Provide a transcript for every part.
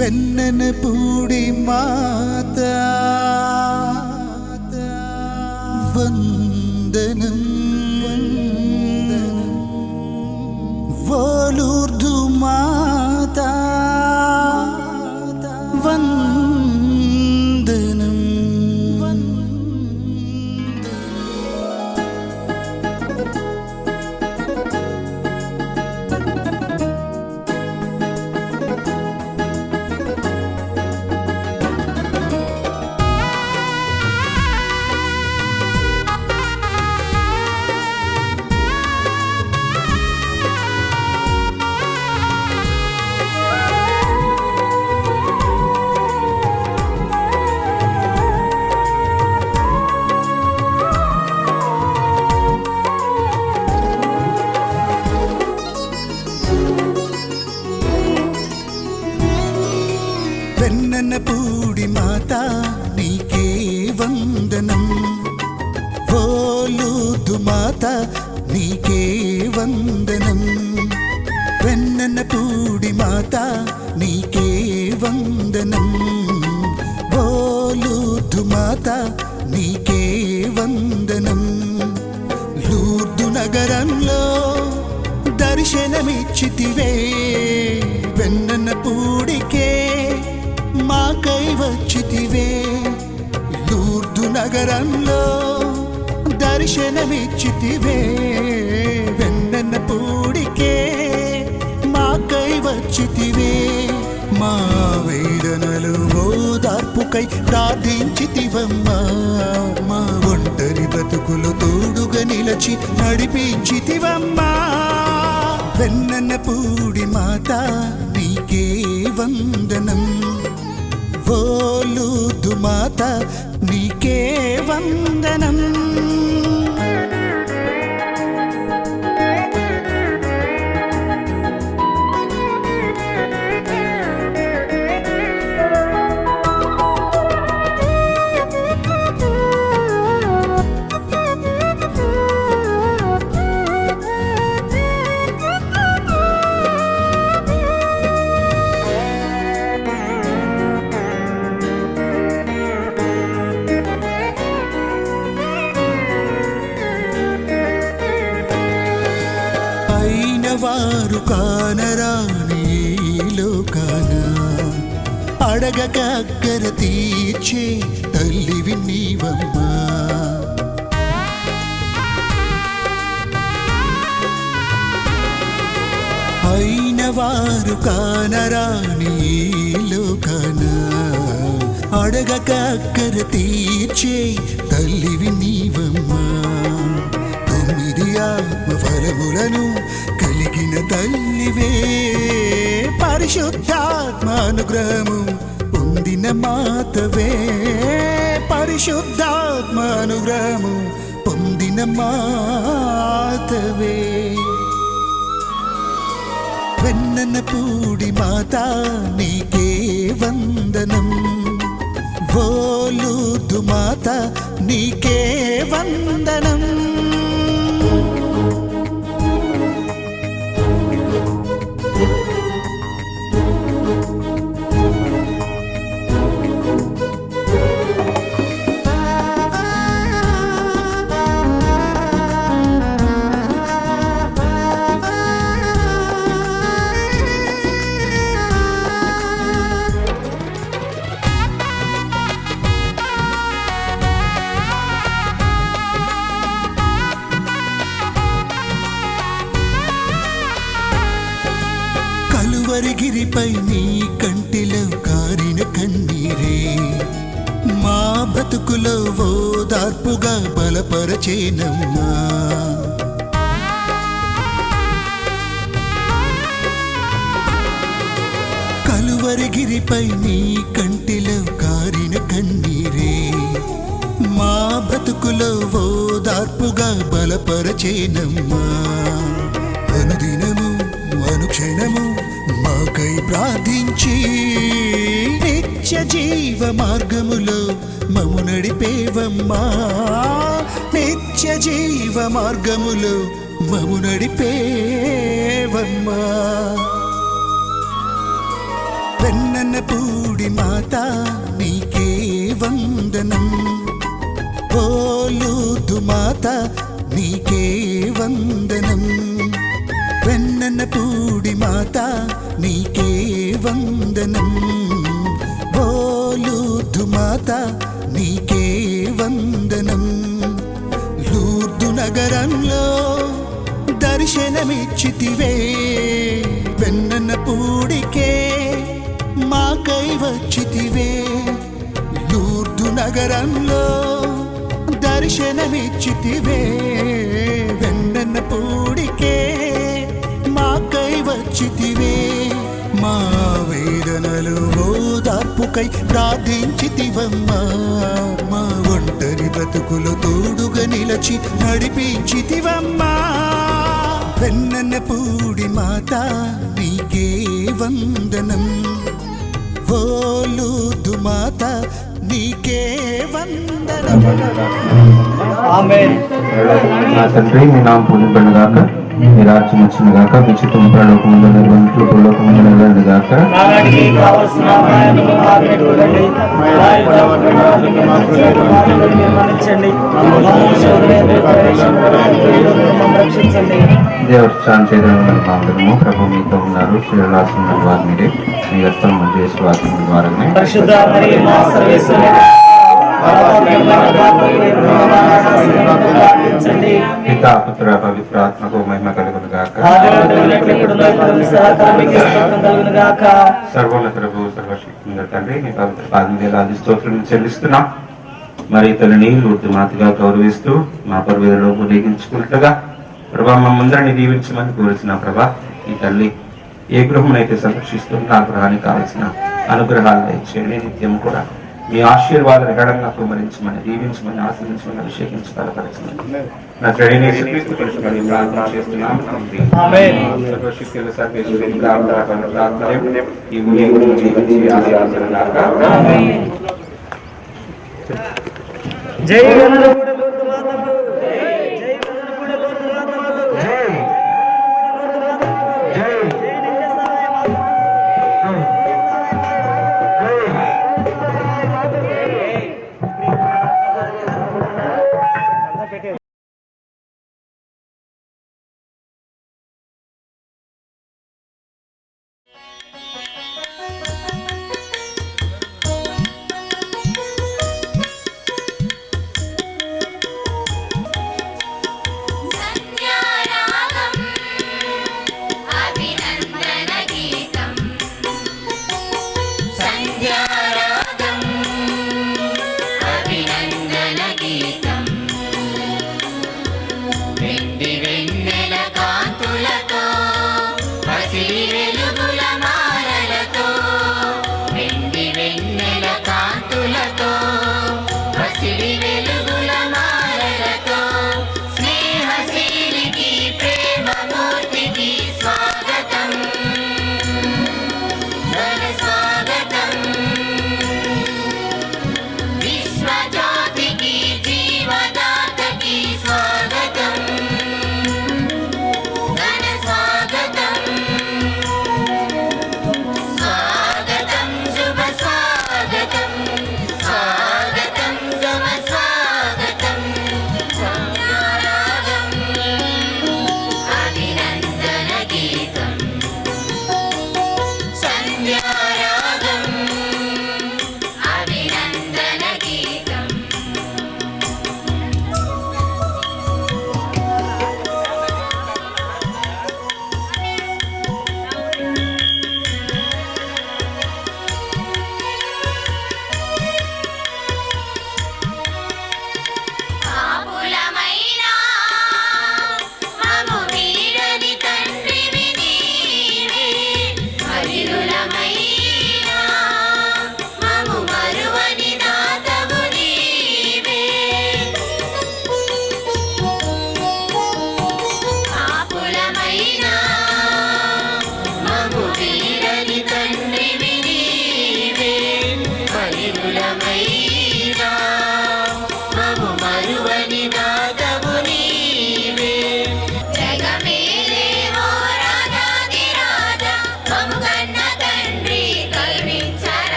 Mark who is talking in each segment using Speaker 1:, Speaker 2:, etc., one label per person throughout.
Speaker 1: వెన్నెనపూడి మాత వందనం వోలూర్దు మాత వందనం వెన్నెనపూడి మాత నీకే వందనం వోలూర్దు మాత నీకే వందనం వెన్నెనపూడి మాత నీకే వందనం వోలూర్దు మాత నీకే వందనం లూర్దు నగరంలో దర్శనమిచ్చితివే వెన్నెనపూడికే మాకై వచ్చితివే లూర్దు నగరంలో దర్శనమిచ్చితివే వెన్నెనపూడికే మాకై వచ్చితివే మా వేదనలు ఓదార్పుకై ప్రార్థించితివమ్మా మా ఒంటరి బ్రతుకులు తోడుగా నిలచి నడిపించితివమ్మా వెన్నెనపూడి మాత నీకే వందనం వోలూర్దు మాత నీకే వందనం వారు కానరాని లోకాన అడగక అక్కర తీర్చే తల్లివి నీవమ్మా అయిన వారు కానరాని లోకాన అడగక అక్కర తీర్చే తల్లివి నీవమ్మా తొమ్మిది ఆత్మ ఫలములను కలిగిన తల్లివే పరిశుద్ధాత్మానుగ్రహము పొందిన మాతవే పరిశుద్ధాత్మానుగ్రహము పొందిన మాతవే వెన్నెనపూడి మాత నీకే వందనం వోలూర్దు మాత నీకే వందనం కలువరిగిరిపై నీ కంటిలో కారిన కన్నీరే మా బ్రతుకులో ఓదార్పుగా బలపరచేనమ్మా కలువరిగిరిపై నీ కంటిలో కారిన కన్నీరే మా బ్రతుకులో ఓదార్పుగా బలపరచేనమ్మా అనుదినము అనుక్షణము మాకై ప్రార్థించి నిత్య జీవ మార్గములో మము నడిపేవమ్మా నిత్య జీవ మార్గములో మము నడిపేవమ్మా వెన్నెనపూడి మాత నీకే వందనం, ఓ లూర్దు మాత నీకే వందనం. వెన్నెనపూడి మాత నీకే వందనం, ఓ లూర్దు మాత నీకే వందనం. లూర్దు నగరంలో దర్శనమిచ్చితివే, వెన్నెనపూడికే మాకై వచ్చితివే. లూర్దు నగరంలో దర్శనమిచ్చితివే, వెన్నెనపూడికే మాకై వచ్చితివే. మా వేదనలు ఓదార్పుకై ప్రార్థించితివమ్మా, మా ఒంటరి బ్రతుకులు తోడుగా నిలచి నడిపించితివమ్మా. వెన్నెనపూడి మాత నీకే వందనం, ఓ లూర్దు మాత నీకే వందనం.
Speaker 2: ఆమేన్. నా తండ్రి మీ నామం పూజింపబడుగాక, మీ రాజ్యం వచ్చునుగాక, మీ చిత్తం పరలోకమందు నెరవేరునట్లు భూలోకమందు నెరవేరునుగాక.
Speaker 3: నానాటికి కావలసిన ఆహారాన్ని మాకు ఇవ్వండి. మా అపరాధములను మన్నించండి. రక్షించండి.
Speaker 2: దేవుడు స్నానం చేయడం మాత్రము ప్రభు మీతో ఉన్నారు, శ్రీరాసిన వారు మీరే, మీ రక్తం చేసి వాక్యం ద్వారానే
Speaker 3: పరిశుద్ధ మరియు మా సర్వేశ్వరుని
Speaker 2: పితా పుత్ర పవిత్ర ఆత్మకు మహిమ కలుగునుగాక. సర్వోన్నత ప్రభు సర్వశక్తి తండ్రి మీ పవిత్ర పాదం వేలాది స్తోత్రం చెల్లిస్తున్నాం. మరి తల్లిని లూర్దు మాతగా గౌరవిస్తూ మా పర్వేదలో ఉల్లేఖించుకున్నట్లుగా ప్రభా మమ్మందరినీ దీవించమని కోరుతున్నా. ప్రభా ఈ తల్లి ఏ గృహమునైతే సంరక్షిస్తున్న ఆ గృహానికి కావలసిన అనుగ్రహాలు దయచేయండి. నిత్యం కూడా మీ ఆశీర్వాదాలు ఎడడంగా కుమరించమని, దీవించమని, ఆశ్రయించమని, అభిషేకించి బలపరచమని నా
Speaker 3: జై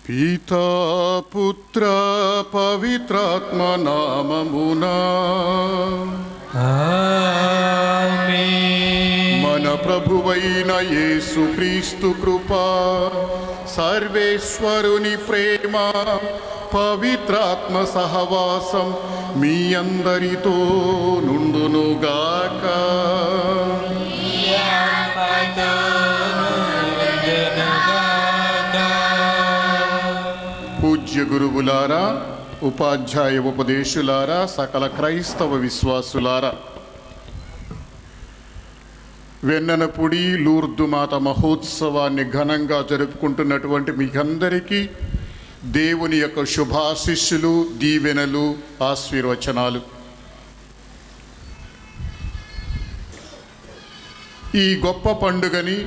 Speaker 4: పితా పుత్ర పవిత్రాత్మ నామమునా మన ప్రభువైన యేసుక్రీస్తు కృపా, సర్వేశ్వరుని ప్రేమ, పవిత్రాత్మ సహవాసం మీ అందరితో నుండునుగాక. పూజ్య గురువులారా, ఉపాధ్యాయ ఉపదేశులారా, సకల క్రైస్తవ విశ్వాసులారా, వెన్ననపుడి లూర్దు మాత మహోత్సవాన్ని ఘనంగా జరుపుకుంటున్నటువంటి మీకందరికీ దేవుని యొక్క శుభాశిస్సులు, దీవెనలు, ఆశీర్వచనాలు. ఈ గొప్ప పండుగని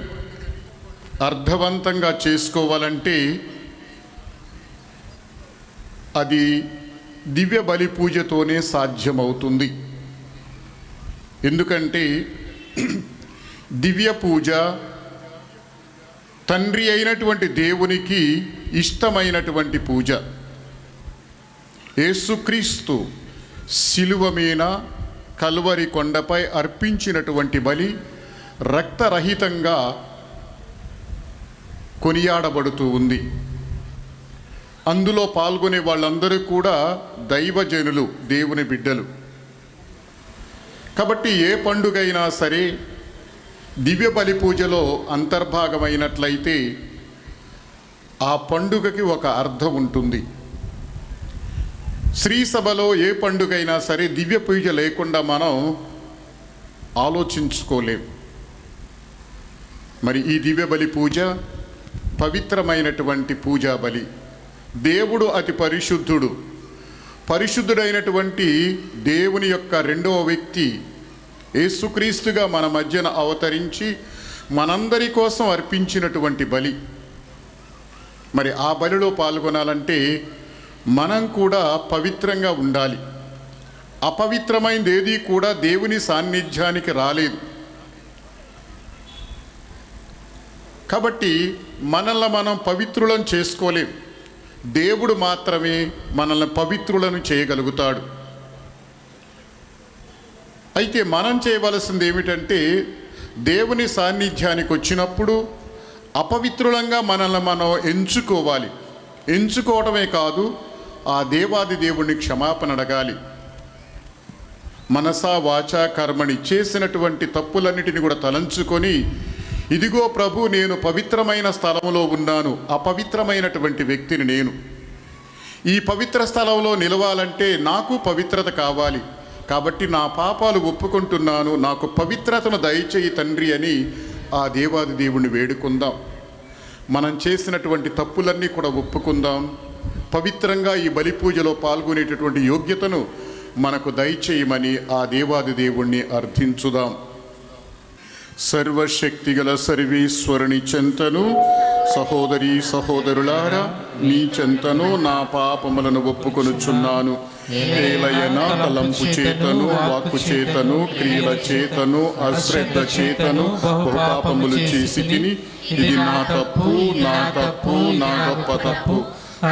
Speaker 4: అర్థవంతంగా చేసుకోవాలంటే అది దివ్య బలి పూజతోనే సాధ్యమవుతుంది. ఎందుకంటే దివ్య పూజ తండ్రి అయినటువంటి దేవునికి ఇష్టమైనటువంటి పూజ. యేసుక్రీస్తు శిలువ మీద కల్వరి కొండపై అర్పించినటువంటి బలి రక్తరహితంగా కొనియాడబడుతూ ఉంది. అందులో పాల్గొనే వాళ్ళందరూ కూడా దైవజనులు, దేవుని బిడ్డలు. కాబట్టి ఏ పండుగైనా సరే దివ్య బలి పూజలో అంతర్భాగమైనట్లయితే ఆ పండుగకి ఒక అర్థం ఉంటుంది. శ్రీ సభలో ఏ పండుగైనా సరే దివ్య పూజ లేకుండా మనం ఆలోచించుకోలేం. మరి ఈ దివ్య బలి పూజ పవిత్రమైనటువంటి పూజా బలి. దేవుడు అతి పరిశుద్ధుడు. పరిశుద్ధుడైనటువంటి దేవుని యొక్క రెండవ వ్యక్తి యేసుక్రీస్తుగా మన మధ్యన అవతరించి మనందరి కోసం అర్పించినటువంటి బలి. మరి ఆ బలిలో పాల్గొనాలంటే మనం కూడా పవిత్రంగా ఉండాలి. అపవిత్రమైనది ఏది కూడా దేవుని సాన్నిధ్యానికి రాలేదు. కాబట్టి మనల్ని మనం పవిత్రులను చేసుకోలేం. దేవుడు మాత్రమే మనల్ని పవిత్రులను చేయగలుగుతాడు. అయితే మనం చేయవలసింది ఏమిటంటే దేవుని సాన్నిధ్యానికి వచ్చినప్పుడు అపవిత్రులంగా మనల్ని మనం ఎంచుకోవాలి. ఎంచుకోవడమే కాదు, ఆ దేవాది దేవుడిని క్షమాపణ అడగాలి. మనసా వాచా కర్మని చేసినటువంటి తప్పులన్నిటిని కూడా తలంచుకొని, ఇదిగో ప్రభు, నేను పవిత్రమైన స్థలంలో ఉన్నాను, అపవిత్రమైనటువంటి వ్యక్తిని నేను. ఈ పవిత్ర స్థలంలో నిలవాలంటే నాకు పవిత్రత కావాలి. కాబట్టి నా పాపాలు ఒప్పుకుంటున్నాను, నాకు పవిత్రతను దయచేయి తండ్రి అని ఆ దేవాది దేవుణ్ణి వేడుకుందాం. మనం చేసినటువంటి తప్పులన్నీ కూడా ఒప్పుకుందాం. పవిత్రంగా ఈ బలి పూజలో పాల్గొనేటటువంటి యోగ్యతను మనకు దయచేయమని ఆ దేవాది దేవుణ్ణి అర్థించుదాం. సర్వశక్తిగల సర్వేశ్వరుని చెంతను సహోదరి సహోదరులారా, మీ చెంతను నా పాపములను ఒప్పుకొనుచున్నాను. ఏలయన తలంపు చేతను, వాక్కు చేతను, క్రియల చేతను, అశ్రద్ధ చేతను బహుపాపములు చేసి తిని, ఇది నా తప్పు, నా తప్పు, నా గొప్ప తప్పు.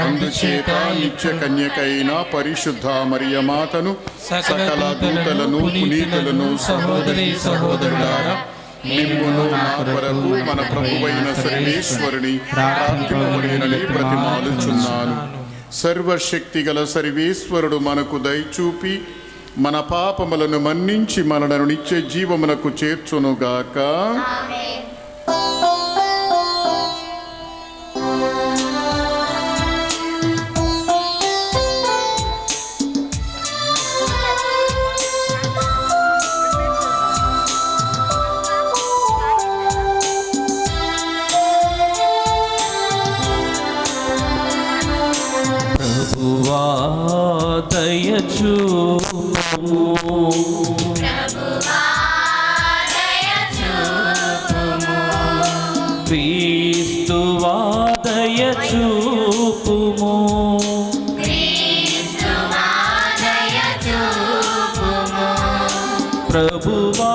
Speaker 4: అందుచేత నిత్య కన్యకైన పరిశుద్ధ మరియమాతను, సకల దూతలను, పునీతులను, సహోదరి సహోదరులారా, మిమ్మును నా కొరకు మన ప్రభువైన సర్వేశ్వరుని ప్రార్థింపబడినని ప్రతిమాలుచున్నాను. సర్వశక్తి గల సర్వేశ్వరుడు మనకు దయచూపి మన పాపములను మన్నించి మనలను నిత్య జీవమునకు చేర్చునుగాక.
Speaker 5: ప్రభువా దయచూపుము, క్రీస్తువా దయచూపుము, ప్రభువా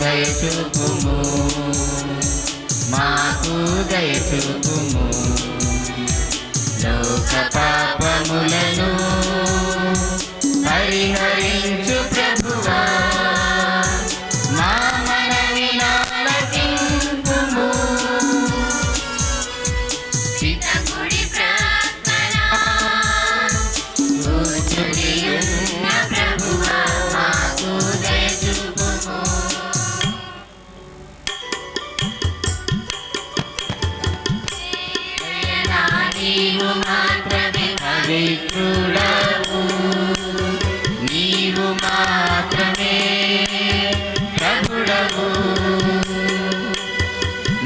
Speaker 5: దయచూపుము,
Speaker 6: మాకు దయచూపుము, లోక పాపములను పరిహరించు ప్రభువా, మా మనవి ఆలకింపుము. చిత్తగుడి ప్రార్థన కూర్చునియున్న ప్రభువా, మాకు దయచూపుము. నీవు మాత్రమే పవిత్రుడవు, నీవు మాత్రమే ప్రభుడవు,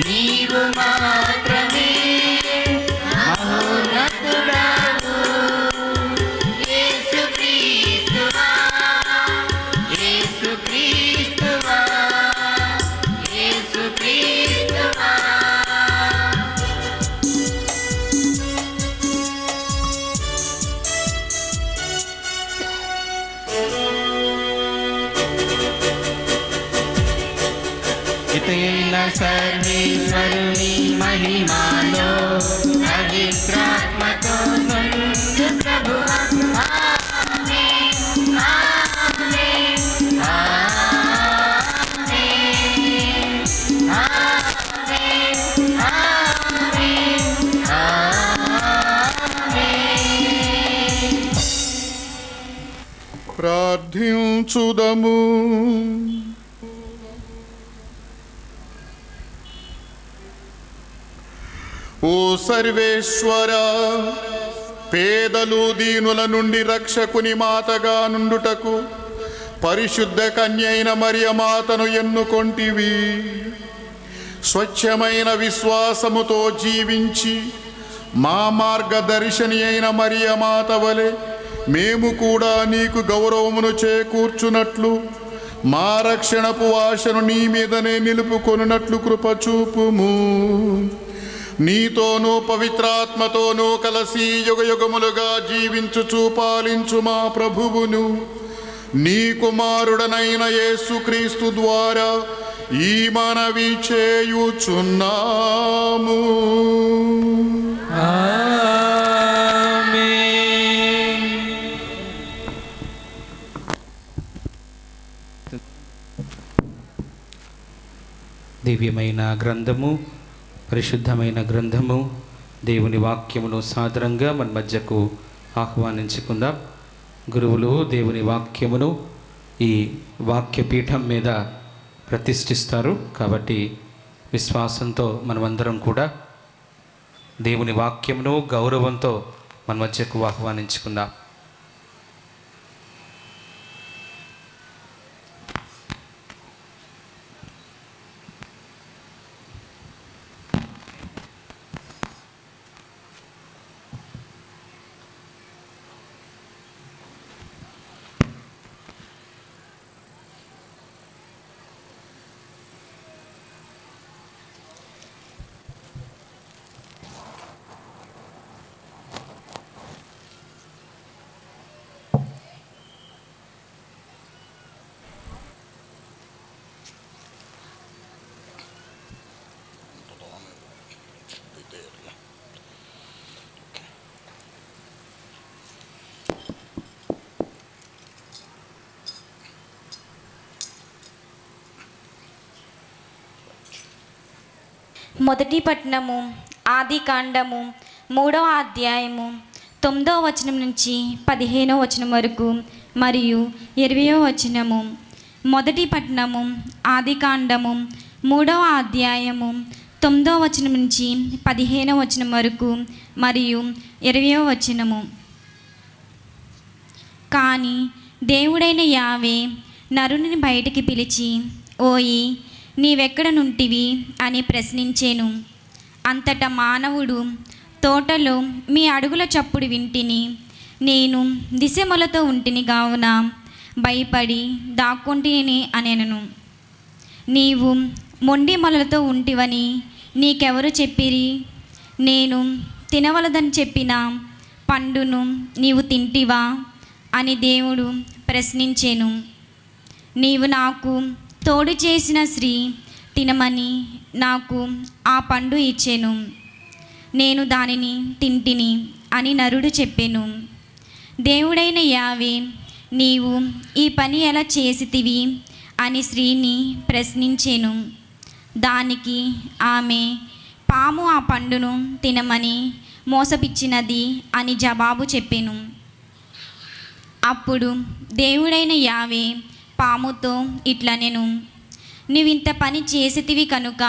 Speaker 6: నీవు మాత్రమే మహోన్నతుడవు, యేసుక్రీస్తువా సర్వేశ్వరుని మహిమాలో పవిత్రాత్మతో నుండు ప్రభువా. ఆమేన్, ఆమేన్, ఆమేన్, ఆమేన్, ఆమేన్, ఆమేన్.
Speaker 4: ప్రార్థించుదము. ఓ సర్వేశ్వర, పేదలు దీనుల నుండి రక్షకుని మాతగా నుండుటకు పరిశుద్ధ కన్య అయిన మరియమాతను ఎన్నుకొంటివి. స్వచ్ఛమైన విశ్వాసముతో జీవించి మా మార్గదర్శని అయిన మరియమాత వలె మేము కూడా నీకు గౌరవమును చేకూర్చున్నట్లు మా రక్షణపు ఆశను నీ మీదనే నిలుపుకొనున్నట్లు కృపచూపుము. నీతోనూ పవిత్రాత్మతోనూ కలసి యుగయుగములుగా జీవించుచు పాలించు మా ప్రభువును నీ కుమారుడనైన యేసుక్రీస్తు ద్వారా ఈ మనవి చేయుచున్నాము.
Speaker 5: ఆమేన్. దివ్యమైన గ్రంథము, పరిశుద్ధమైన గ్రంథము, దేవుని వాక్యమును సాదరంగా మన మధ్యకు ఆహ్వానించుకుందాం. గురువులు దేవుని వాక్యమును ఈ వాక్యపీఠం మీద ప్రతిష్ఠిస్తారు. కాబట్టి విశ్వాసంతో మనమందరం కూడా దేవుని వాక్యమును గౌరవంతో మన మధ్యకు ఆహ్వానించుకుందాం.
Speaker 7: మొదటి పట్టణము ఆది కాండము 3వ అధ్యాయము 9వ వచనం నుంచి 15వ వచనం వరకు మరియు 20వ వచనము. మొదటి పట్టణము ఆది కాండము 3వ అధ్యాయము 9వ వచనం నుంచి 15వ వచనం వరకు మరియు 20వ వచనము. కానీ దేవుడైన యావే నరుని బయటికి పిలిచి, ఓయి నీవెక్కడ నుంటివి అని ప్రశ్నించెను. అంతటా మానవుడు, తోటలో మీ అడుగుల చప్పుడు వింటిని, నేను దిశములతో ఉంటిని కావున భయపడి దాక్కొంటిని అనెను. నీవు మొండి మొలలతో ఉంటివని నీకెవరు చెప్పిరి? నేను తినవలదని చెప్పిన పండును నీవు తింటివా అని దేవుడు ప్రశ్నించెను. నీవు నాకు తోడు చేసిన స్త్రీ తినమని నాకు ఆ పండు ఇచ్చెను, నేను దానిని తింటిని అని నరుడు చెప్పెను. దేవుడైన యావే, నీవు ఈ పని ఎలా చేసితివి అని స్త్రీని ప్రశ్నించెను. దానికి ఆమె, పాము ఆ పండును తినమని మోసపిచ్చినది అని జవాబు చెప్పెను. అప్పుడు దేవుడైన యావే పాముతో ఇట్లనెను, నీవింత పని చేసితివి కనుక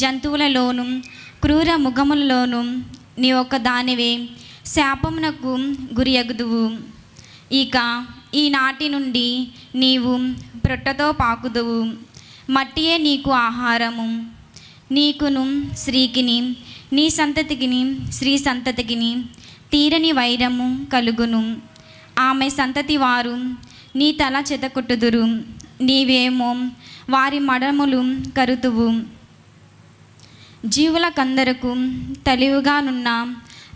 Speaker 7: జంతువులలోను క్రూర మృగములలోను నీ ఒక దానివే శాపమునకు గురియగుదువు. ఇక ఈనాటి నుండి నీవు ప్రొట్టతో పాకుదువు, మట్టియే నీకు ఆహారము. నీకును స్త్రీకిని నీ సంతతికిని స్త్రీ సంతతికిని తీరని వైరము కలుగును. ఆమె సంతతి వారు నీ తల చెదకొట్టుదురు, నీవేమో వారి మడములు కరుతువు. జీవులకందరకు తెలివిగానున్న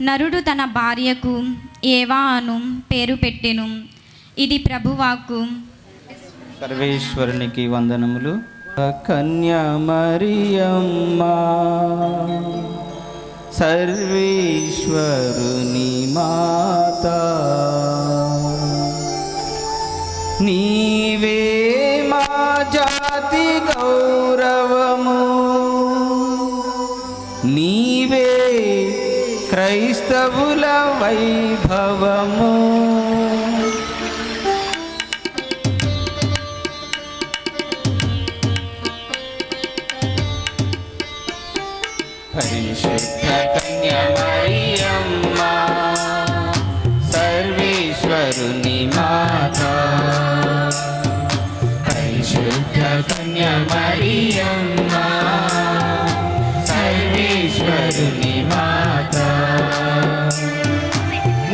Speaker 7: నరుడు తన భార్యకు ఏవా అను పేరు పెట్టెను. ఇది ప్రభువాకు.
Speaker 3: సర్వేశ్వరునికి వందనములు.
Speaker 5: కన్యామరియమ్మా సర్వేశ్వరుని మాత నీవే మా జాతి గౌరవము నీవే క్రైస్తవుల వైభవము పరిశుద్ధ కన్యామరియమ్మా సర్వేశ్వరుని మాత పరిశుద్ధ కన్యామరియమ్మా సర్వేశ్వరుని మాత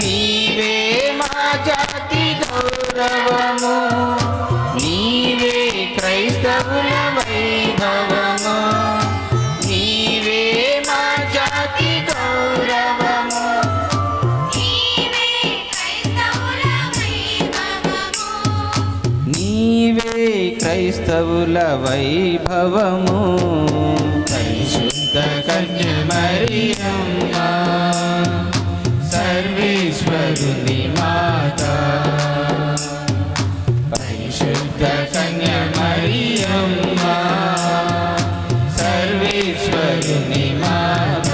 Speaker 5: నీవే మా జాతి గౌరవము నీవే క్రైస్తవుల వైభవము నీవే మా జాతి గౌరవము నీవే క్రైస్తవుల వైభవము పరిశుద్ధ కన్యామరియమ్మా సర్వేశ్వరుని మాత పరిశుద్ధ కన్యామరియమ్మా సర్వేశ్వరుని మాత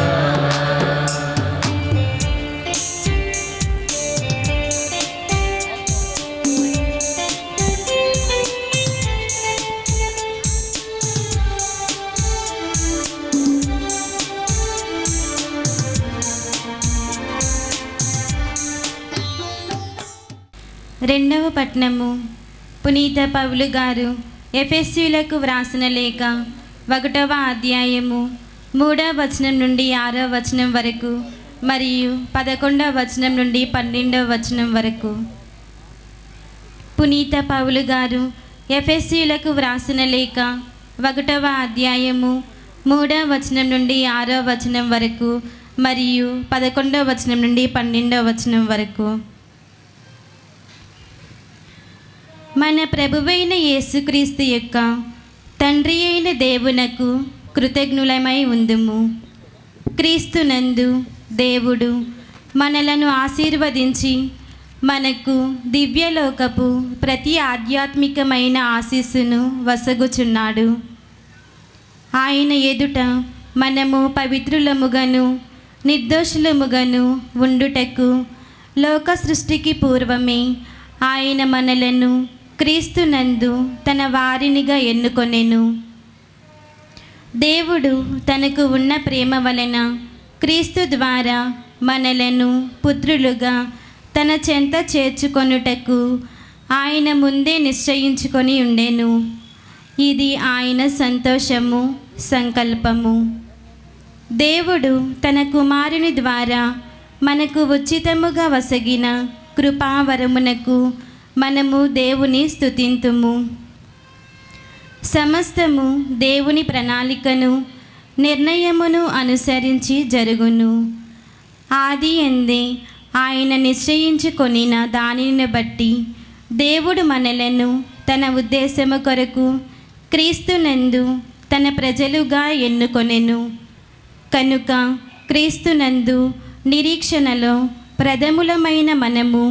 Speaker 7: రెండవ పట్టణము. పునీత పౌలు గారు ఎఫెసీయులకు వ్రాసిన లేఖ 1వ అధ్యాయము 3వ వచనం నుండి 6వ వచనం వరకు మరియు 11వ వచనం నుండి 12వ వచనం వరకు. పునీత పౌలు గారు ఎఫెసీయులకు వ్రాసిన లేఖ 1వ అధ్యాయము 3వ వచనం నుండి 6వ వచనం వరకు మరియు 11వ వచనం నుండి 12వ వచనం వరకు. మన ప్రభువైన యేసుక్రీస్తు యొక్క తండ్రి అయిన దేవునకు కృతజ్ఞులమై ఉందుము. క్రీస్తునందు దేవుడు మనలను ఆశీర్వదించి మనకు దివ్యలోకపు ప్రతి ఆధ్యాత్మికమైన ఆశీస్సును వసగుచున్నాడు. ఆయన ఎదుట మనము పవిత్రులముగను నిర్దోషులముగను ఉండుటకు లోక సృష్టికి పూర్వమే ఆయన మనలను క్రీస్తునందు తన వారినిగా ఎన్నుకొనెను. దేవుడు తనకు ఉన్న ప్రేమ వలన క్రీస్తు ద్వారా మనలను పుత్రులుగా తన చెంత చేర్చుకొనుటకు ఆయన ముందే నిశ్చయించుకొని ఉండెను. ఇది ఆయన సంతోషము, సంకల్పము. దేవుడు తన కుమారుని ద్వారా మనకు ఉచితముగా వసగిన కృపావరమునకు మనము దేవుని స్తుతింతుము. సమస్తము దేవుని ప్రణాళికను నిర్ణయమును అనుసరించి జరుగును. ఆది ఎందే ఆయన నిశ్చయించుకొనిన దానిని బట్టి దేవుడు మనలను తన ఉద్దేశము కొరకు క్రీస్తునందు తన ప్రజలుగా ఎన్నుకొనెను. కనుక క్రీస్తునందు నిరీక్షణలో ప్రథములమైన మనము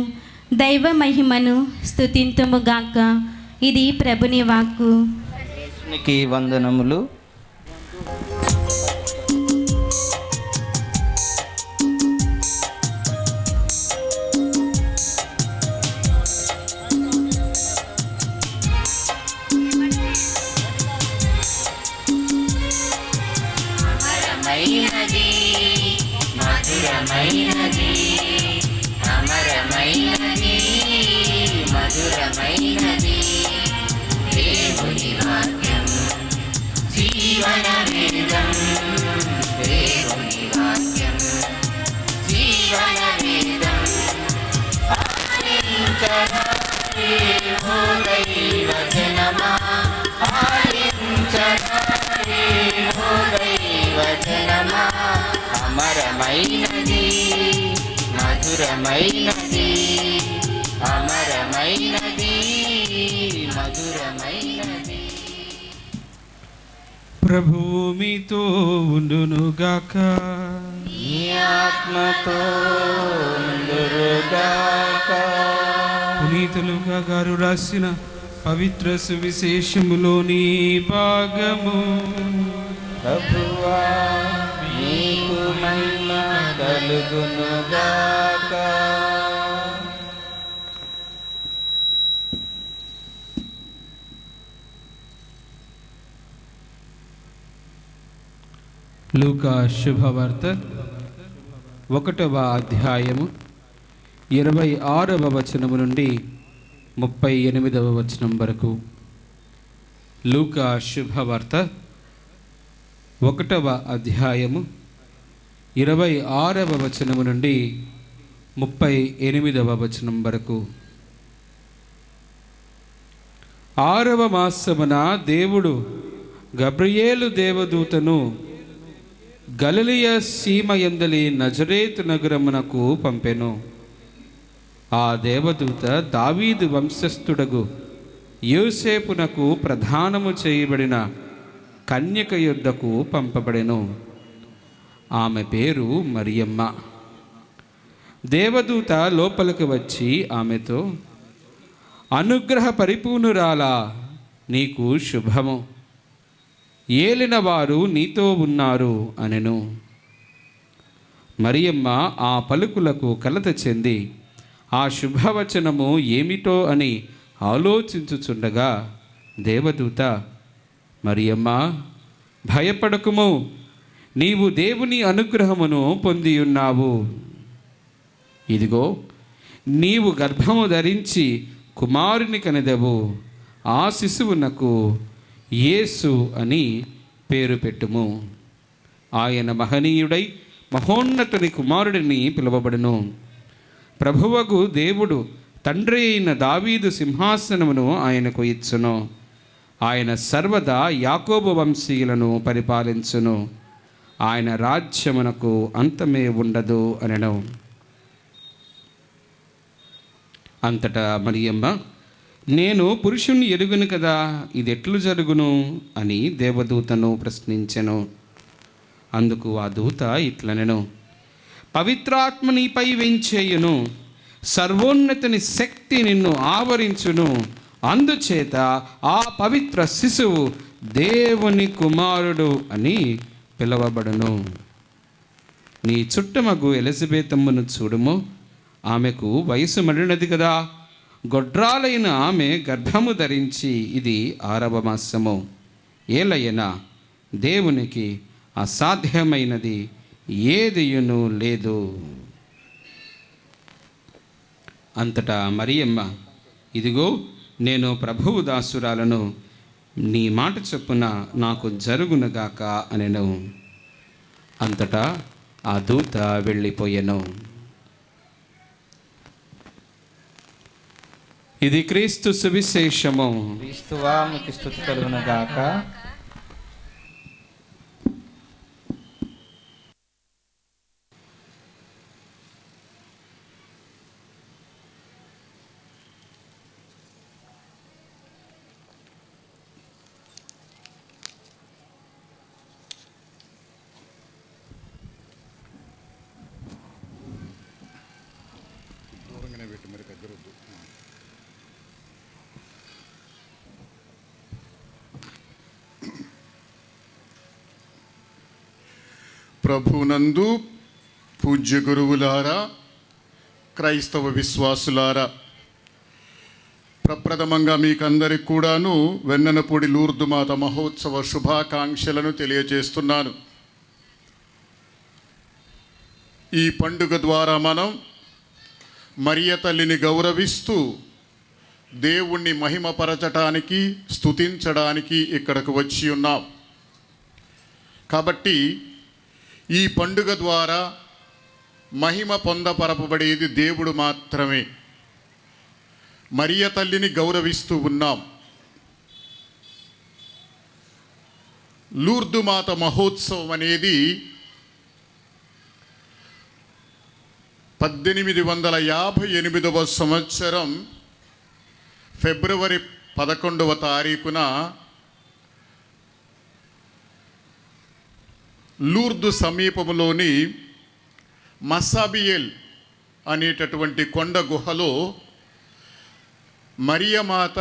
Speaker 7: దైవ మహిమను స్తుతింతుముగాక. ఇది ప్రభుని వాక్కు.
Speaker 5: కి వందనములు.
Speaker 6: అమరమైనది, మధురమైనది, అమరమైనది, మధురమైనది దేవుని వాక్యం, జీవన వేదం. దేవుని వాక్యం, జీవన వేదం. ఆలించరారే ఓ దైవ జనమా, ఆలించరారే ఓ దైవ జనమా. అమరమైనది, మధురమైనది, అమరమైనది, మధురమైనది.
Speaker 5: ప్రభువు మీతో ఉండునుగాక.
Speaker 6: నీ ఆత్మతో ఉండురుగాక.
Speaker 5: పునీత లూకా గారు రాసిన పవిత్ర సువిశేషములోని భాగము.
Speaker 6: ప్రభువా నీకు మహిమ కలుగునుగాక.
Speaker 5: లూకా శుభవార్త 1వ అధ్యాయము 26వ వచనము నుండి 38వ వచనం వరకు. లూకా శుభవార్త 1వ అధ్యాయము 26వ వచనము నుండి 38వ వచనం వరకు. 6వ మాసమున దేవుడు గబ్రియేలు దేవదూతను గలిలయ సీమయందలి నజరేతు నగరమునకు పంపెను. ఆ దేవదూత దావీదు వంశస్థుడగు యోసేపునకు ప్రధానము చేయబడిన కన్యక యొద్దకు పంపబడెను. ఆమె పేరు మరియమ్మ. దేవదూత లోపలికి వచ్చి ఆమెతో, అనుగ్రహ పరిపూర్ణురాలా, నీకు శుభము, ఏలిన వారు నీతో ఉన్నారు అనెను. మరియమ్మ ఆ పలుకులకు కలత చెంది ఆ శుభవచనము ఏమిటో అని ఆలోచించుచుండగా దేవదూత, మరియమ్మ భయపడకుము, నీవు దేవుని అనుగ్రహమును పొందియున్నావు. ఇదిగో నీవు గర్భము ధరించి కుమారుని కనెదవు. ఆ శిశువునకు యేసు అని పేరు పెట్టుము. ఆయన మహనీయుడై మహోన్నతుని కుమారుడిని పిలువబడును. ప్రభువగు దేవుడు తండ్రి అయిన దావీదు సింహాసనమును ఆయనకు ఇచ్చును. ఆయన సర్వదా యాకోబు వంశీయులను పరిపాలించును. ఆయన రాజ్యమునకు అంతమే ఉండదు అనెను. అంతటా మరియమ్మ, నేను పురుషుణ్ణి ఎరుగును కదా, ఇది ఎట్లు జరుగును అని దేవదూతను ప్రశ్నించెను. అందుకు ఆ దూత ఇట్లనెను, పవిత్రాత్మ నీపై వెంచేయును, సర్వోన్నతిని శక్తి నిన్ను ఆవరించును. అందుచేత ఆ పవిత్ర శిశువు దేవుని కుమారుడు అని పిలువబడును. నీ చుట్టమగు ఎలిజబెతమ్మను చూడుము, ఆమెకు వయసు మడినది కదా. గొడ్రాలైన ఆమె గర్భము ధరించి ఇది 6వ మాసము. ఏలయనా దేవునికి అసాధ్యమైనది ఏదియును లేదు. అంతటా మరియమ్మ, ఇదిగో నేను ప్రభువు దాసురాలను, నీ మాట చొప్పున నాకు జరుగునుగాక అనెను. అంతటా ఆ దూత వెళ్ళిపోయెను. ఇది క్రీస్తు సువిశేషము.
Speaker 6: క్రీస్తువా మీకు స్తుతి కలుగునుగాక.
Speaker 4: ప్రభునందు పూజ్య గురువులారా, క్రైస్తవ విశ్వాసులారా, ప్రప్రథమంగా మీకందరికి కూడాను వెన్నెనపూడి లూర్దు మాత మహోత్సవ శుభాకాంక్షలను తెలియజేస్తున్నాను. ఈ పండుగ ద్వారా మనం మరియ తల్లిని గౌరవిస్తూ దేవుణ్ణి మహిమపరచటానికి, స్తుతించడానికి ఇక్కడకు వచ్చి ఉన్నాం. కాబట్టి ఈ పండుగ ద్వారా మహిమ పొందపరపబడేది దేవుడు మాత్రమే. మరియ తల్లిని గౌరవిస్తూ ఉన్నాం. లూర్దు మాత మహోత్సవం అనేది 1858వ సంవత్సరం ఫిబ్రవరి 11వ తారీఖున లూర్దు సమీపంలోని మస్సాబియేల్ అనేటటువంటి కొండ గుహలో మరియమాత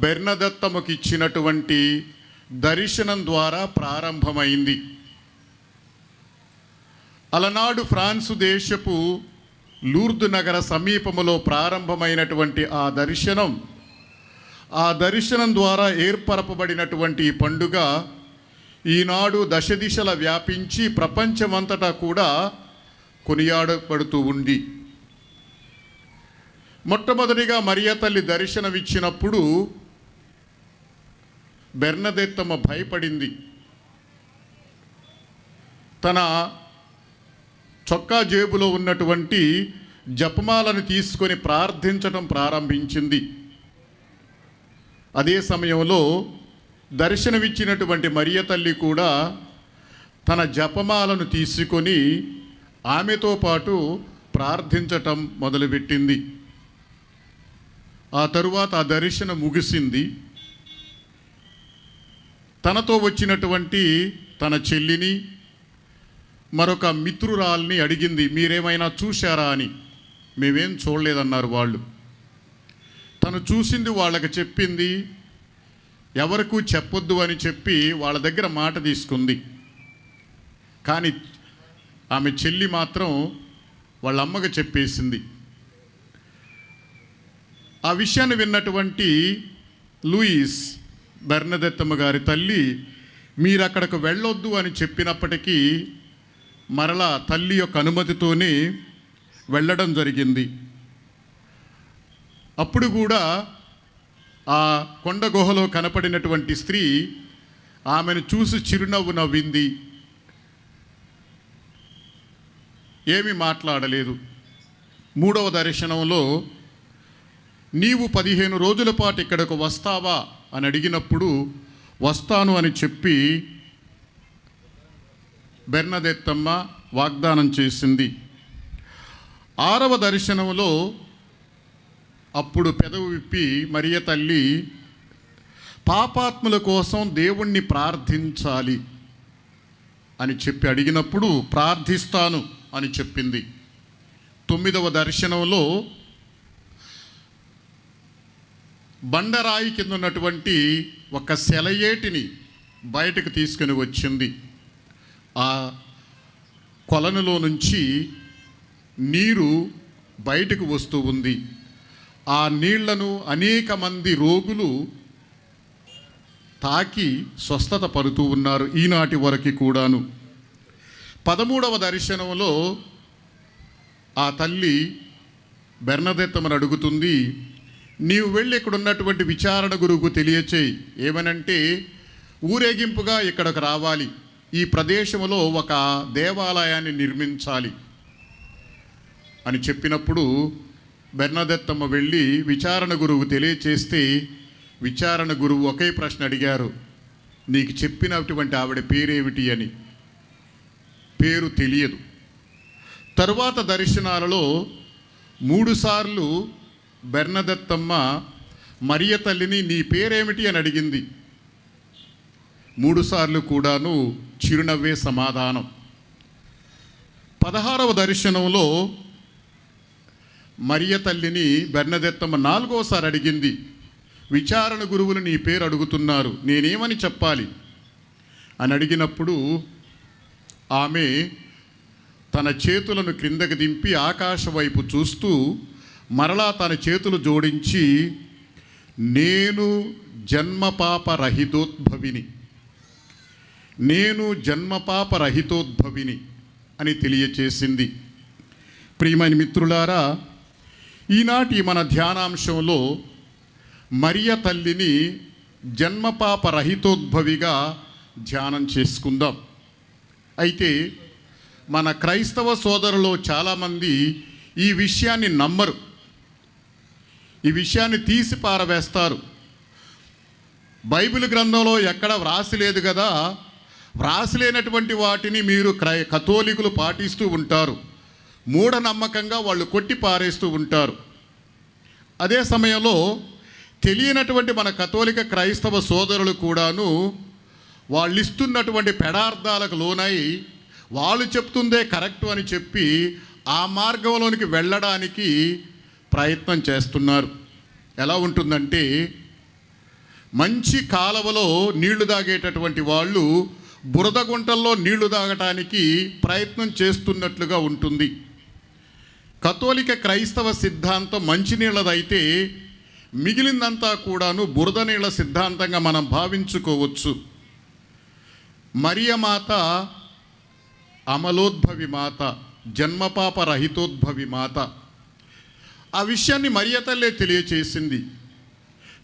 Speaker 4: బెర్నదత్తముకి ఇచ్చినటువంటి దర్శనం ద్వారా ప్రారంభమైంది. అలనాడు ఫ్రాన్సు దేశపు లూర్దు నగర సమీపములో ప్రారంభమైనటువంటి ఆ దర్శనం ద్వారా ఏర్పరపబడినటువంటి ఈ పండుగ ఈనాడు దశ దిశల వ్యాపించి ప్రపంచమంతటా కూడా కొనియాడబడుతూ ఉంది. మొట్టమొదటిగా మరియ తల్లి దర్శనమిచ్చినప్పుడు బెర్నదెత్తమ్మ భయపడింది. తన చొక్కా జేబులో ఉన్నటువంటి జపమాలను తీసుకొని ప్రార్థించటం ప్రారంభించింది. అదే సమయంలో దర్శనమిచ్చినటువంటి మరియ తల్లి కూడా తన జపమాలను తీసుకొని ఆమెతో పాటు ప్రార్థించటం మొదలుపెట్టింది. ఆ తరువాత ఆ దర్శనం ముగిసింది. తనతో వచ్చినటువంటి తన చెల్లిని, మరొక మిత్రురాల్ని అడిగింది, మీరేమైనా చూశారా అని. మేమేం చూడలేదన్నారు వాళ్ళు. తను చూసింది వాళ్ళకి చెప్పింది. ఎవరికూ చెప్పొద్దు అని చెప్పి వాళ్ళ దగ్గర మాట తీసుకుంది. కానీ ఆమె చెల్లి మాత్రం వాళ్ళ అమ్మకి చెప్పేసింది. ఆ విషయాన్ని విన్నటువంటి లూయిస్ బెర్నదెత్తమ్మ గారి తల్లి మీరు అక్కడికి వెళ్ళొద్దు అని చెప్పినప్పటికీ మరలా తల్లి యొక్క అనుమతితోనే వెళ్ళడం జరిగింది. అప్పుడు కూడా ఆ కొండ గుహలో కనపడినటువంటి స్త్రీ ఆమెను చూసి చిరునవ్వు నవ్వింది. ఏమీ మాట్లాడలేదు. మూడవ దర్శనంలో నీవు 15 రోజుల పాటు ఇక్కడకు వస్తావా అని అడిగినప్పుడు వస్తాను అని చెప్పి బెర్నదెత్తమ్మ వాగ్దానం చేసింది. 6వ దర్శనంలో అప్పుడు పెదవి విప్పి మరియ తల్లి పాపాత్ముల కోసం దేవుణ్ణి ప్రార్థించాలి అని చెప్పి అడిగినప్పుడు ప్రార్థిస్తాను అని చెప్పింది. 9వ దర్శనంలో బండరాయి కింద ఉన్నటువంటి ఒక సెలయేటిని బయటకు తీసుకుని వచ్చింది. ఆ కొలనులో నుంచి నీరు బయటకు వస్తూ ఉంది. ఆ నీళ్లను అనేక మంది రోగులు తాకి స్వస్థత పడుతూ ఉన్నారు ఈనాటి వరకు కూడాను. 13వ దర్శనంలో ఆ తల్లి బెర్నదెత్తమ్మను అడుగుతుంది, నీవు వెళ్ళి ఇక్కడ ఉన్నటువంటి విచారణ గురువుకు తెలియచేయి. ఏమనంటే ఊరేగింపుగా ఇక్కడికి రావాలి, ఈ ప్రదేశంలో ఒక దేవాలయాన్ని నిర్మించాలి అని చెప్పినప్పుడు బెర్నదెత్తమ్మ వెళ్ళి విచారణ గురువు తెలియచేస్తే విచారణ గురువు ఒకే ప్రశ్న అడిగారు, నీకు చెప్పినటువంటి ఆవిడ పేరేమిటి అని. పేరు తెలియదు. తరువాత దర్శనాలలో 3 సార్లు బెర్నదెత్తమ్మ మరియ తల్లిని నీ పేరేమిటి అని అడిగింది. 3 సార్లు కూడాను చిరునవ్వే సమాధానం. 16వ దర్శనంలో మరియ తల్లిని బెర్నదెత్తమ్మ 4వసారి అడిగింది, విచారణ గురువులు నీ పేరు అడుగుతున్నారు, నేనేమని చెప్పాలి అని అడిగినప్పుడు ఆమె తన చేతులను క్రిందకి దింపి ఆకాశ వైపు చూస్తూ మరలా తన చేతులు జోడించి నేను జన్మపాపరహితోద్భవిని, నేను జన్మపాపరహితోద్భవిని అని తెలియచేసింది. ప్రియమైన మిత్రులారా, ఈనాటి మన ధ్యానాంశంలో మరియ తల్లిని జన్మపాపరహితోద్భవిగా ధ్యానం చేసుకుందాం. అయితే మన క్రైస్తవ సోదరులు చాలామంది ఈ విషయాన్ని నమ్మరు, ఈ విషయాన్ని తీసి పారవేస్తారు. బైబిల్ గ్రంథంలో ఎక్కడ వ్రాసి లేదు కదా, వ్రాసిలేనటువంటి వాటిని మీరు కథోలికులు పాటిస్తూ ఉంటారు, మూఢనమ్మకంగా వాళ్ళు కొట్టి పారేస్తూ ఉంటారు. అదే సమయంలో తెలియనటువంటి మన కథోలిక క్రైస్తవ సోదరులు కూడాను వాళ్ళు ఇస్తున్నటువంటి పెడార్థాలకు లోనై వాళ్ళు చెప్తుందే కరెక్టు అని చెప్పి ఆ మార్గంలోనికి వెళ్ళడానికి ప్రయత్నం చేస్తున్నారు. ఎలా ఉంటుందంటే, మంచి కాలవలో నీళ్లు తాగేటటువంటి వాళ్ళు బురద గుంటల్లో నీళ్లు తాగటానికి ప్రయత్నం చేస్తున్నట్లుగా ఉంటుంది. కథోలిక క్రైస్తవ సిద్ధాంతం మంచినీళ్ళదైతే మిగిలిందంతా కూడాను బురద నీళ్ళ సిద్ధాంతంగా మనం భావించుకోవచ్చు. మరియమాత అమలోద్భవి మాత, జన్మపాప రహితోద్భవి మాత. ఆ విషయాన్ని మరియ తల్లే తెలియచేసింది.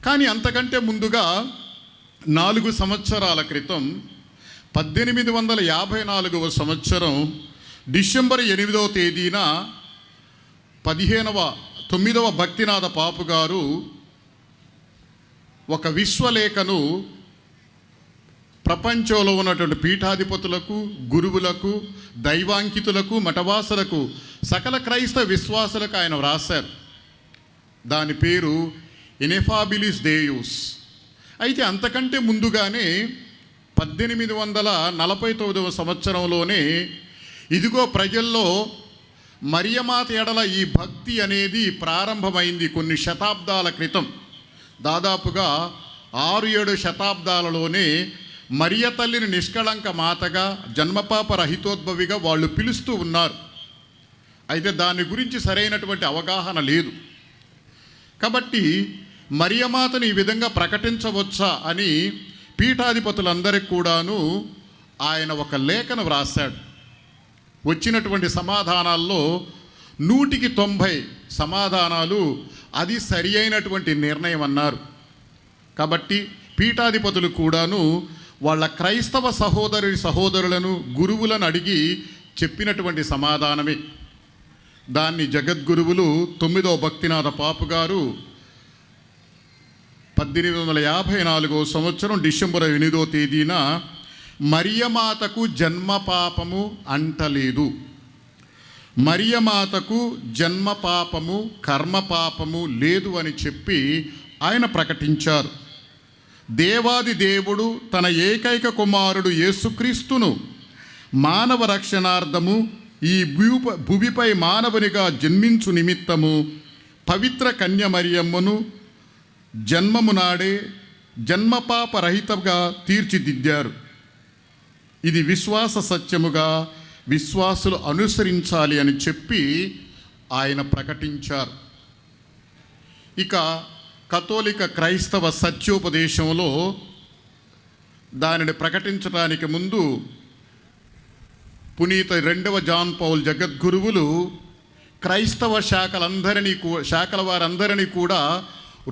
Speaker 4: కానీ అంతకంటే ముందుగా 4 సంవత్సరాల క్రితం 1854వ సంవత్సరం డిసెంబర్ 8వ తేదీన 9వ భక్తినాథ పాపు గారు ఒక విశ్వలేఖను ప్రపంచంలో ఉన్నటువంటి పీఠాధిపతులకు, గురువులకు, దైవాంకితులకు, మఠవాసులకు, సకల క్రైస్తవ విశ్వాసులకు ఆయన వ్రాశారు. దాని పేరు ఇనెఫాబిలిస్ దేయుస్. అయితే అంతకంటే ముందుగానే 1849వ సంవత్సరంలోనే ఇదిగో ప్రజల్లో మరియమాత ఎడల ఈ భక్తి అనేది ప్రారంభమైంది. కొన్ని శతాబ్దాల క్రితం, దాదాపుగా 6-7 శతాబ్దాలలోనే మరియ తల్లిని నిష్కళంక మాతగా, జన్మపాప రహితోద్భవిగా వాళ్ళు పిలుస్తూ ఉన్నారు. అయితే దాని గురించి సరైనటువంటి అవగాహన లేదు. కాబట్టి మరియమాతను ఈ విధంగా ప్రకటించవచ్చా అని పీఠాధిపతులందరికీ కూడాను ఆయన ఒక లేఖను వ్రాశాడు. వచ్చినటువంటి సమాధానాల్లో 100కి 90 సమాధానాలు అది సరి అయినటువంటి నిర్ణయం అన్నారు. కాబట్టి పీఠాధిపతులు కూడాను వాళ్ళ క్రైస్తవ సహోదరులను, గురువులను అడిగి చెప్పినటువంటి సమాధానమే. దాన్ని జగద్గురువులు 9వ భక్తినాథ పాపు గారు 1854వ సంవత్సరం డిసెంబర్ 8వ తేదీన మరియమాతకు జన్మ పాపము అంటలేదు, మరియమాతకు జన్మ పాపము, కర్మ పాపము లేదు అని చెప్పి ఆయన ప్రకటించారు. దేవాది దేవుడు తన ఏకైక కుమారుడు యేసుక్రీస్తును మానవ రక్షణార్థము ఈ భూమిపై మానవునిగా జన్మించు నిమిత్తము పవిత్ర కన్య మరియమ్మను జన్మము నాడే జన్మపాప రహితంగా తీర్చిదిద్దారు. ఇది విశ్వాస సత్యముగా విశ్వాసులు అనుసరించాలి అని చెప్పి ఆయన ప్రకటించారు. ఇక కథోలిక క్రైస్తవ సత్యోపదేశంలో దానిని ప్రకటించడానికి ముందు పునీత 2వ జాన్ పౌల్ జగద్గురువులు క్రైస్తవ శాఖల వారందరినీ కూడా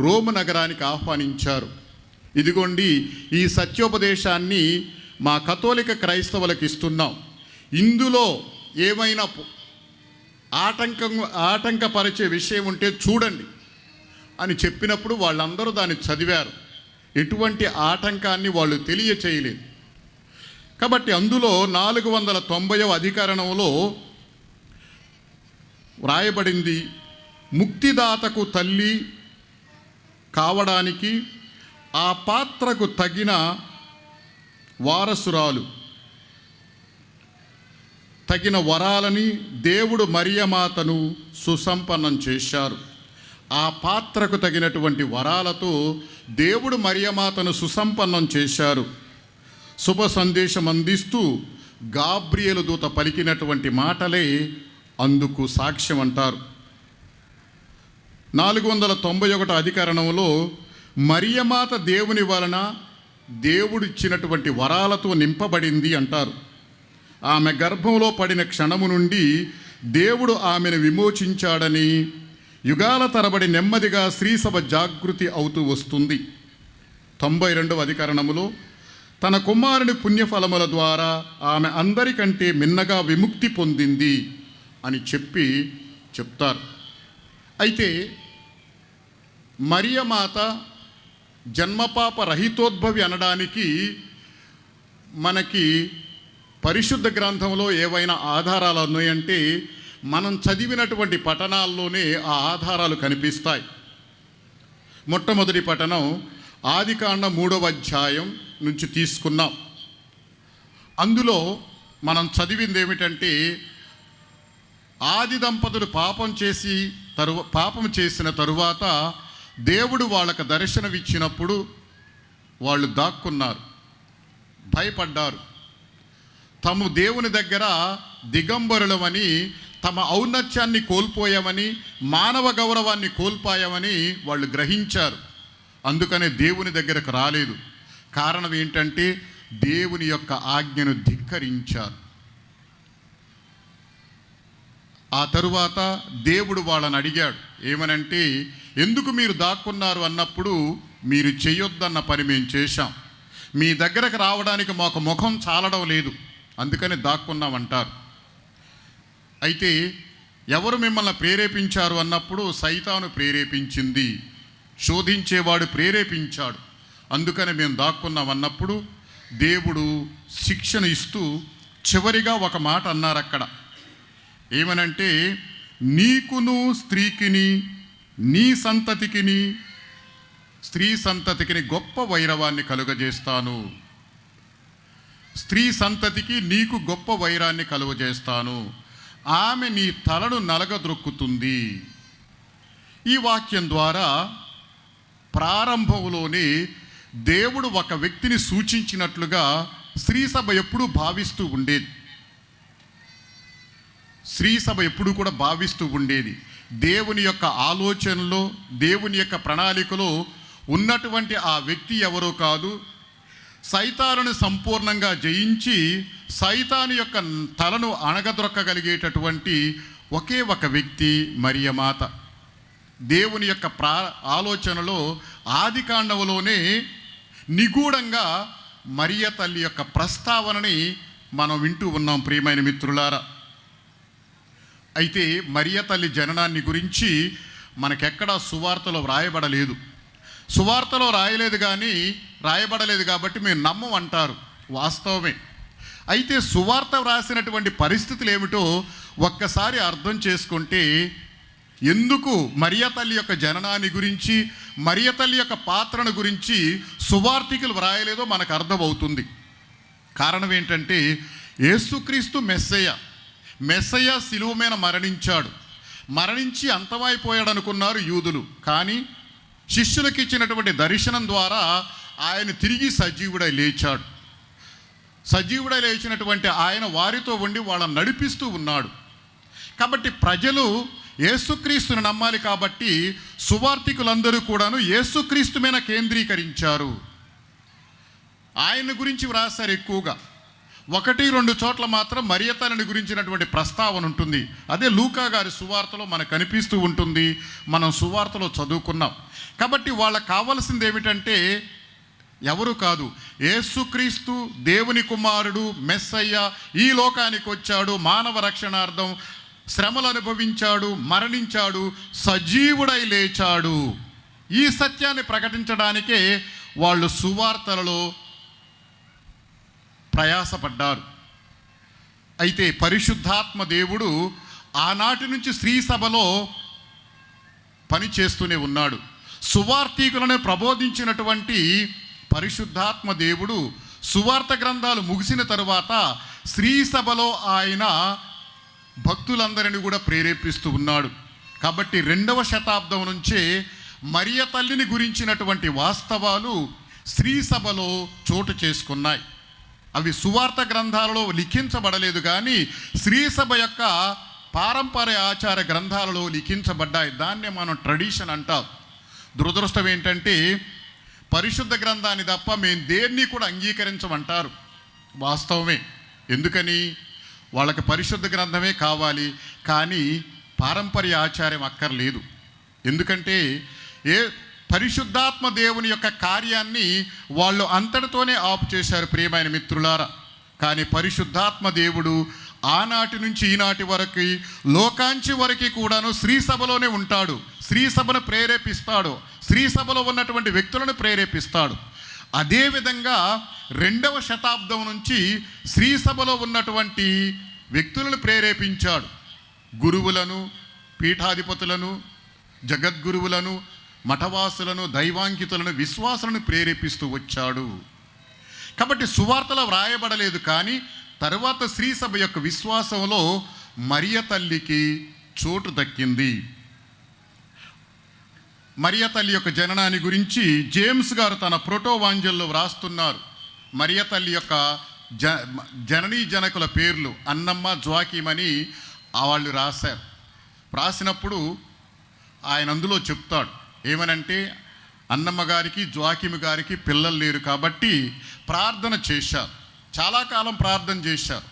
Speaker 4: రోమ్ నగరానికి ఆహ్వానించారు. ఇదిగోండి, ఈ సత్యోపదేశాన్ని మా కథోలిక క్రైస్తవులకు ఇస్తున్నాం. ఇందులో ఏమైనా ఆటంకపరిచే విషయం ఉంటే చూడండి అని చెప్పినప్పుడు వాళ్ళందరూ దాన్ని చదివారు. ఎటువంటి ఆటంకాన్ని వాళ్ళు తెలియచేయలేదు. కాబట్టి అందులో 490వ అధికరణంలో వ్రాయబడింది, ముక్తిదాతకు తల్లి కావడానికి ఆ పాత్రకు తగిన వారసురాలు, తగిన వరాలని దేవుడు మరియమాతను సుసంపన్నం చేశారు. ఆ పాత్రకు తగినటువంటి వరాలతో దేవుడు మరియమాతను సుసంపన్నం చేశారు. శుభ సందేశం అందిస్తూ గాబ్రియేలు దూత పలికినటువంటి మాటలే అందుకు సాక్ష్యం అంటారు. 491 అధికరణంలో మరియమాత దేవుని వలన దేవుడిచ్చినటువంటి వరాలతో నింపబడింది అంటారు. ఆమె గర్భంలో పడిన క్షణము నుండి దేవుడు ఆమెను విమోచించాడని, యుగాల తరబడి నెమ్మదిగా స్త్రీసభ జాగృతి అవుతూ వస్తుంది. 92వ అధికరణములో తన కుమారుని పుణ్యఫలముల ద్వారా ఆమె అందరికంటే మిన్నగా విముక్తి పొందింది అని చెప్తారు. అయితే మరియమాత జన్మపాప రహితోద్భవి అనడానికి మనకి పరిశుద్ధ గ్రంథంలో ఏవైనా ఆధారాలు ఉన్నాయంటే మనం చదివినటువంటి పఠనాల్లోనే ఆ ఆధారాలు కనిపిస్తాయి. మొట్టమొదటి పఠనం ఆదికాండం 3వ అధ్యాయం నుంచి తీసుకున్నాం. అందులో మనం చదివింది ఏమిటంటే, ఆది దంపతులు పాపం చేసిన తరువాత దేవుడు వాళ్ళకు దర్శనమిచ్చినప్పుడు వాళ్ళు దాక్కున్నారు, భయపడ్డారు. తాము దేవుని దగ్గర దిగంబరులమని, తమ ఔన్నత్యాన్ని కోల్పోయామని, మానవ గౌరవాన్ని కోల్పోయామని వాళ్ళు గ్రహించారు. అందుకనే దేవుని దగ్గరకు రాలేదు. కారణం ఏంటంటే దేవుని యొక్క ఆజ్ఞను ధిక్కరించారు. ఆ తరువాత దేవుడు వాళ్ళని అడిగాడు, ఏమనంటే, ఎందుకు మీరు దాక్కున్నారు అన్నప్పుడు, మీరు చేయొద్దన్న పని మేము చేశాం, మీ దగ్గరకు రావడానికి మాకు ముఖం చాలడం లేదు, అందుకని దాక్కున్నామంటారు. అయితే ఎవరు మిమ్మల్ని ప్రేరేపించారు అన్నప్పుడు, సైతాను ప్రేరేపించింది, శోధించేవాడు ప్రేరేపించాడు, అందుకని మేము దాక్కున్నాం అన్నప్పుడు దేవుడు శిక్షను ఇస్తూ చివరిగా ఒక మాట అన్నారు అక్కడ. ఏమనంటే, నీకును స్త్రీకిని, నీ సంతతికిని, స్త్రీ సంతతికిని గొప్ప వైరవాన్ని కలుగజేస్తాను. స్త్రీ సంతతికి నీకు గొప్ప వైరాన్ని కలుగజేస్తాను, ఆమె నీ తలను నలగద్రొక్కుతుంది. ఈ వాక్యం ద్వారా ప్రారంభంలోనే దేవుడు ఒక వ్యక్తిని సూచించినట్లుగా స్త్రీ సభ ఎప్పుడూ భావిస్తూ ఉండేది. స్త్రీ సభ ఎప్పుడూ కూడా భావిస్తూ ఉండేది. దేవుని యొక్క ఆలోచనలో, దేవుని యొక్క ప్రణాళికలో ఉన్నటువంటి ఆ వ్యక్తి ఎవరో కాదు, సైతానుని సంపూర్ణంగా జయించి సైతాను యొక్క తలను అణగదొక్కగలిగేటటువంటి ఒకే ఒక వ్యక్తి మరియమాత. దేవుని యొక్క ఆలోచనలో ఆది కాండములోనే నిగూఢంగా మరియ తల్లి యొక్క ప్రస్తావనని మనం వింటూ ఉన్నాం ప్రియమైన మిత్రులారా. అయితే మరియ తల్లి జననాన్ని గురించి మనకెక్కడా సువార్తలో రాయబడలేదు. సువార్తలో రాయబడలేదు కాబట్టి మేము నమ్మం అంటారు, వాస్తవమే. అయితే సువార్త వ్రాసినటువంటి పరిస్థితులు ఏమిటో ఒక్కసారి అర్థం చేసుకుంటే, ఎందుకు మరియ తల్లి యొక్క జననాన్ని గురించి, మరియ తల్లి యొక్క పాత్రను గురించి సువార్తికులు వ్రాయలేదో మనకు అర్థమవుతుంది. కారణం ఏంటంటే, యేసుక్రీస్తు మెస్సయ్య శిలువ మీద మరణించి అంతమైపోయాడు అనుకున్నారు యూదులు. కానీ శిష్యులకు ఇచ్చినటువంటి దర్శనం ద్వారా ఆయన తిరిగి సజీవుడై లేచినటువంటి ఆయన వారితో ఉండి వాళ్ళని నడిపిస్తూ ఉన్నాడు. కాబట్టి ప్రజలు యేసుక్రీస్తుని నమ్మాలి. కాబట్టి సువార్తికులందరూ కూడాను యేసుక్రీస్తు మీద కేంద్రీకరించారు. ఆయన గురించి వ్రాసారు ఎక్కువగా. 1-2 చోట్ల మాత్రం మరియ తల్లిని గురించినటువంటి ప్రస్తావన ఉంటుంది. అదే లూకా గారి సువార్తలో మనకు కనిపిస్తూ ఉంటుంది, మనం సువార్తలో చదువుకున్నాం. కాబట్టి వాళ్ళకు కావాల్సింది ఏమిటంటే, ఎవరు కాదు, యేసుక్రీస్తు దేవుని కుమారుడు, మెస్సయ్య ఈ లోకానికి వచ్చాడు, మానవ రక్షణార్థం శ్రమలు అనుభవించాడు, మరణించాడు, సజీవుడై లేచాడు. ఈ సత్యాన్ని ప్రకటించడానికే వాళ్ళు సువార్తలలో ప్రయాసపడ్డారు. అయితే పరిశుద్ధాత్మ దేవుడు ఆనాటి నుంచి స్త్రీ సభలో పని చేస్తూనే ఉన్నాడు. సువార్తీకులను ప్రబోధించినటువంటి పరిశుద్ధాత్మ దేవుడు సువార్త గ్రంథాలు ముగిసిన తరువాత స్త్రీ సభలో ఆయన భక్తులందరినీ కూడా ప్రేరేపిస్తూ ఉన్నాడు. కాబట్టి 2వ శతాబ్దం నుంచే మరియ తల్లిని గురించినటువంటి వాస్తవాలు స్త్రీ సభలో చోటు చేసుకున్నాయి. అవి సువార్త గ్రంథాలలో లిఖించబడలేదు, కానీ స్త్రీ సభ యొక్క పారంపర్య ఆచార గ్రంథాలలో లిఖించబడ్డాయి. దాన్నే మనం ట్రెడిషన్ అంటాం. దురదృష్టం ఏంటంటే, పరిశుద్ధ గ్రంథాన్ని తప్ప మేము దేన్ని కూడా అంగీకరించమంటారు. వాస్తవమే. ఎందుకని? వాళ్ళకి పరిశుద్ధ గ్రంథమే కావాలి, కానీ పారంపర్య ఆచార్యం అక్కర్లేదు. ఎందుకంటే పరిశుద్ధాత్మ దేవుని యొక్క కార్యాన్ని వాళ్ళు అంతటితోనే ఆపు చేశారు ప్రియమైన మిత్రులారా. కానీ పరిశుద్ధాత్మ దేవుడు ఆనాటి నుంచి ఈనాటి వరకు, లోకాంచి వరకు కూడాను స్త్రీ సభలోనే ఉంటాడు. స్త్రీ సభను ప్రేరేపిస్తాడు, స్త్రీ సభలో ఉన్నటువంటి వ్యక్తులను ప్రేరేపిస్తాడు. అదేవిధంగా 2వ శతాబ్దం నుంచి స్త్రీ సభలో ఉన్నటువంటి వ్యక్తులను ప్రేరేపించాడు. గురువులను, పీఠాధిపతులను, జగద్గురువులను, మఠవాసులను, దైవాంకితులను, విశ్వాసులను ప్రేరేపిస్తూ వచ్చాడు. కాబట్టి సువార్తలో వ్రాయబడలేదు, కానీ తరువాత శ్రీ సభ యొక్క విశ్వాసంలో మరియ తల్లికి చోటు దక్కింది. మరియ తల్లి యొక్క జననాన్ని గురించి జేమ్స్ గారు తన ప్రోటోవాంజల్లో వ్రాస్తున్నారు. మరియ తల్లి యొక్క జననీ జనకుల పేర్లు అన్నమ్మ, జోకీం అని వాళ్ళు రాశారు. రాసినప్పుడు ఆయన అందులో చెప్తాడు ఏమనంటే, అన్నమ్మ గారికి జోకీం గారికి పిల్లలు లేరు కాబట్టి ప్రార్థన చేశారు, చాలా కాలం ప్రార్థన చేశారు.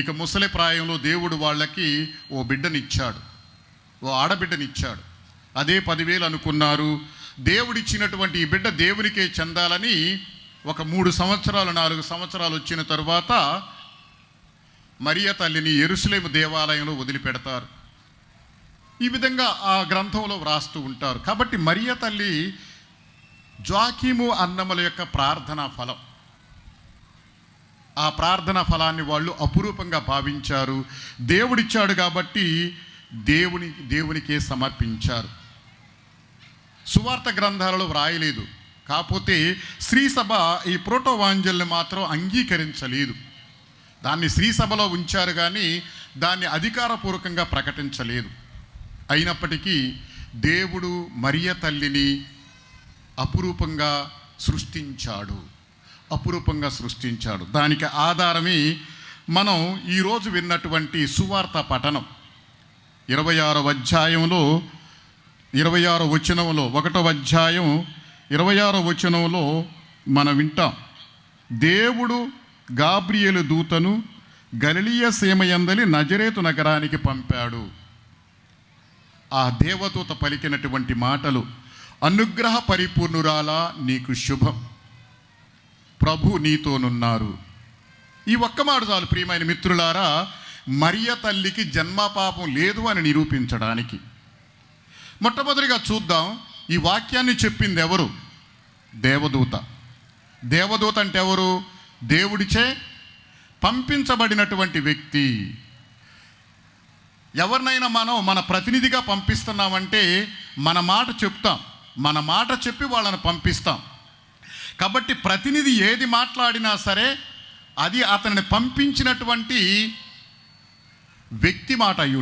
Speaker 4: ఇక ముసలి ప్రాయంలో దేవుడు వాళ్ళకి ఓ బిడ్డనిచ్చాడు, ఓ ఆడబిడ్డనిచ్చాడు. అదే 10,000 అనుకున్నారు. దేవుడిచ్చినటువంటి ఈ బిడ్డ దేవునికే చెందాలని ఒక 3 సంవత్సరాలు 4 సంవత్సరాలు వచ్చిన తరువాత మరియ తల్లిని యెరూషలేము దేవాలయంలో వదిలిపెడతారు. ఈ విధంగా ఆ గ్రంథంలో వ్రాస్తూ ఉంటారు. కాబట్టి మరియ తల్లి జోకీము అన్నమ్మల యొక్క ప్రార్థనా ఫలం, ఆ ప్రార్థనా ఫలాన్ని వాళ్ళు అపురూపంగా భావించారు. దేవుడిచ్చాడు కాబట్టి దేవునికే సమర్పించారు. సువార్త గ్రంథాలలో వ్రాయలేదు, కాకపోతే శ్రీ సభ ఈ ప్రోటోవాంజల్ని మాత్రం అంగీకరించలేదు. దాన్ని శ్రీ సభలో ఉంచారు కానీ దాన్ని అధికారపూర్వకంగా ప్రకటించలేదు. అయినప్పటికీ దేవుడు మరియ తల్లిని అపురూపంగా సృష్టించాడు. దానికి ఆధారమే మనం ఈరోజు విన్నటువంటి సువార్త పఠనం. 26వ అధ్యాయంలో 26వ వచనంలో 1వ అధ్యాయం 26వ వచనంలో మనం వింటాం. దేవుడు గాబ్రియేలు దూతను గలిలయ సీమయందలి నజరేతు నగరానికి పంపాడు. ఆ దేవదూత పలికినటువంటి మాటలు, అనుగ్రహ పరిపూర్ణురాలా నీకు శుభం, ప్రభు నీతోనున్నారు. ఈ ఒక్క మాట చాలు ప్రియమైన మిత్రులారా, మరియ తల్లికి జన్మపాపం లేదు అని నిరూపించడానికి. మొట్టమొదటిగా చూద్దాం, ఈ వాక్యాన్ని చెప్పింది ఎవరు? దేవదూత. దేవదూత అంటే ఎవరు? దేవుడిచే పంపించబడినటువంటి వ్యక్తి. ఎవరినైనా మనం మన ప్రతినిధిగా పంపిస్తున్నామంటే మన మాట చెప్తాం, మన మాట చెప్పి వాళ్ళని పంపిస్తాం. కాబట్టి ప్రతినిధి ఏది మాట్లాడినా సరే అది అతన్ని పంపించినటువంటి వ్యక్తి మాట అయి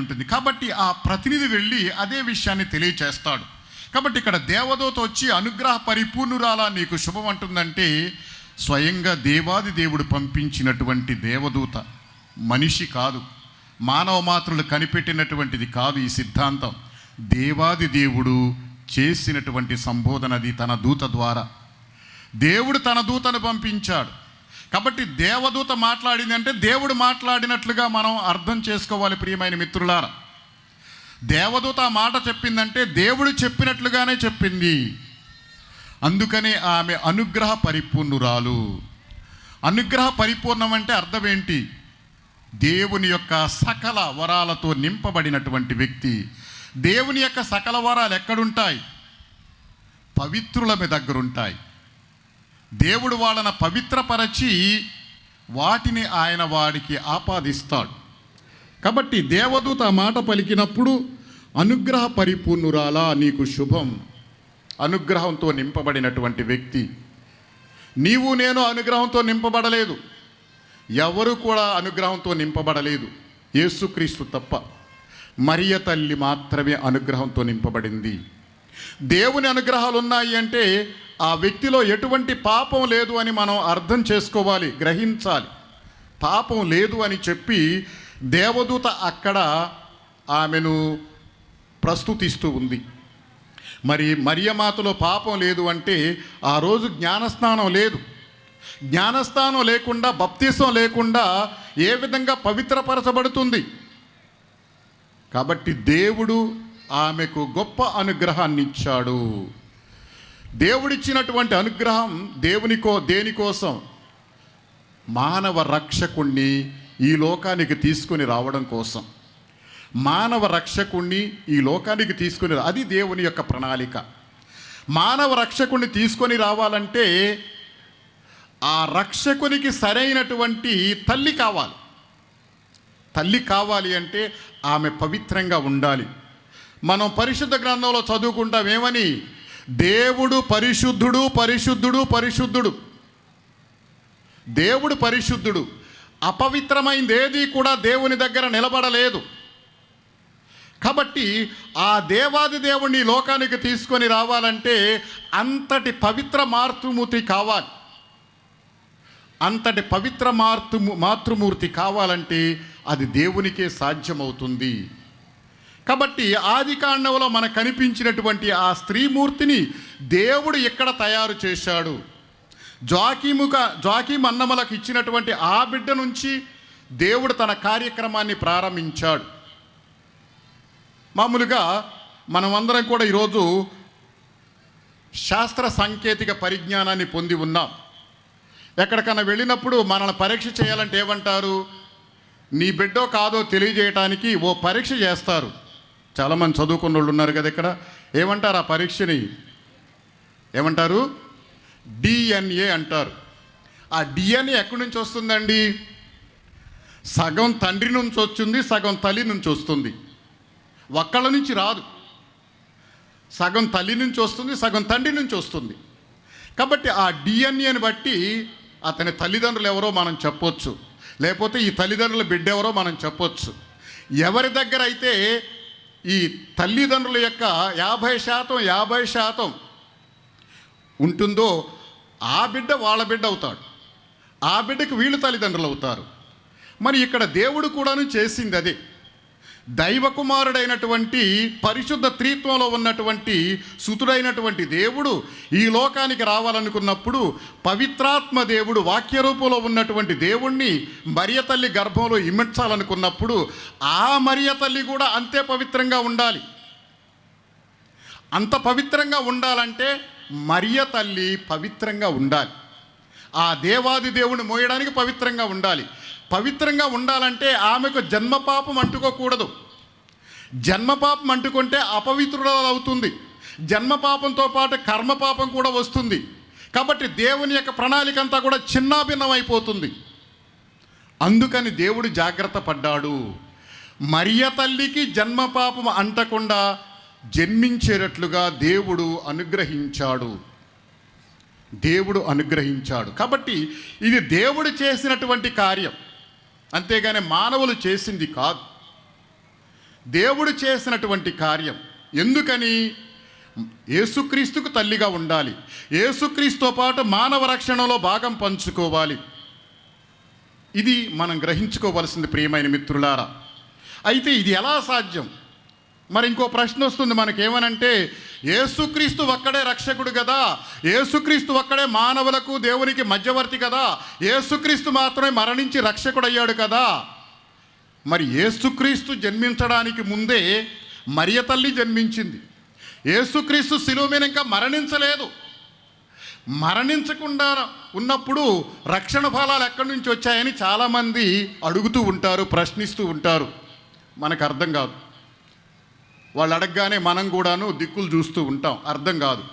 Speaker 4: ఉంటుంది. కాబట్టి ఆ ప్రతినిధి వెళ్ళి అదే విషయాన్ని తెలియచేస్తాడు. కాబట్టి ఇక్కడ దేవదూత వచ్చి అనుగ్రహ పరిపూర్ణురాలా నీకు శుభం అంటుందంటే స్వయంగా దేవాది దేవుడు పంపించినటువంటి దేవదూత, మనిషి కాదు, మానవ మాత్రులు కనిపెట్టినటువంటిది కాదు. ఈ సిద్ధాంతం దేవాది దేవుడు చేసినటువంటి సంబోధనది తన దూత ద్వారా. దేవుడు తన దూతను పంపించాడు. కాబట్టి దేవదూత మాట్లాడిందంటే దేవుడు మాట్లాడినట్లుగా మనం అర్థం చేసుకోవాలి ప్రియమైన మిత్రులారా. దేవదూత ఆ మాట చెప్పిందంటే దేవుడు చెప్పినట్లుగానే చెప్పింది. అందుకనే ఆమె అనుగ్రహ పరిపూర్ణురాలు. అనుగ్రహ పరిపూర్ణం అంటే అర్థం ఏంటి? దేవుని యొక్క సకల వరాలతో నింపబడినటువంటి వ్యక్తి. దేవుని యొక్క సకల వరాలు ఎక్కడుంటాయి? పవిత్రుల మీ దగ్గర ఉంటాయి. దేవుడు వాళ్ళని పవిత్రపరచి వాటిని ఆయన వాడికి ఆపాదిస్తాడు. కాబట్టి దేవదూత మాట పలికినప్పుడు అనుగ్రహ పరిపూర్ణురాలా నీకు శుభం, అనుగ్రహంతో నింపబడినటువంటి వ్యక్తి. నీవు నేను అనుగ్రహంతో నింపబడలేదు, ఎవరు కూడా అనుగ్రహంతో నింపబడలేదు, యేసుక్రీస్తు తప్ప. మరియ తల్లి మాత్రమే అనుగ్రహంతో నింపబడింది. దేవుని అనుగ్రహాలు ఉన్నాయి అంటే ఆ వ్యక్తిలో ఎటువంటి పాపం లేదు అని మనం అర్థం చేసుకోవాలి, గ్రహించాలి. పాపం లేదు అని చెప్పి దేవదూత అక్కడ ఆమెను ప్రస్తుతిస్తూ ఉంది. మరి మరియమాతలో పాపం లేదు అంటే ఆ రోజు జ్ఞానస్నానం లేదు. జ్ఞానస్నానం లేకుండా, బప్తిసం లేకుండా ఏ విధంగా పవిత్రపరచబడుతుంది? కాబట్టి దేవుడు ఆమెకు గొప్ప అనుగ్రహాన్ని ఇచ్చాడు. దేవుడిచ్చినటువంటి అనుగ్రహం దేనికోసం? మానవ రక్షకుణ్ణి ఈ లోకానికి తీసుకుని రావడం కోసం. మానవ రక్షకుణ్ణి ఈ లోకానికి తీసుకుని అది దేవుని యొక్క ప్రణాళిక. మానవ రక్షకుణ్ణి తీసుకొని రావాలంటే ఆ రక్షకునికి సరైనటువంటి తల్లి కావాలి. తల్లి కావాలి అంటే ఆమె పవిత్రంగా ఉండాలి. మనం పరిశుద్ధ గ్రంథంలో చదువుకుంటాం ఏమని? దేవుడు పరిశుద్ధుడు, పరిశుద్ధుడు, పరిశుద్ధుడు. దేవుడు పరిశుద్ధుడు. అపవిత్రమైనది ఏది కూడా దేవుని దగ్గర నిలబడలేదు. కాబట్టి ఆ దేవాది దేవుణ్ణి ఈ లోకానికి తీసుకొని రావాలంటే అంతటి పవిత్ర మాతృమూర్తి కావాలి. అంతటి పవిత్ర మాతృమూర్తి కావాలంటే అది దేవునికే సాధ్యమవుతుంది. కాబట్టి ఆదికాండంలో మనకు కనిపించినటువంటి ఆ స్త్రీమూర్తిని దేవుడు ఎక్కడ తయారు చేశాడు? జాకీము అన్నములకు ఇచ్చినటువంటి ఆ బిడ్డ నుంచి దేవుడు తన కార్యక్రమాన్ని ప్రారంభించాడు. మామూలుగా మనమందరం కూడా ఈరోజు శాస్త్ర సాంకేతిక పరిజ్ఞానాన్ని పొంది ఉన్నాం. ఎక్కడికన్నా వెళ్ళినప్పుడు మనల్ని పరీక్ష చేయాలంటే ఏమంటారు? నీ బిడ్డో కాదో తెలియజేయటానికి ఓ పరీక్ష చేస్తారు. చాలామంది చదువుకున్న వాళ్ళు ఉన్నారు కదా ఇక్కడ. ఏమంటారు ఆ పరీక్షని? ఏమంటారు? డిఎన్ఏ అంటారు. ఆ డిఎన్ఏ ఎక్కడి నుంచి వస్తుందండి? సగం తండ్రి నుంచి వచ్చింది, సగం తల్లి నుంచి వస్తుంది. ఒక్కళ్ళ నుంచి రాదు. సగం తల్లి నుంచి వస్తుంది, సగం తండ్రి నుంచి వస్తుంది. కాబట్టి ఆ డిఎన్ఏని బట్టి అతని తల్లిదండ్రులు ఎవరో మనం చెప్పొచ్చు, లేకపోతే ఈ తల్లిదండ్రుల బిడ్డ ఎవరో మనం చెప్పొచ్చు. ఎవరి దగ్గర అయితే ఈ తల్లిదండ్రుల యొక్క 50% ఉంటుందో ఆ బిడ్డ వాళ్ళ బిడ్డ అవుతాడు. ఆ బిడ్డకి వీళ్ళు తల్లిదండ్రులు అవుతారు. మరి ఇక్కడ దేవుడు కూడాను చేసింది అదే. దైవకుమారుడైనటువంటి పరిశుద్ధ త్రిత్వంలో ఉన్నటువంటి సుతుడైనటువంటి దేవుడు ఈ లోకానికి రావాలనుకున్నప్పుడు పవిత్రాత్మ దేవుడు వాక్య రూపంలో ఉన్నటువంటి దేవుణ్ణి మరియ తల్లి గర్భంలో ఇమిడ్చాలనుకున్నప్పుడు ఆ మరియ తల్లి కూడా అంతే పవిత్రంగా ఉండాలి. అంత పవిత్రంగా ఉండాలంటే మరియ తల్లి పవిత్రంగా ఉండాలి. ఆ దేవాది దేవుని మోయడానికి పవిత్రంగా ఉండాలి. పవిత్రంగా ఉండాలంటే ఆమెకు జన్మపాపం అంటుకోకూడదు. జన్మపాపం అంటుకుంటే అపవిత్రురాలు అవుతుంది. జన్మపాపంతో పాటు కర్మపాపం కూడా వస్తుంది. కాబట్టి దేవుని యొక్క ప్రణాళిక అంతా కూడా చిన్నాభిన్నం అయిపోతుంది. అందుకని దేవుడు జాగ్రత్త పడ్డాడు. మరియ తల్లికి జన్మపాపం అంటకుండా జన్మించేటట్లుగా దేవుడు అనుగ్రహించాడు. కాబట్టి ఇది దేవుడు చేసినటువంటి కార్యం, అంతేగాని మానవులు చేసింది కాదు. దేవుడు చేసినటువంటి కార్యం. ఎందుకని? యేసుక్రీస్తుకు తల్లిగా ఉండాలి. యేసుక్రీస్తుతో పాటు మానవ రక్షణలో భాగం పంచుకోవాలి. ఇది మనం గ్రహించుకోవలసింది ప్రియమైన మిత్రులారా. అయితే ఇది ఎలా సాధ్యం? మరి ఇంకో ప్రశ్న వస్తుంది మనకేమనంటే, యేసుక్రీస్తు ఒక్కడే రక్షకుడు కదా, యేసుక్రీస్తు ఒక్కడే మానవులకు దేవునికి మధ్యవర్తి కదా, యేసుక్రీస్తు మాత్రమే మరణించి రక్షకుడయ్యాడు కదా. మరి యేసుక్రీస్తు జన్మించడానికి ముందే మరియ తల్లి జన్మించింది. యేసుక్రీస్తు శిలువ మీద ఇంకా మరణించలేదు. మరణించకుండా ఉన్నప్పుడు రక్షణ ఫలాలు ఎక్కడి నుంచి వచ్చాయని చాలామంది అడుగుతూ ఉంటారు, ప్రశ్నిస్తూ ఉంటారు. మనకు అర్థం కాదు. వాళ్ళు అడగగానే మనం కూడాను దిక్కులు చూస్తూ ఉంటాం, అర్థం కాదు.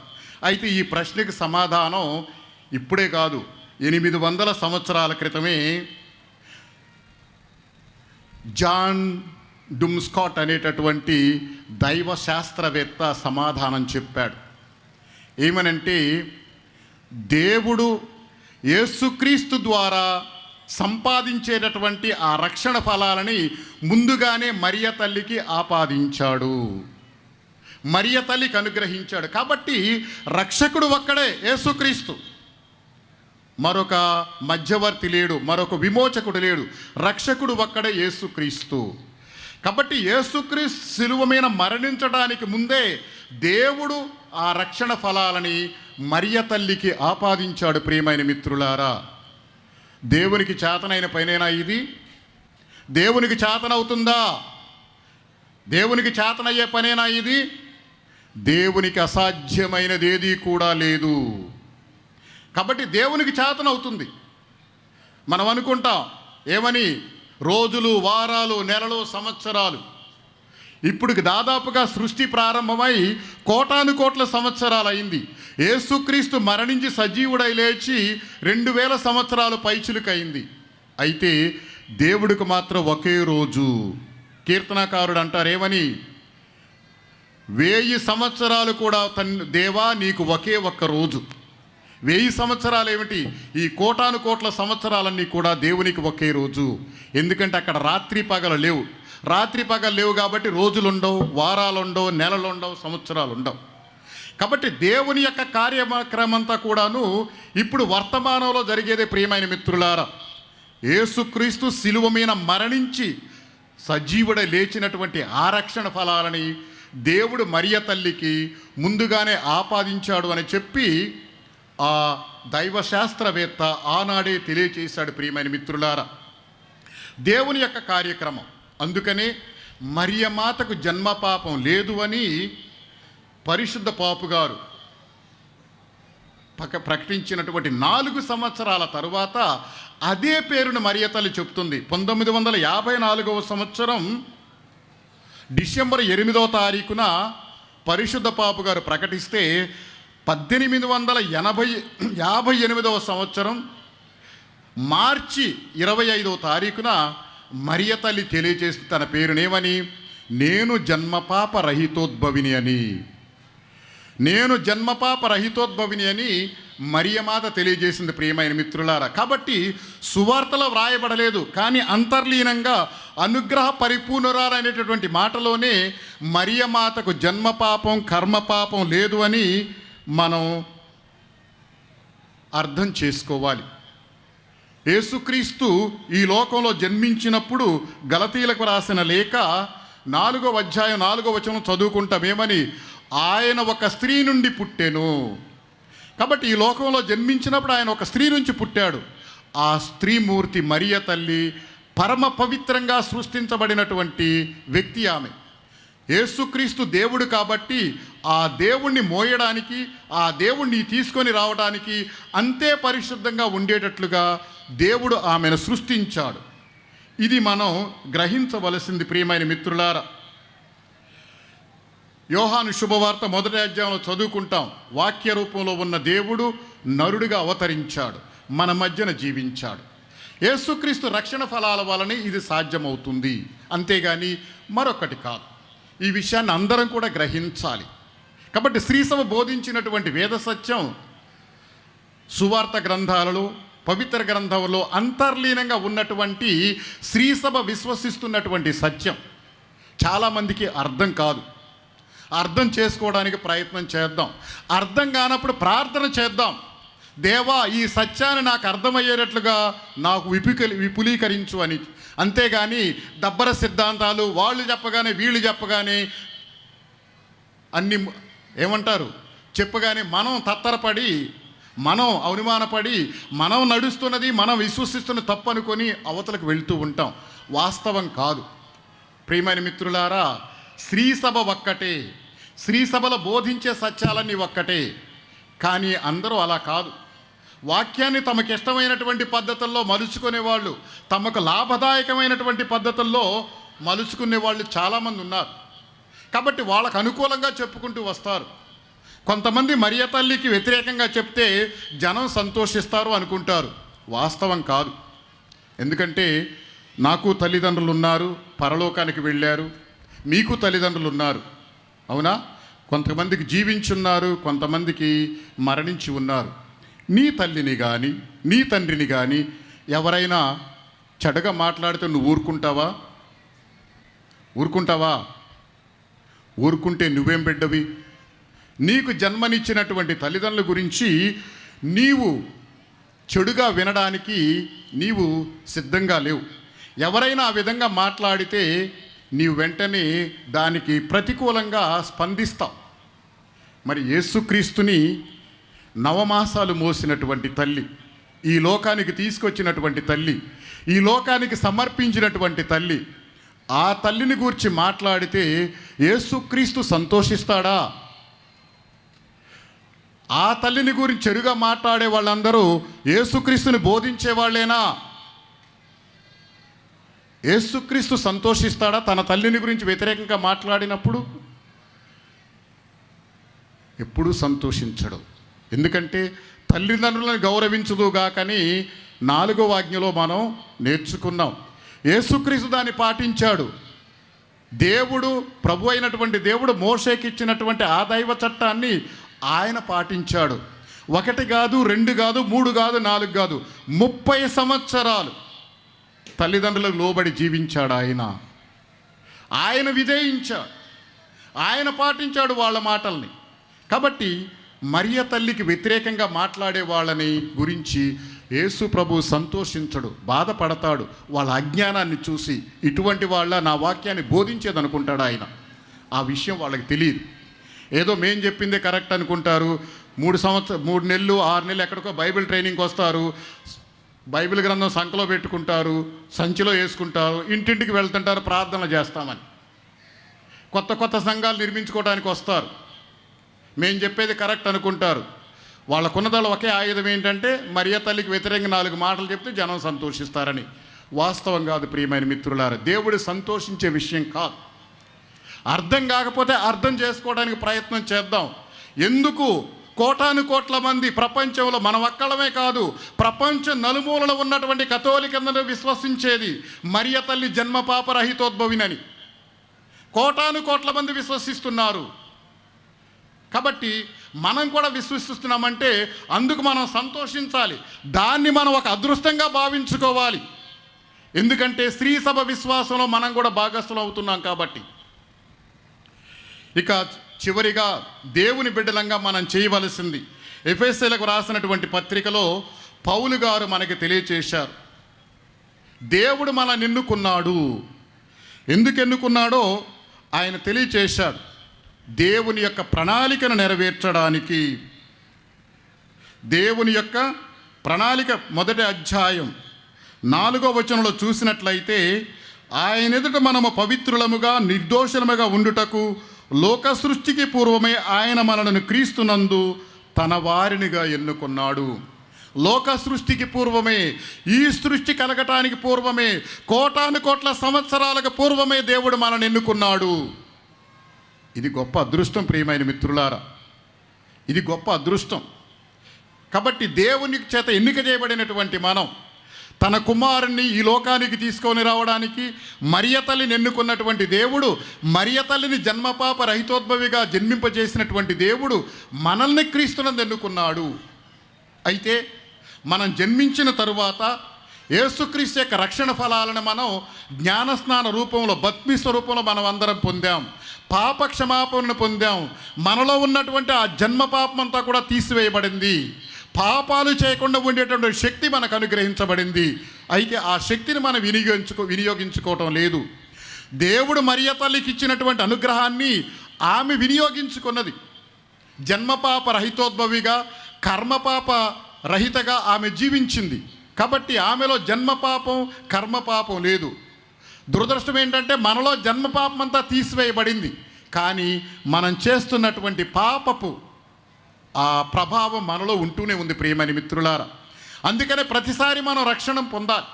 Speaker 4: అయితే ఈ ప్రశ్నకి సమాధానం ఇప్పుడే కాదు, 800 సంవత్సరాల క్రితమే జాన్ డుమ్స్కాట్ అనేటటువంటి దైవ శాస్త్రవేత్త సమాధానం చెప్పాడు. ఏమనంటే, దేవుడు యేసుక్రీస్తు ద్వారా సంపాదించేటటువంటి ఆ రక్షణ ఫలాలని ముందుగానే మరియ తల్లికి ఆపాదించాడు, మరియ తల్లికి అనుగ్రహించాడు. కాబట్టి రక్షకుడు ఒక్కడే యేసుక్రీస్తు, మరొక మధ్యవర్తి లేడు, మరొక విమోచకుడు లేడు. రక్షకుడు ఒక్కడే యేసుక్రీస్తు. కాబట్టి యేసుక్రీస్తు శిలువ మీద మరణించడానికి ముందే దేవుడు ఆ రక్షణ ఫలాలని మరియ తల్లికి ఆపాదించాడు. ప్రియమైన మిత్రులారా, దేవునికి చేతనైన పనేనా ఇది? దేవునికి చేతనవుతుందా? దేవునికి చేతనయ్యే పనేనా ఇది? దేవునికి అసాధ్యమైనది ఏదీ కూడా లేదు. కాబట్టి దేవునికి చేతనవుతుంది. మనం అనుకుంటాం ఏమని, రోజులు, వారాలు, నెలలు, సంవత్సరాలు. ఇప్పుడు దాదాపుగా సృష్టి ప్రారంభమై కోటాను కోట్ల సంవత్సరాలు అయింది. యేసుక్రీస్తు మరణించి సజీవుడై లేచి 2000 సంవత్సరాలు పైచిలుకయింది. అయితే దేవుడికి మాత్రం ఒకే రోజు. కీర్తనకారుడు అంటారు ఏమని, 1000 సంవత్సరాలు కూడా దేవా నీకు ఒకే ఒక్క రోజు. 1000 సంవత్సరాలు ఏమిటి, ఈ కోటాను కోట్ల సంవత్సరాలన్నీ కూడా దేవునికి ఒకే రోజు. ఎందుకంటే అక్కడ రాత్రి పగలు లేవు. రాత్రి పగలు లేవు కాబట్టి రోజులు ఉండవు, వారాలు ఉండవు, నెలలు ఉండవు, సంవత్సరాలు ఉండవు. కాబట్టి దేవుని యొక్క కార్యక్రమంతా కూడాను ఇప్పుడు వర్తమానంలో జరిగేదే. ప్రియమైన మిత్రులారా, యేసుక్రీస్తు శిలువ మీద మరణించి సజీవుడ లేచినటువంటి ఆ రక్షణ ఫలాలని దేవుడు మరియ తల్లికి ముందుగానే ఆపాదించాడు అని చెప్పి ఆ దైవశాస్త్రవేత్త ఆనాడే తెలియచేశాడు. ప్రియమైన మిత్రులారా, దేవుని యొక్క కార్యక్రమం. అందుకనే మరియమాతకు జన్మ పాపం లేదు అని పరిశుద్ధ పాపు గారు ప్రకటించినటువంటి 4 సంవత్సరాల తరువాత అదే పేరును మరియ తల్లి చెప్తుంది. 1954 సంవత్సరం డిసెంబర్ 8వ తారీఖున పరిశుద్ధ పాపు గారు ప్రకటిస్తే 1858 సంవత్సరం మార్చి 25వ తారీఖున మరియ తల్లి తెలియజేసి తన పేరునేమని, నేను జన్మపాప రహితోద్భవిని అని, నేను జన్మపాప రహితోద్భవిని అని మరియమాత తెలియజేసింది. ప్రియమైన మిత్రులారా, కాబట్టి సువార్తలో వ్రాయబడలేదు, కానీ అంతర్లీనంగా అనుగ్రహ పరిపూర్ణురాలనేటటువంటి మాటలోనే మరియమాతకు జన్మపాపం కర్మపాపం లేదు అని మనం అర్థం చేసుకోవాలి. యేసుక్రీస్తు ఈ లోకంలో జన్మించినప్పుడు గలతీలకు రాసిన లేఖ 4వ అధ్యాయం 4వ వచనం చదువుకుంటామేమని, ఆయన ఒక స్త్రీ నుండి పుట్టెను. కాబట్టి ఈ లోకంలో జన్మించినప్పుడు ఆయన ఒక స్త్రీ నుంచి పుట్టాడు. ఆ స్త్రీమూర్తి మరియ తల్లి పరమ పవిత్రంగా సృష్టించబడినటువంటి వ్యక్తి ఆమె. యేసుక్రీస్తు దేవుడు కాబట్టి ఆ దేవుణ్ణి మోయడానికి, ఆ దేవుణ్ణి తీసుకొని రావడానికి అంతే పరిశుద్ధంగా ఉండేటట్లుగా దేవుడు ఆమెను సృష్టించాడు. ఇది మనం గ్రహించవలసింది. ప్రియమైన మిత్రులారా, యోహాను శుభవార్త 1వ అధ్యాయంలో చదువుకుంటాం. వాక్య రూపంలో ఉన్న దేవుడు నరుడిగా అవతరించాడు, మన మధ్యన జీవించాడు. యేసుక్రీస్తు రక్షణ ఫలాల వలనే ఇది సాధ్యమవుతుంది, అంతేగాని మరొకటి కాదు. ఈ విషయాన్ని అందరం కూడా గ్రహించాలి. కాబట్టి శ్రీసభ బోధించినటువంటి వేద సత్యం సువార్త గ్రంథాలలో, పవిత్ర గ్రంథంలో అంతర్లీనంగా ఉన్నటువంటి శ్రీసభ విశ్వసిస్తున్నటువంటి సత్యం చాలామందికి అర్థం కాదు. అర్థం చేసుకోవడానికి ప్రయత్నం చేద్దాం. అర్థం కానప్పుడు ప్రార్థన చేద్దాం. దేవా, ఈ సత్యాన్ని నాకు అర్థమయ్యేటట్లుగా నాకు విపులీకరించు అని. అంతేగాని దబ్బర సిద్ధాంతాలు వాళ్ళు చెప్పగానే వీళ్ళు చెప్పగానే అన్ని ఏమంటారు చెప్పగానే మనం తత్తరపడి, మనం అనుమానపడి, మనం నడుస్తున్నది, మనం విశ్వసిస్తున్న తప్పు అనుకొని అవతలకు వెళ్తూ ఉంటాం. వాస్తవం కాదు. ప్రియమైన మిత్రులారా, శ్రీసభ ఒక్కటే, శ్రీసభలో బోధించే సత్యాలన్నీ ఒక్కటే. కానీ అందరూ అలా కాదు. వాక్యాన్ని తమకు ఇష్టమైనటువంటి పద్ధతుల్లో మలుచుకునేవాళ్ళు, తమకు లాభదాయకమైనటువంటి పద్ధతుల్లో మలుచుకునే వాళ్ళు చాలామంది ఉన్నారు. కాబట్టి వాళ్ళకు అనుకూలంగా చెప్పుకుంటూ వస్తారు. కొంతమంది మరియ తల్లికి వ్యతిరేకంగా చెప్తే జనం సంతోషిస్తారు అనుకుంటారు. వాస్తవం కాదు. ఎందుకంటే నాకు తల్లిదండ్రులు ఉన్నారు, పరలోకానికి వెళ్ళారు. మీకు తల్లిదండ్రులు ఉన్నారు, అవునా? కొంతమందికి జీవించున్నారు, కొంతమందికి మరణించి ఉన్నారు. నీ తల్లిని కానీ నీ తండ్రిని కానీ ఎవరైనా చెడుగా మాట్లాడితే నువ్వు ఊరుకుంటావా? ఊరుకుంటే నువ్వేం బిడ్డవి? నీకు జన్మనిచ్చినటువంటి తల్లిదండ్రుల గురించి నీవు చెడుగా వినడానికి నీవు సిద్ధంగా లేవు. ఎవరైనా ఆ విధంగా మాట్లాడితే నీవు వెంటనే దానికి ప్రతికూలంగా స్పందిస్తావు. మరి యేసుక్రీస్తుని నవమాసాలు మోసినటువంటి తల్లి, ఈ లోకానికి తీసుకొచ్చినటువంటి తల్లి, ఈ లోకానికి సమర్పించినటువంటి తల్లి, ఆ తల్లిని గూర్చి మాట్లాడితే యేసుక్రీస్తు సంతోషిస్తాడా? ఆ తల్లిని గురించి చెడుగా మాట్లాడే వాళ్ళందరూ యేసుక్రీస్తుని బోధించే వాళ్ళేనా? యేసుక్రీస్తు సంతోషిస్తాడా తన తల్లిని గురించి వ్యతిరేకంగా మాట్లాడినప్పుడు? ఎప్పుడూ సంతోషించడు. ఎందుకంటే తల్లిదండ్రులను గౌరవించదుగా కానీ 4వ ఆజ్ఞలో మనం నేర్చుకున్నాం. యేసుక్రీస్తు దాన్ని పాటించాడు. దేవుడు, ప్రభు అయినటువంటి దేవుడు మోషేకి ఇచ్చినటువంటి ఆ దైవ చట్టాన్ని ఆయన పాటించాడు. 1 కాదు, 2 కాదు, 3 కాదు, 4 కాదు, 30 సంవత్సరాలు తల్లిదండ్రులకు లోబడి జీవించాడు ఆయన విధేయించాడు, ఆయన పాటించాడు వాళ్ళ మాటల్ని. కాబట్టి మరియ తల్లికి వ్యతిరేకంగా మాట్లాడే వాళ్ళని గురించి యేసు ప్రభు సంతోషించడు, బాధపడతాడు. వాళ్ళ అజ్ఞానాన్ని చూసి ఇటువంటి వాళ్ళ నా వాక్యాన్ని బోధించేది అనుకుంటాడు ఆయన. ఆ విషయం వాళ్ళకి తెలియదు. ఏదో మేం చెప్పిందే కరెక్ట్ అనుకుంటారు. 3 నెలలు 6 నెలలు ఎక్కడికో బైబిల్ ట్రైనింగ్కి వస్తారు, బైబిల్ గ్రంథం సంకలో పెట్టుకుంటారు, సంచిలో వేసుకుంటారు, ఇంటింటికి వెళ్తుంటారు ప్రార్థనలు చేస్తామని. కొత్త సంఘాలు నిర్మించుకోవడానికి వస్తారు, మేం చెప్పేది కరెక్ట్ అనుకుంటారు. వాళ్ళకున్నదాళ్ళు ఒకే ఆయుధం ఏంటంటే మరియ తల్లికి వ్యతిరేకంగా 4 మాటలు చెప్తే జనం సంతోషిస్తారని. వాస్తవం కాదు ప్రియమైన మిత్రులారా, దేవుడు సంతోషించే విషయం కాదు. అర్థం కాకపోతే అర్థం చేసుకోవడానికి ప్రయత్నం చేద్దాం. ఎందుకు కోటాను కోట్ల మంది ప్రపంచంలో, మన ఒక్కళ్ళమే కాదు, ప్రపంచ నలుమూలలో ఉన్నటువంటి కథోలికందరూ విశ్వసించేది మరియ తల్లి జన్మ పాప రహితోద్భవినని కోటాను కోట్ల మంది విశ్వసిస్తున్నారు. కాబట్టి మనం కూడా విశ్వసిస్తున్నామంటే అందుకు మనం సంతోషించాలి, దాన్ని మనం ఒక అదృష్టంగా భావించుకోవాలి. ఎందుకంటే స్త్రీ సభ విశ్వాసంలో మనం కూడా భాగస్థులు అవుతున్నాం కాబట్టి. ఇక చివరిగా దేవుని బిడ్డలంగా మనం చేయవలసింది, ఎఫెసీయులకు రాసినటువంటి పత్రికలో పౌలు గారు మనకి తెలియచేశారు. దేవుడు మనల్ని ఎన్నుకున్నాడు, ఎందుకు ఎన్నుకున్నాడో ఆయన తెలియచేశాడు. దేవుని యొక్క ప్రణాళికను నెరవేర్చడానికి. దేవుని యొక్క ప్రణాళిక 1వ అధ్యాయం 4వ వచనంలో చూసినట్లయితే, ఆయన ఎదుట మనము పవిత్రులముగా నిర్దోషులముగా ఉండుటకు లోక సృష్టికి పూర్వమే ఆయన మనలను క్రీస్తునందు తన వారినిగా ఎన్నుకున్నాడు. లోక సృష్టికి పూర్వమే, ఈ సృష్టి కలగటానికి పూర్వమే, కోటాను కోట్ల సంవత్సరాలకు పూర్వమే దేవుడు మనల్ని ఎన్నుకున్నాడు. ఇది గొప్ప అదృష్టం ప్రియమైన మిత్రులారా, ఇది గొప్ప అదృష్టం. కాబట్టి దేవుని చేత ఎన్నిక చేయబడినటువంటి మనం తన కుమారుణ్ణి ఈ లోకానికి తీసుకొని రావడానికి మరియ తల్లిని ఎన్నుకున్నటువంటి దేవుడు, మరియ తల్లిని జన్మపాప రహితోద్భవిగా జన్మింపజేసినటువంటి దేవుడు మనల్ని క్రీస్తునందు ఎన్నుకున్నాడు. అయితే మనం జన్మించిన తరువాత యేసుక్రీస్తు యొక్క రక్షణ ఫలాలను మనం జ్ఞానస్నాన రూపంలో, బప్తిస్మ స్వరూపంలో మనం అందరం పొందాం, పాప క్షమాపణను పొందాం. మనలో ఉన్నటువంటి ఆ జన్మ పాపమంతా కూడా తీసివేయబడింది, పాపాలు చేయకుండా ఉండేటువంటి శక్తి మనకు అనుగ్రహించబడింది. అయితే ఆ శక్తిని మనం వినియోగించుకోవటం లేదు. దేవుడు మరియ తల్లికి ఇచ్చినటువంటి అనుగ్రహాన్ని ఆమె వినియోగించుకున్నది. జన్మపాప రహితోద్భవిగా, కర్మపాప రహితగా ఆమె జీవించింది. కాబట్టి ఆమెలో జన్మపాపం కర్మపాపం లేదు. దురదృష్టం ఏంటంటే మనలో జన్మపాపం అంతా తీసివేయబడింది, కానీ మనం చేస్తున్నటువంటి పాపపు ఆ ప్రభావం మనలో ఉంటూనే ఉంది ప్రియమైన మిత్రులారా. అందుకనే ప్రతిసారి మనం రక్షణ పొందాలి.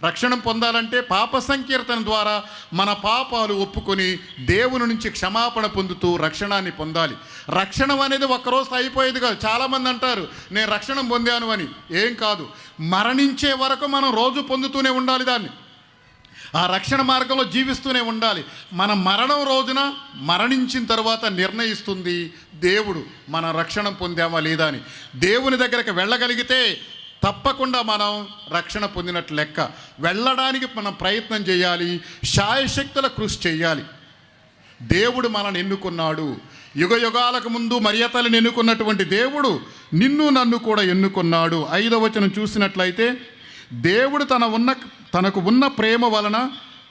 Speaker 4: రక్షణ పొందాలంటే పాప సంకీర్తన ద్వారా మన పాపాలు ఒప్పుకొని దేవుని నుంచి క్షమాపణ పొందుతూ రక్షణాన్ని పొందాలి. రక్షణ అనేది ఒక్కరోజు అయిపోయేది కాదు. చాలామంది అంటారు నేను రక్షణ పొందాను అని. ఏం కాదు, మరణించే వరకు మనం రోజు పొందుతూనే ఉండాలి దాన్ని. ఆ రక్షణ మార్గంలో జీవిస్తూనే ఉండాలి. మన మరణం రోజున, మరణించిన తర్వాత నిర్ణయిస్తుంది దేవుడు మన రక్షణ పొందామా లేదా అని. దేవుని దగ్గరికి వెళ్ళగలిగితే తప్పకుండా మనం రక్షణ పొందినట్లు లెక్క. వెళ్ళడానికి మనం ప్రయత్నం చేయాలి, శాయశక్తుల కృషి చేయాలి. దేవుడు మనల్ని ఎన్నుకున్నాడు. యుగ యుగాలకు ముందు మరియ తల్లిని ఎన్నుకున్నటువంటి దేవుడు నిన్ను నన్ను కూడా ఎన్నుకున్నాడు. 5వ వచనం చూసినట్లయితే, దేవుడు తనకు ఉన్న ప్రేమ వలన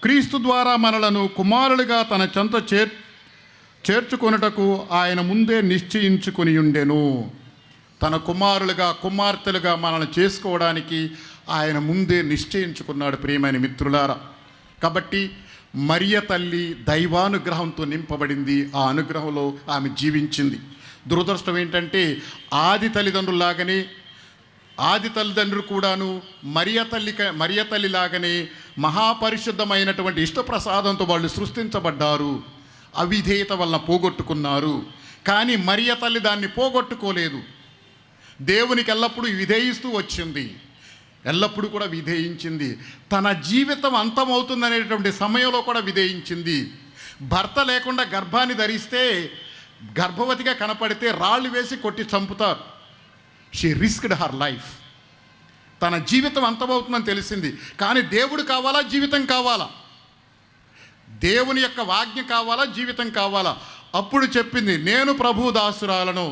Speaker 4: క్రీస్తు ద్వారా మనలను కుమారులుగా తన చెంత చేర్చుకొనుటకు ఆయన ముందే నిశ్చయించుకొని ఉండెను. తన కుమారులుగా కుమార్తెలుగా మనల్ని చేసుకోవడానికి ఆయన ముందే నిశ్చయించుకున్నాడు ప్రియమైన మిత్రులారా. కాబట్టి మరియ తల్లి దైవానుగ్రహంతో నింపబడింది. ఆ అనుగ్రహంలో ఆమె జీవించింది. దురదృష్టం ఏంటంటే ఆది తల్లిదండ్రులాగానే, ఆది తల్లిదండ్రులు కూడాను మరియ తల్లిలాగానే మహాపరిశుద్ధమైనటువంటి ఇష్టప్రసాదంతో వాళ్ళు సృష్టించబడ్డారు. అవిధేయత వలన పోగొట్టుకున్నారు. కానీ మరియ తల్లి దాన్ని పోగొట్టుకోలేదు. దేవునికి ఎల్లప్పుడూ విధేయిస్తూ వచ్చింది, ఎల్లప్పుడూ కూడా విధేయించింది. తన జీవితం అంతమవుతుందనేటువంటి సమయంలో కూడా విధేయించింది. భర్త లేకుండా గర్భాన్ని ధరిస్తే, గర్భవతిగా కనపడితే రాళ్ళు వేసి కొట్టి చంపుతారు. She risked her life. తన జీవితం అంతమవుతుందని తెలిసింది. కానీ దేవుడు కావాలా, జీవితం కావాలా? దేవుని యొక్క ఆజ్ఞ కావాలా, జీవితం కావాలా? అప్పుడు చెప్పింది, నేను ప్రభు దాసురాలను,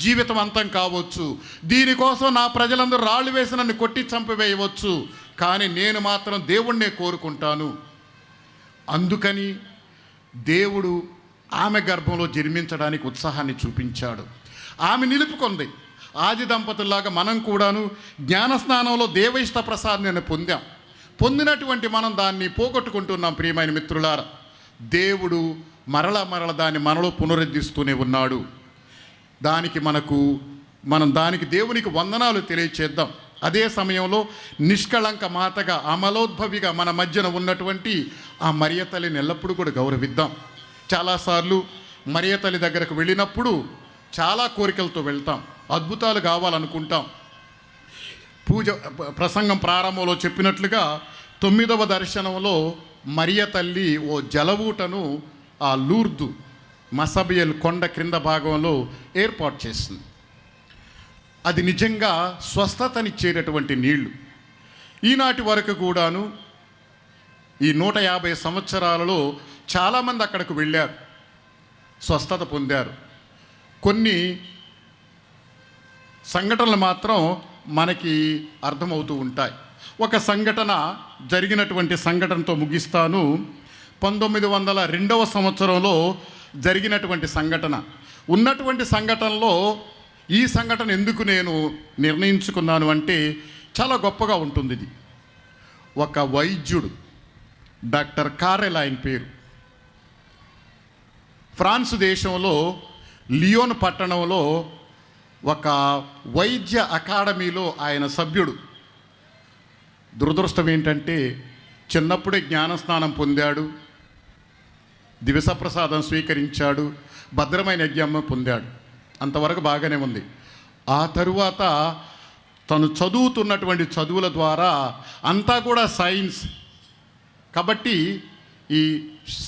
Speaker 4: జీవితం అంతం కావచ్చు, దీనికోసం నా ప్రజలందరూ రాళ్ళు వేసి నన్ను కొట్టి చంపివేయవచ్చు, కానీ నేను మాత్రం దేవుణ్ణే కోరుకుంటాను. అందుకని దేవుడు ఆమె గర్భంలో జన్మించడానికి ఉత్సాహాన్ని చూపించాడు. ఆమె నిలుపుకుంది. ఆది దంపతుల్లాగా మనం కూడాను జ్ఞానస్నానంలో దేవయిష్ట ప్రసాదాన్ని పొందినటువంటి మనం దాన్ని పోగొట్టుకుంటున్నాం. ప్రియమైన మిత్రులారా, దేవుడు మరల దాన్ని మనలో పునరుద్ధరిస్తూనే ఉన్నాడు. దానికి దేవునికి వందనాలు తెలియచేద్దాం. అదే సమయంలో నిష్కళంక మాతగా, అమలోద్భవిగా మన మధ్యన ఉన్నటువంటి ఆ మరియ తల్లిని ఎల్లప్పుడూ కూడా గౌరవిద్దాం. చాలాసార్లు మరియ తల్లి దగ్గరకు వెళ్ళినప్పుడు చాలా కోరికలతో వెళ్తాం, అద్భుతాలు కావాలనుకుంటాం. ప్రసంగం ప్రారంభంలో చెప్పినట్లుగా 9వ దర్శనంలో మరియ తల్లి ఓ జలవూటను ఆ లూర్దు మసబియల్ కొండ క్రింద భాగంలో ఏర్పాటు చేసింది. అది నిజంగా స్వస్థతనిచ్చేటటువంటి నీళ్లు. ఈనాటి వరకు కూడాను ఈ 150 సంవత్సరాలలో చాలామంది అక్కడికి వెళ్ళారు, స్వస్థత పొందారు. కొన్ని సంఘటనలు మాత్రం మనకి అర్థమవుతూ ఉంటాయి. ఒక సంఘటన, జరిగినటువంటి సంఘటనతో ముగిస్తాను. 1902వ సంవత్సరంలో జరిగినటువంటి సంఘటన. ఉన్నటువంటి సంఘటనలో ఈ సంఘటన ఎందుకు నేను నిర్ణయించుకున్నాను అంటే చాలా గొప్పగా ఉంటుంది. ఇది ఒక వైద్యుడు, డాక్టర్ కారెల్ ఆయన పేరు. ఫ్రాన్స్ దేశంలో లియోన్ పట్టణంలో ఒక వైద్య అకాడమీలో ఆయన సభ్యుడు. దురదృష్టం ఏంటంటే చిన్నప్పుడే జ్ఞానస్నానం పొందాడు, దివసప్రసాదం స్వీకరించాడు, భద్రమైన యజ్ఞం పొందాడు. అంతవరకు బాగానే ఉంది. ఆ తరువాత తను చదువుతున్నటువంటి చదువుల ద్వారా అంతా కూడా సైన్స్ కాబట్టి ఈ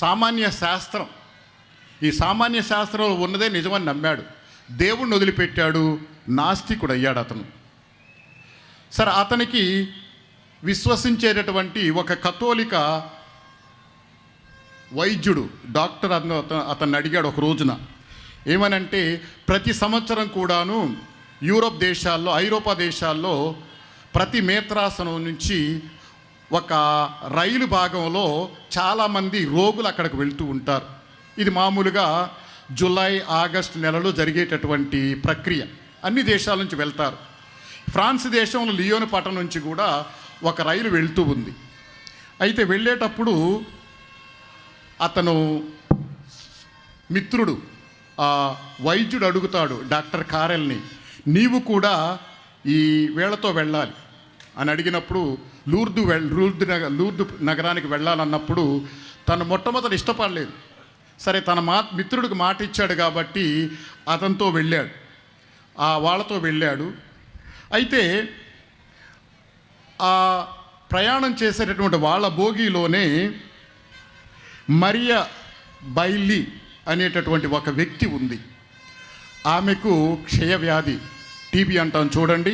Speaker 4: సామాన్య శాస్త్రంలో ఉన్నదే నిజమని నమ్మాడు. దేవుణ్ణి వదిలిపెట్టాడు, నాస్తికుడు అయ్యాడు అతను. సరే, అతనికి విశ్వసించేటటువంటి ఒక కథోలిక వైద్యుడు డాక్టర్ అతన్ని అడిగాడు ఒక రోజున. ఏమనంటే ప్రతి సంవత్సరం కూడాను ఐరోపా దేశాల్లో ప్రతి మేత్రాసనం నుంచి ఒక రైలు భాగంలో చాలామంది రోగులు అక్కడికి వెళ్తూ ఉంటారు. ఇది మామూలుగా జూలై, ఆగస్టు నెలలో జరిగేటటువంటి ప్రక్రియ. అన్ని దేశాల నుంచి వెళ్తారు. ఫ్రాన్స్ దేశంలో లియోన్ పట్టణం నుంచి కూడా ఒక రైలు వెళ్తూ ఉంది. అయితే వెళ్ళేటప్పుడు అతను మిత్రుడు ఆ వైద్యుడు అడుగుతాడు డాక్టర్ కారెల్ని, నీవు కూడా ఈ వేళతో వెళ్ళాలి అని అడిగినప్పుడు లూర్దు నగరానికి వెళ్ళాలన్నప్పుడు తను మొట్టమొదటి ఇష్టపడలేదు. సరే, తన మిత్రుడికి మాట ఇచ్చాడు కాబట్టి అతనితో వెళ్ళాడు, వాళ్ళతో వెళ్ళాడు. అయితే ఆ ప్రయాణం చేసేటటువంటి వాళ్ళ బోగీలోనే మరియా బైలీ అనేటటువంటి ఒక వ్యక్తి ఉంది. ఆమెకు క్షయవ్యాధి, టీబీ అంటాం చూడండి,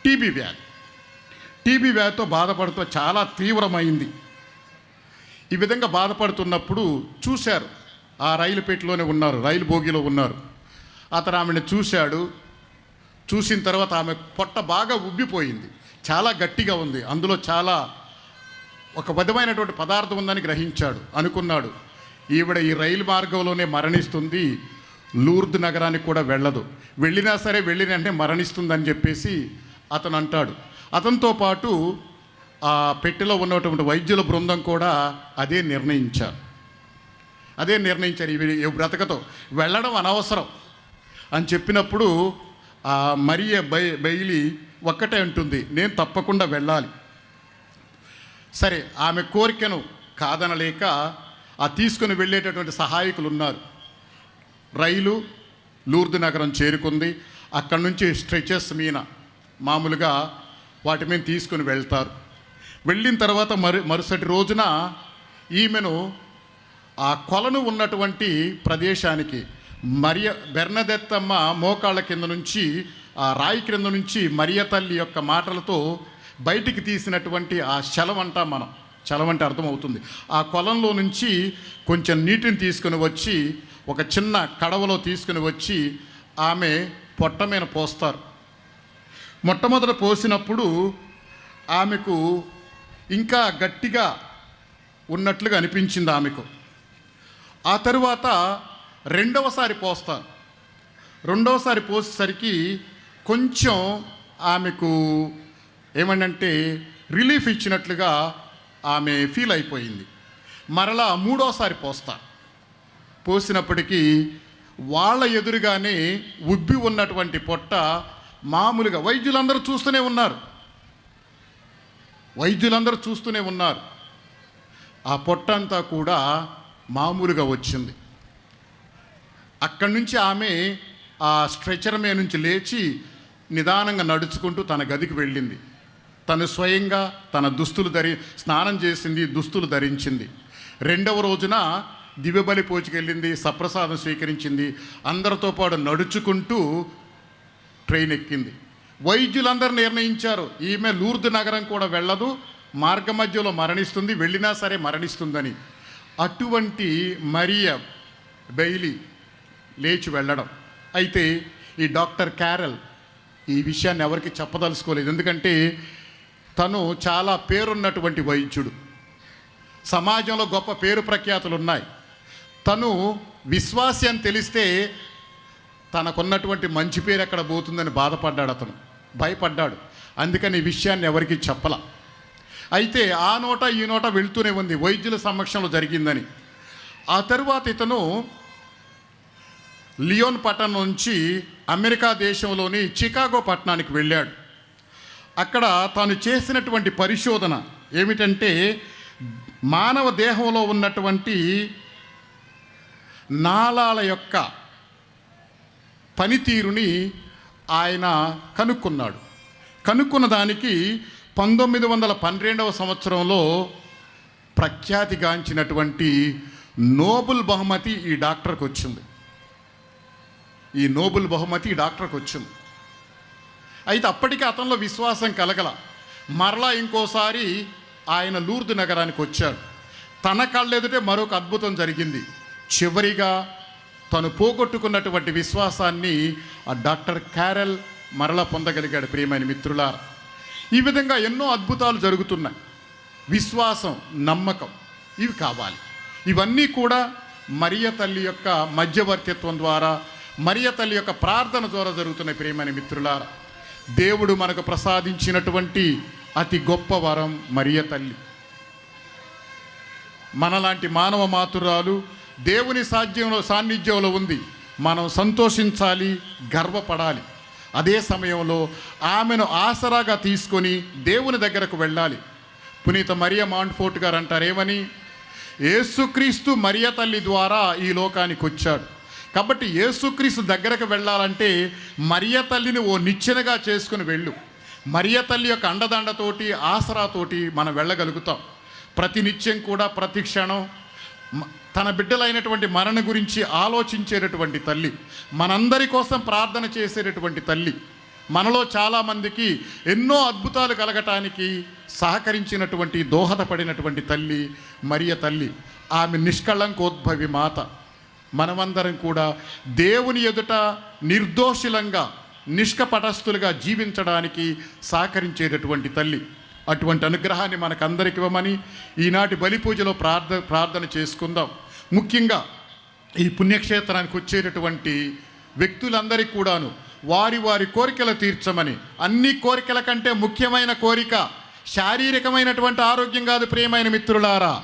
Speaker 4: టీబీ వ్యాధితో బాధపడుతూ చాలా తీవ్రమైంది. ఈ విధంగా బాధపడుతున్నప్పుడు చూశారు, ఆ రైలు పెట్టిలోనే ఉన్నారు, రైలు బోగిలో ఉన్నారు. అతను ఆమెను చూశాడు. చూసిన తర్వాత ఆమె పొట్ట బాగా ఉబ్బిపోయింది, చాలా గట్టిగా ఉంది, అందులో చాలా ఒక విధమైనటువంటి పదార్థం ఉందని గ్రహించాడు. అనుకున్నాడు, ఈవిడ ఈ రైలు మార్గంలోనే మరణిస్తుంది, లూర్దు నగరానికి కూడా వెళ్ళదు, వెళ్ళినా సరే వెళ్ళినంటే మరణిస్తుందని చెప్పేసి అతను అంటాడు. అతనితో పాటు ఆ పెట్టెలో ఉన్నటువంటి వైద్యుల బృందం కూడా అదే నిర్ణయించారు. ఇవి బ్రతకతో వెళ్ళడం అనవసరం అని చెప్పినప్పుడు ఆ మరియ బైలీ ఒక్కటే అంటుంది, నేను తప్పకుండా వెళ్ళాలి. సరే, ఆమె కోరికను కాదనలేక ఆ తీసుకుని వెళ్ళేటటువంటి సహాయకులు ఉన్నారు. రైలు లూర్దు నగరం చేరుకుంది. అక్కడి నుంచి స్ట్రెచెస్ మీద మామూలుగా వాటి మీద తీసుకుని వెళ్తారు. వెళ్ళిన తర్వాత మరుసటి రోజున ఈమెను ఆ కొలను ఉన్నటువంటి ప్రదేశానికి బెర్నదెత్తమ్మ మోకాళ్ళ కింద నుంచి ఆ రాయి క్రింద నుంచి మరియ తల్లి యొక్క మాటలతో బయటికి తీసినటువంటి ఆ శలం అంటాం మనం. చలం అంటే అర్థమవుతుంది. ఆ కొలంలో నుంచి కొంచెం నీటిని తీసుకుని వచ్చి ఒక చిన్న కడవలో తీసుకుని వచ్చి ఆమె పొట్ట మీద పోస్తారు. మొట్టమొదట పోసినప్పుడు ఆమెకు ఇంకా గట్టిగా ఉన్నట్లుగా అనిపించింది ఆమెకు. ఆ తరువాత రెండవసారి పోస్తారు. రెండవసారి పోసేసరికి కొంచెం ఆమెకు ఏమంటే రిలీఫ్ ఇచ్చినట్లుగా ఆమె ఫీల్ అయిపోయింది. మరలా మూడోసారి పోసినప్పటికీ వాళ్ళ ఎదురుగానే ఉబ్బి ఉన్నటువంటి పొట్ట మామూలుగా వైద్యులందరూ చూస్తూనే ఉన్నారు. ఆ పొట్ట అంతా కూడా మామూలుగా వచ్చింది. అక్కడి నుంచి ఆమె ఆ స్ట్రెచర్ మీద నుంచి లేచి నిదానంగా నడుచుకుంటూ తన గదికి వెళ్ళింది. తను స్వయంగా తన స్నానం చేసింది, దుస్తులు ధరించింది. రెండవ రోజున దివ్యబలి పూజకెళ్ళింది, సప్రసాదం స్వీకరించింది. అందరితో పాటు నడుచుకుంటూ ట్రైన్ ఎక్కింది. వైద్యులందరూ నిర్ణయించారు ఈమె లూర్దు నగరం కూడా వెళ్ళదు, మార్గ మధ్యలో మరణిస్తుంది, వెళ్ళినా సరే మరణిస్తుందని. అటువంటి మరియ బెయిలీ లేచి వెళ్ళడం. అయితే ఈ డాక్టర్ క్యారెల్ ఈ విషయాన్ని ఎవరికి చెప్పదలుచుకోలేదు. ఎందుకంటే తను చాలా పేరున్నటువంటి వైద్యుడు, సమాజంలో గొప్ప పేరు ప్రఖ్యాతులు ఉన్నాయి. తను విశ్వాసి అని తెలిస్తే తనకున్నటువంటి మంచి పేరు ఎక్కడ పోతుందని బాధపడ్డాడు, అతను భయపడ్డాడు. అందుకని ఈ విషయాన్ని ఎవరికి చెప్పల. అయితే ఆ నోట ఈ నోట వెళ్తూనే ఉంది వైద్యుల సమక్షంలో జరిగిందని. ఆ తరువాత ఇతను లియోన్ పట్టణం నుంచి అమెరికా దేశంలోని చికాగో పట్టణానికి వెళ్ళాడు. అక్కడ తాను చేసినటువంటి పరిశోధన ఏమిటంటే మానవ దేహంలో ఉన్నటువంటి నాళాల యొక్క పనితీరుని ఆయన కనుక్కున్నాడు. కనుక్కున్న దానికి 1912వ సంవత్సరంలో ప్రఖ్యాతిగాంచినటువంటి నోబెల్ బహుమతి ఈ డాక్టర్కి వచ్చింది. ఈ నోబెల్ బహుమతి ఈ డాక్టర్కి వచ్చింది. అయితే అప్పటికి అతనిలో విశ్వాసం కలగల. మరలా ఇంకోసారి ఆయన లూర్దు నగరానికి వచ్చాడు. తన కళ్ళెదుటే మరొక అద్భుతం జరిగింది. చివరిగా తను పోగొట్టుకున్నటువంటి విశ్వాసాన్ని ఆ డాక్టర్ క్యారెల్ మరలా పొందగలిగాడు. ప్రియమైన మిత్రులారా, ఈ విధంగా ఎన్నో అద్భుతాలు జరుగుతున్నాయి. విశ్వాసం, నమ్మకం ఇవి కావాలి. ఇవన్నీ కూడా మరియ తల్లి యొక్క మధ్యవర్తిత్వం ద్వారా, మరియ తల్లి యొక్క ప్రార్థన ద్వారా జరుగుతున్నాయి. ప్రియమైన మిత్రులారా, దేవుడు మనకు ప్రసాదించినటువంటి అతి గొప్ప వరం మరియ తల్లి. మనలాంటి మానవ మాతురాలు దేవుని సాన్నిధ్యంలో ఉంది. మనం సంతోషించాలి, గర్వపడాలి. అదే సమయంలో ఆమెను ఆసరాగా తీసుకొని దేవుని దగ్గరకు వెళ్ళాలి. పునీత మరియ మాంట్ఫోర్ట్ గారు అంటారు ఏమని, యేసుక్రీస్తు మరియ తల్లి ద్వారా ఈ లోకానికి వచ్చాడు. కాబట్టి యేసుక్రీస్తు దగ్గరకు వెళ్ళాలంటే మరియ తల్లిని ఓ నిచ్చెనగా చేసుకుని వెళ్ళు. మరియ తల్లి యొక్క అండదండతోటి, ఆసరాతోటి మనం వెళ్ళగలుగుతాం. ప్రతి నిత్యం కూడా, ప్రతి క్షణం తన బిడ్డలైనటువంటి మరణ గురించి ఆలోచించేటటువంటి తల్లి, మనందరి కోసం ప్రార్థన చేసేటటువంటి తల్లి, మనలో చాలామందికి ఎన్నో అద్భుతాలు కలగటానికి సహకరించినటువంటి, దోహదపడినటువంటి తల్లి మరియ తల్లి. ఆమె నిష్కళంకోద్భవి మాత. మనమందరం కూడా దేవుని ఎదుట నిర్దోషులంగా, నిష్కపటస్థులుగా జీవించడానికి సహకరించేటటువంటి తల్లి. అటువంటి అనుగ్రహాన్ని మనకందరికి ఇవ్వమని ఈనాటి బలి పూజలో ప్రార్థన చేసుకుందాం. ముఖ్యంగా ఈ పుణ్యక్షేత్రానికి వచ్చేటటువంటి వ్యక్తులందరికీ కూడాను వారి వారి కోరికలు తీర్చమని. అన్ని కోరికల కంటే ముఖ్యమైన కోరిక శారీరకమైనటువంటి ఆరోగ్యం కాదు ప్రియమైన మిత్రులారా,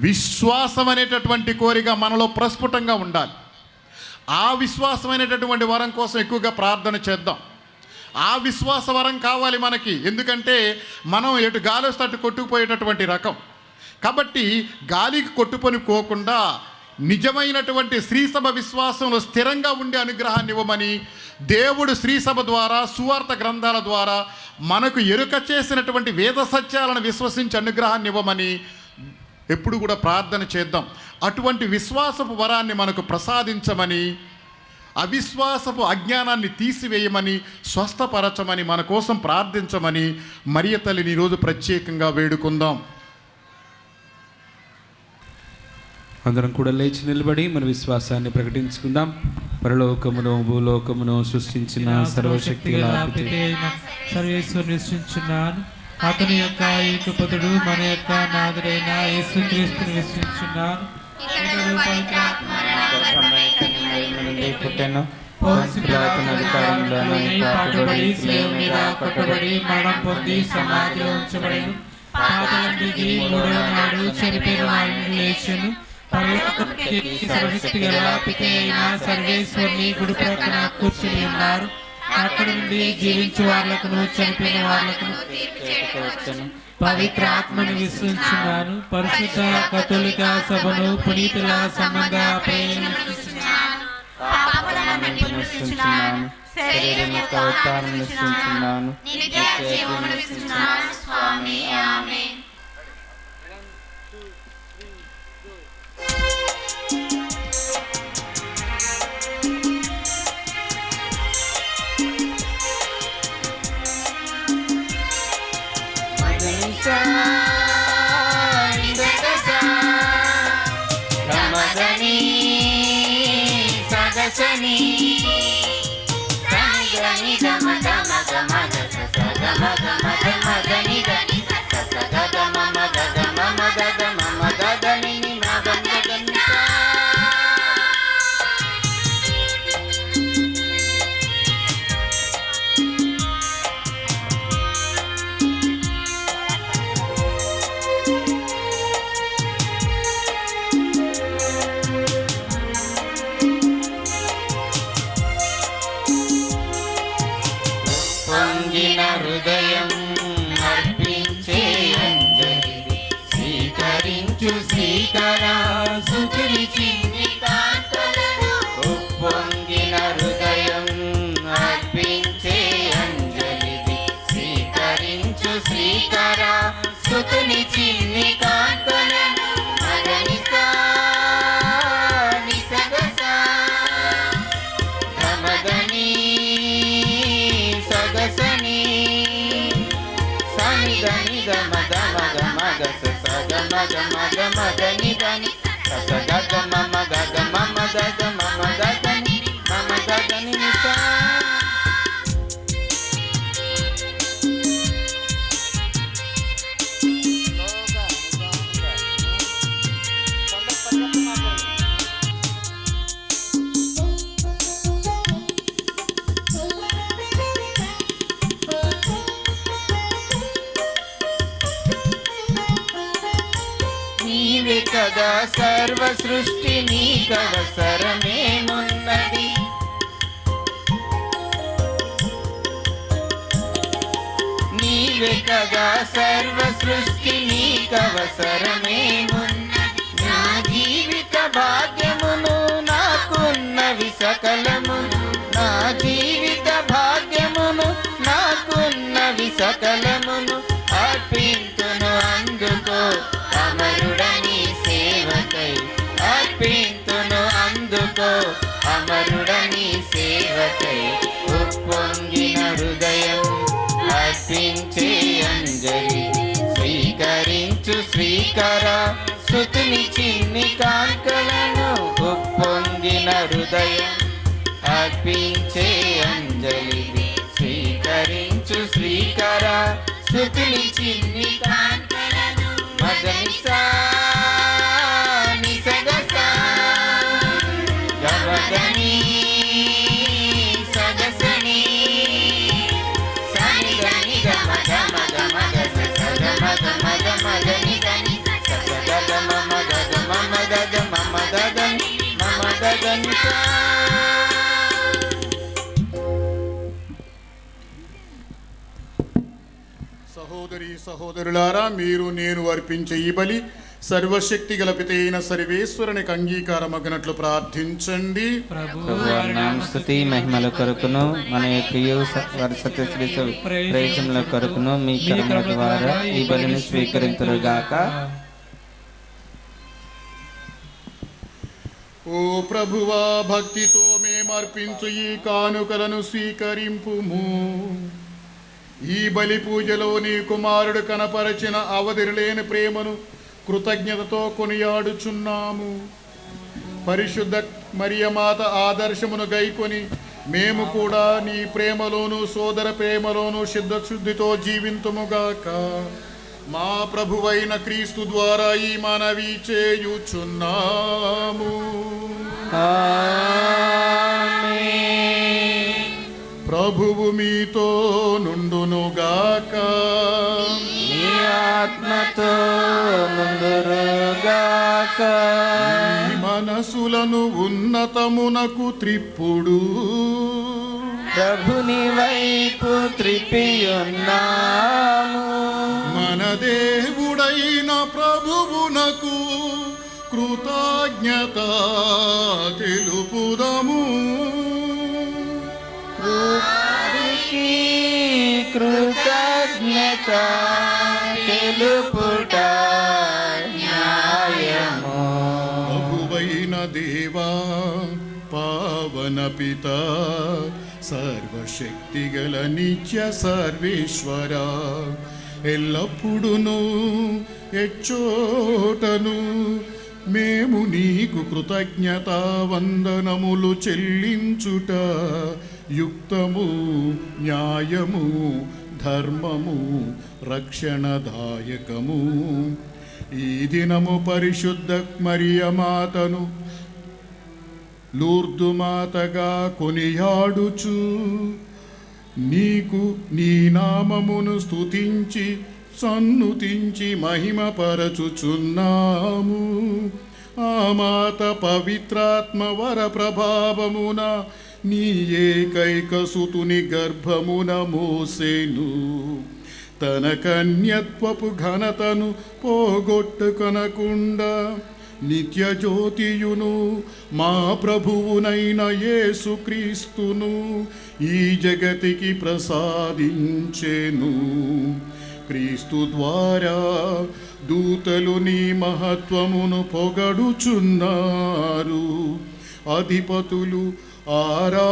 Speaker 4: విశ్వాసం అనేటటువంటి కోరిక మనలో ప్రస్ఫుటంగా ఉండాలి. ఆ విశ్వాసమైనటువంటి వరం కోసం ఎక్కువగా ప్రార్థన చేద్దాం. ఆ విశ్వాస వరం కావాలి మనకి. ఎందుకంటే మనం ఎటు గాలి వస్తే అటు కొట్టుకుపోయేటటువంటి రకం. కాబట్టి గాలికి కొట్టుకొనిపోకుండా నిజమైనటువంటి శ్రీసభ విశ్వాసంలో స్థిరంగా ఉండే అనుగ్రహాన్ని ఇవ్వమని దేవుడు శ్రీసభ ద్వారా, సువార్త గ్రంథాల ద్వారా మనకు ఎరుక చేసినటువంటి వేద సత్యాలను విశ్వసించి అనుగ్రహాన్ని ఇవ్వమని ఎప్పుడు కూడా ప్రార్థన చేద్దాం. అటువంటి విశ్వాసపు వరాన్ని మనకు ప్రసాదించమని అవిశ్వాసపు అజ్ఞానాన్ని తీసివేయమని, స్వస్థపరచమని, మన కోసం ప్రార్థించమని మరియ తల్లిని ఈరోజు ప్రత్యేకంగా వేడుకుందాం.
Speaker 5: అందరం కూడా లేచి నిలబడి మన విశ్వాసాన్ని ప్రకటించుకుందాం. పరలోకమును భూలోకమును సృష్టించిన సర్వశక్తి గల
Speaker 3: సర్వేశ్వరుని సృష్టించున్నాను. అతని యొక్క ఏకపుత్రుడు మన యొక్క నాథుడైన యేసుక్రీస్తుని విశ్వసించున్నాను.
Speaker 6: పుట్టెను
Speaker 3: పాటుబడి శిలువ మీద కొట్టబడి మరణం పొంది సమాధిలో ఉంచబడెను. పాతాళం దిగి మూడవ నాడు చనిపోయిన వారిని లేచెను. పరలోకముకి సర్వశక్తి గల పిత అయిన సర్వేశ్వరుని కుడి ప్రక్కన కూర్చుని ఉన్నారు. అక్కడ నుండి జీవించు వాళ్ళకును చనిపోయిన వాళ్ళకును పవిత్ర ఆత్మను విశ్వసించున్నాను. పరిశుద్ధ కథోలిక సభను పునీతుల సంబంధ
Speaker 6: శరీరం యొక్క అవతారం నిశ్చయించున్నాను. హృదయం అర్పించే అంజలి స్వీకరించు శ్రీకరా సుతులి చిన్ని కాంతలను. ఉప్పొంగిన హృదయం అర్పించే అంజలి స్వీకరించు శ్రీకరా సుతుని చిన్ని కాంతలను. మగనిసా నిసగసా గమదని సగసని సని దని గమ గమ గమ గస సగ మగ మగ మగని దని సగ గగ మమ గగ మమ గగ మమ గగని మమ గగని నిసా. నీవే కదా సర్వ సృష్టి నీకవసరమేమున్నది. నీవే కదా సర్వ సృష్టి నీకవసరమేమున్నది. నా జీవిత భాగ్యమును నాకున్నవి సకలమును. నా జీవిత భాగ్యమును నాకున్నవి సకలమును అర్పింతును అందుకో అమరుడని సేవకై. అర్పింతును అందుకో అమరుడని సేవకై. ఉప్పొంగిన హృదయం అర్పించే అంజలి స్వీకరించు శ్రీకరా సుతుని చిన్ని కాంకలను. ఉప్పొంగిన హృదయం అర్పించే అంజలి స్వీకరించు శ్రీకరా సుతుని చిన్ని కాంకలను. మగనిసా నిసగసా గమగని సగసని సని గని గమ గమ గమ గస సగ మగ మగ మగని గని సగ గగ మమ గగ మమ గగ మమ గగని మమ గగని సా.
Speaker 4: సహోదరి సహోదరులారా, మీరు నేను అర్పించే ఈ బలి సర్వశక్తి గల పితైన సర్వేశ్వరునికి అంగీకారమగినట్లు ప్రార్థించండి.
Speaker 6: స్తుతి మహిమల కొరకును మన యొక్కయు సత్యశ్రీ ప్రయోజనముల కొరకును మీ కర్మల ద్వారా ఈ బలిని స్వీకరింతురుగాక.
Speaker 4: ఓ ప్రభువా, భక్తితో మేము మేమర్పించు ఈ కానుకలను స్వీకరింపుము. ఈ బలి పూజలో నీ కుమారుడు కనపరచిన అవధిలేని ప్రేమను కృతజ్ఞతతో కొనియాడుచున్నాము. పరిశుద్ధ మరియమాత ఆదర్శమును గైకొని మేము కూడా నీ ప్రేమలోను సోదర ప్రేమలోను సిద్ధశుద్ధితో జీవింతుముగాక. మా ప్రభువైన క్రీస్తు ద్వారా ఈ మనవి చేయుచున్నాము. ప్రభువు మీతో నుండునుగాక.
Speaker 6: నీ ఆత్మతో నుండురుగాక.
Speaker 4: ఈ మనసులను ఉన్నతమునకు త్రిప్పుడు.
Speaker 6: ప్రభుని వైపు త్రిప్పియున్నాము.
Speaker 4: మన దేవుడైన ప్రభువునకు కృతజ్ఞత తెలుపుదము.
Speaker 6: కృతజ్ఞత తెలుపుట న్యాయము.
Speaker 4: ప్రభువైన దేవా, పావన పిత, సర్వశక్తిగల నిత్య సర్వేశ్వర, ఎల్లప్పుడును ఎచ్చోటను మేము నీకు కృతజ్ఞత వందనములు చెల్లించుట యుక్తము, న్యాయము, ధర్మము, రక్షణదాయకము. ఈ దినము పరిశుద్ధ మరియమాతను లూర్దు మాతగా కొనియాడుచు నీకు నీ నామమును స్తుతించి సన్నుతించి మహిమపరచుచున్నాము. ఆ మాత పవిత్రాత్మ వర ప్రభావమున నీ ఏకైక సుతుని గర్భమున మోసెను. తన కన్యత్వపు ఘనతను పోగొట్టుకొనకుండా నిత్య జ్యోతియును మా ప్రభువునైన యేసుక్రీస్తును ఈ జగతికి ప్రసాదించెను. క్రీస్తు ద్వారా దూతలు నీ మహత్వమును పొగడుచున్నారు. అధిపతులు ఆరాధించుచున్నారు.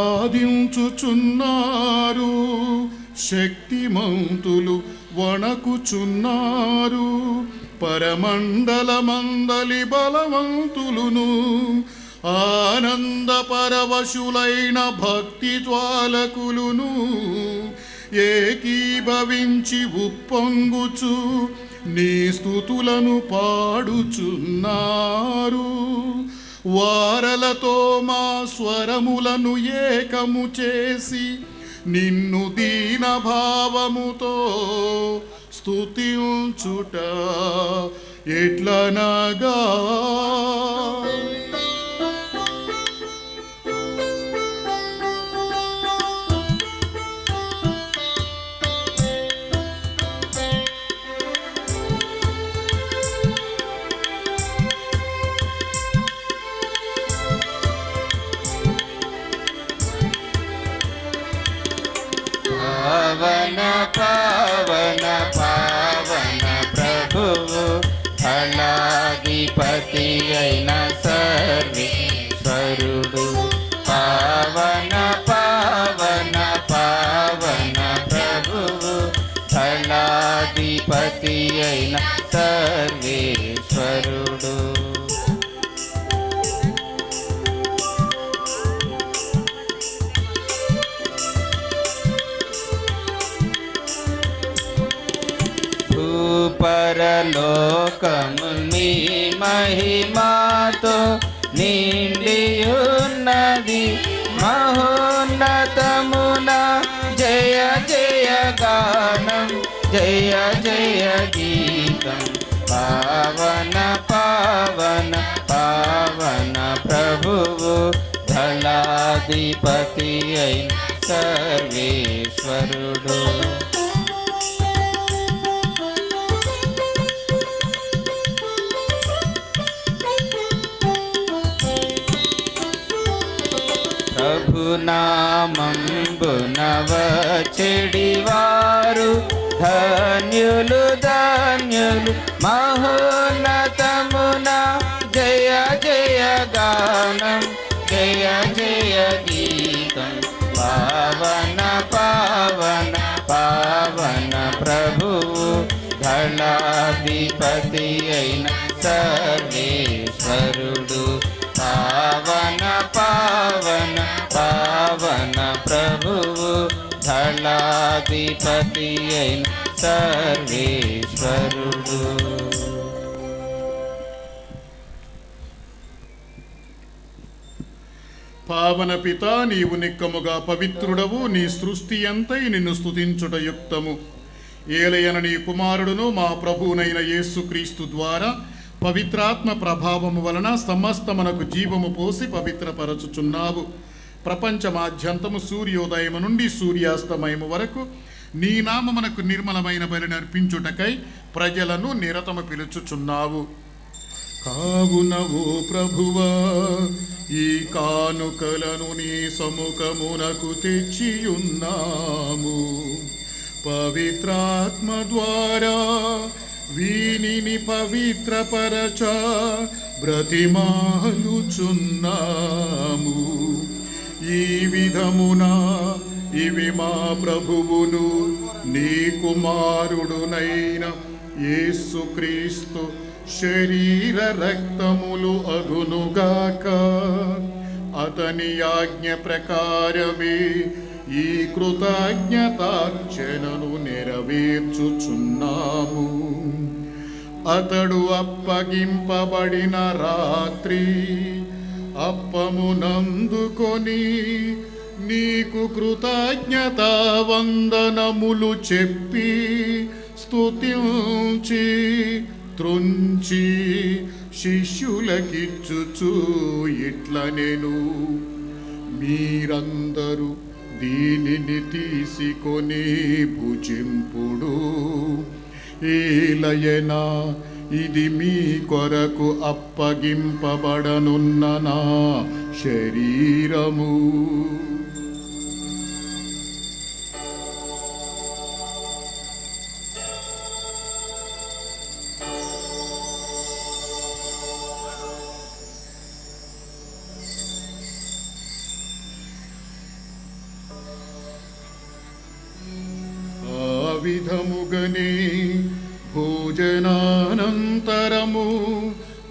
Speaker 4: శక్తిమంతులు వణకుచున్నారు. పరమండలమందలి బలవంతులును ఆనంద పరవశులైన భక్తి జ్వాలకులును ఏకీభవించి ఉప్పొంగుచు నీ స్తుతులను పాడుచున్నారు. వారలతో మా స్వరములను ఏకము చేసి నిన్ను దీన భావముతో స్తుతించుట ఎట్లనగా
Speaker 6: పావన పావన పావన ప్రభువు ఫలాధిపతి అయిన సర్వేశ్వరుడు. పావన పావన పావన ప్రభువు ఫలాధిపతి అయిన సర్వేశ్వరుడు. పరలోకము నీ మహిమాతో నిండియున్నది. మహోన్నతమున జయ జయ గానం, జయ జయ గీతం. పావన పావన పావన ప్రభువు దళాధిపతి అయిన సర్వేశ్వరుడు. ప్రభునామంబున వచ్చెడివారు ధన్యులు ధన్యులు. మహోన్నతమున జయ జయ గానం, జయ జయ గీ దళాధిపతి అయిన సర్వేశ్వరుడు పావన పావన పావన ప్రభువు దళాధిపతి అయిన సర్వేశ్వరుడు.
Speaker 4: పావన పిత, నీవు నిక్కముగా పవిత్రుడవు, నీ సృష్టి అంతై నిన్ను స్తుతించుట యుక్తము. ఏలయన నీ కుమారుడును మా ప్రభువునైన యేసుక్రీస్తు ద్వారా పవిత్రాత్మ ప్రభావము వలన సమస్తమునకు జీవము పోసి పవిత్రపరచుచున్నావు. ప్రపంచమాద్యంతము సూర్యోదయము నుండి సూర్యాస్తమయము వరకు నీ నామమునకు నిర్మలమైన బలి నర్పించుటకై ప్రజలను నిరతము పిలుచుచున్నావు. కావున ఓ ప్రభువా, ఈ కానుకలను నీ సముఖమునకు తెచ్చియున్నాము. పవిత్రాత్మ ద్వారా వీనిని పవిత్రపరచ బ్రతిమాలుచున్నాము. ఈ విధమున ఇవి మా ప్రభువును నీ కుమారుడునైన యేసుక్రీస్తు శరీర రక్తములు అగునుగాక. అతని ఆజ్ఞ ప్రకారమే ఈ కృతజ్ఞతార్చనను నెరవేర్చుచున్నాము. అతడు అప్పగింపబడిన రాత్రి అప్పమునందుకొని నీకు కృతజ్ఞతా వందనములు చెప్పి స్తుతించి త్రుంచి శిష్యులకిచ్చుచు ఇట్లనెను, మీరందరూ దీనిని తీసుకొని భుజింపుడు. ఏలయనా ఇది మీ కొరకు అప్పగింపబడనున్న నా శరీరము. విధముగనే భోజనానంతరము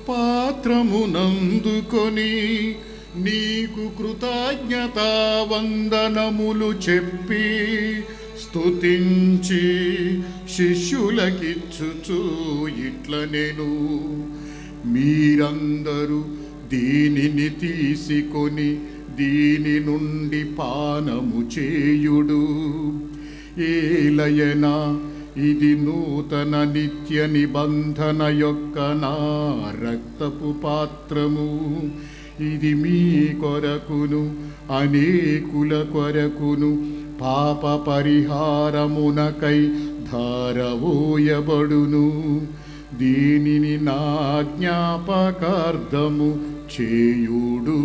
Speaker 4: పాత్రమునందుకొని నీకు కృతజ్ఞతా వందనములు చెప్పి స్తుతించి శిష్యులకిచ్చుచు ఇట్లనెను, మీరందరూ దీనిని తీసుకొని దీని నుండి పానము చేయుడు. ఏలయనా ఇది నూతన నిత్య నిబంధన యొక్క నా రక్తపు పాత్రము. ఇది మీ కొరకును అనేకుల కొరకును పాప పరిహారమునకై ధారవోయబడును. దీనిని నా జ్ఞాపకార్థము చేయుడు.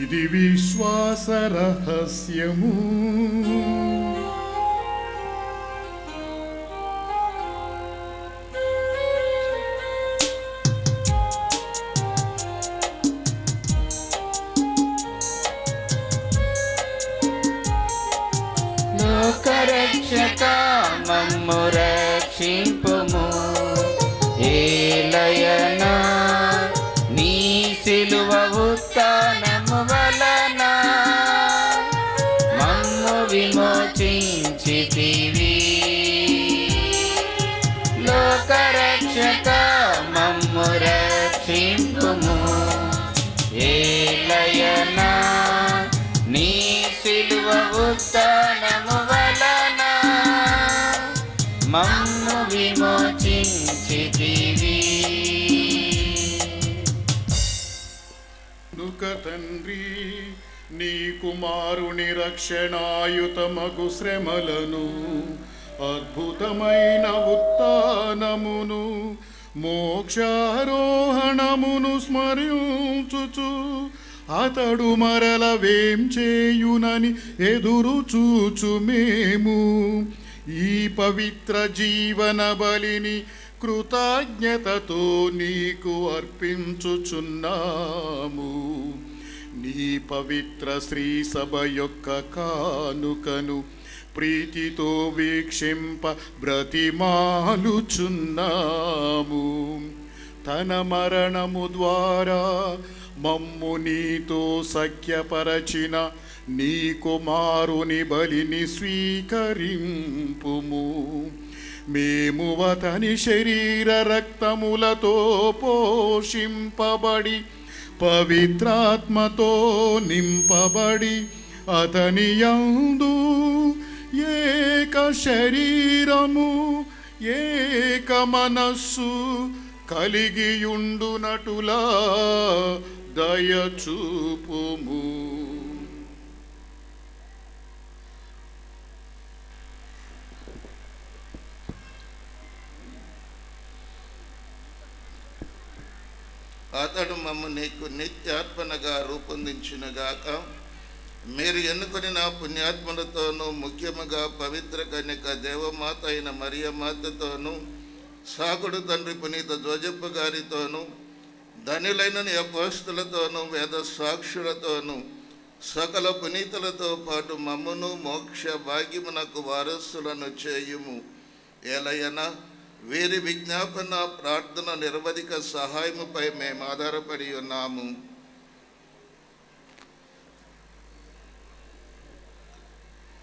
Speaker 4: ఇది విశ్వాస రహస్యము.
Speaker 6: లోకరక్షక మమ్ము రక్షింపుము. ఏలయనా నీ సిలువ ఉత్థానము వలన మమ్ము విమోచించితివి. లోకరక్షక మమ్ము రక్షింపుము. ఏలయనా నీ సిలువ ఉత్థానము వలన మమ్ము విమోచించితివి.
Speaker 4: తండ్రి, నీ కుమారుని రక్షణాయుతమగు శ్రమలను, అద్భుతమైన ఉత్థానమును, మోక్షారోహణమును స్మరించుచు అతడు మరల వేం చేయునని ఎదురు చూచు మేము ఈ పవిత్ర జీవన బలిని కృతజ్ఞతతో నీకు అర్పించుచున్నాము. నీ పవిత్ర శ్రీ సభ యొక్క కానుకను ప్రీతితో వీక్షింప బ్రతిమాలుచున్నాము. తన మరణము ద్వారా మమ్ము నీతో సఖ్యపరచిన నీ కుమారుని బలిని స్వీకరింపుము. మేము అతని శరీర రక్తములతో పోషింపబడి పవిత్రాత్మతో నింపబడి అతని యందు ఏక శరీరము ఏక మనస్సు కలిగియుండునటులా దయచూపుము.
Speaker 8: అతడు మమ్ము నీకు నిత్యాత్మనగా రూపొందించునుగాక. మీరు ఎన్నుకొని నా పుణ్యాత్మలతోనూ ముఖ్యముగా పవిత్ర కన్యక దేవమాత అయిన మరియమాతతోనూ సాకుడు తండ్రి పునీత జోజప్ప గారితోనూ ధనులైన నీ అపోస్తులతోనూ వేద సాక్షులతోనూ సకల పునీతులతో పాటు మమ్మును మోక్ష భాగ్యమునకు వారసులను చేయుము. ఎలయనా వీరి విజ్ఞాపన ప్రార్థన నిరవధిక సహాయముపై మేము ఆధారపడి ఉన్నాము.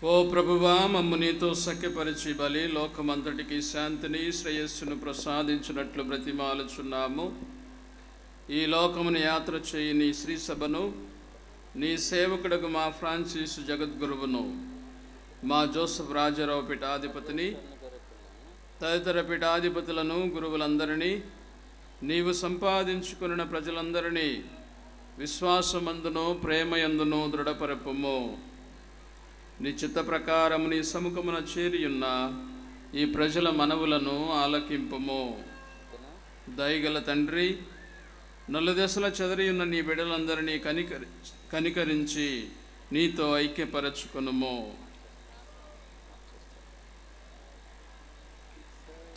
Speaker 9: ఓ ప్రభువా, మమ్ము నీతో సఖ్యపరిచి బలి లోకమంతటికి శాంతిని శ్రేయస్సును ప్రసాదించినట్లు బ్రతిమాలుచున్నాము. ఈ లోకమును యాత్ర చేయి నీ శ్రీ సభను, నీ సేవకుడకు మా ఫ్రాన్సిస్ జగద్గురువును, మా జోసెఫ్ రాజారావు పీఠాధిపతిని, తదితర పీఠాధిపతులను, గురువులందరినీ, నీవు సంపాదించుకున్న ప్రజలందరినీ విశ్వాసమందును ప్రేమయందును దృఢపరపుము. నీ చిత్త ప్రకారము నీ సముఖమున చేరియున్న ఈ ప్రజల మనవులను ఆలకింపుము. దయగల తండ్రి, నలుదశల చెదరియున్న నీ బిడ్డలందరినీ కనికరించి నీతో ఐక్యపరచుకొనుము.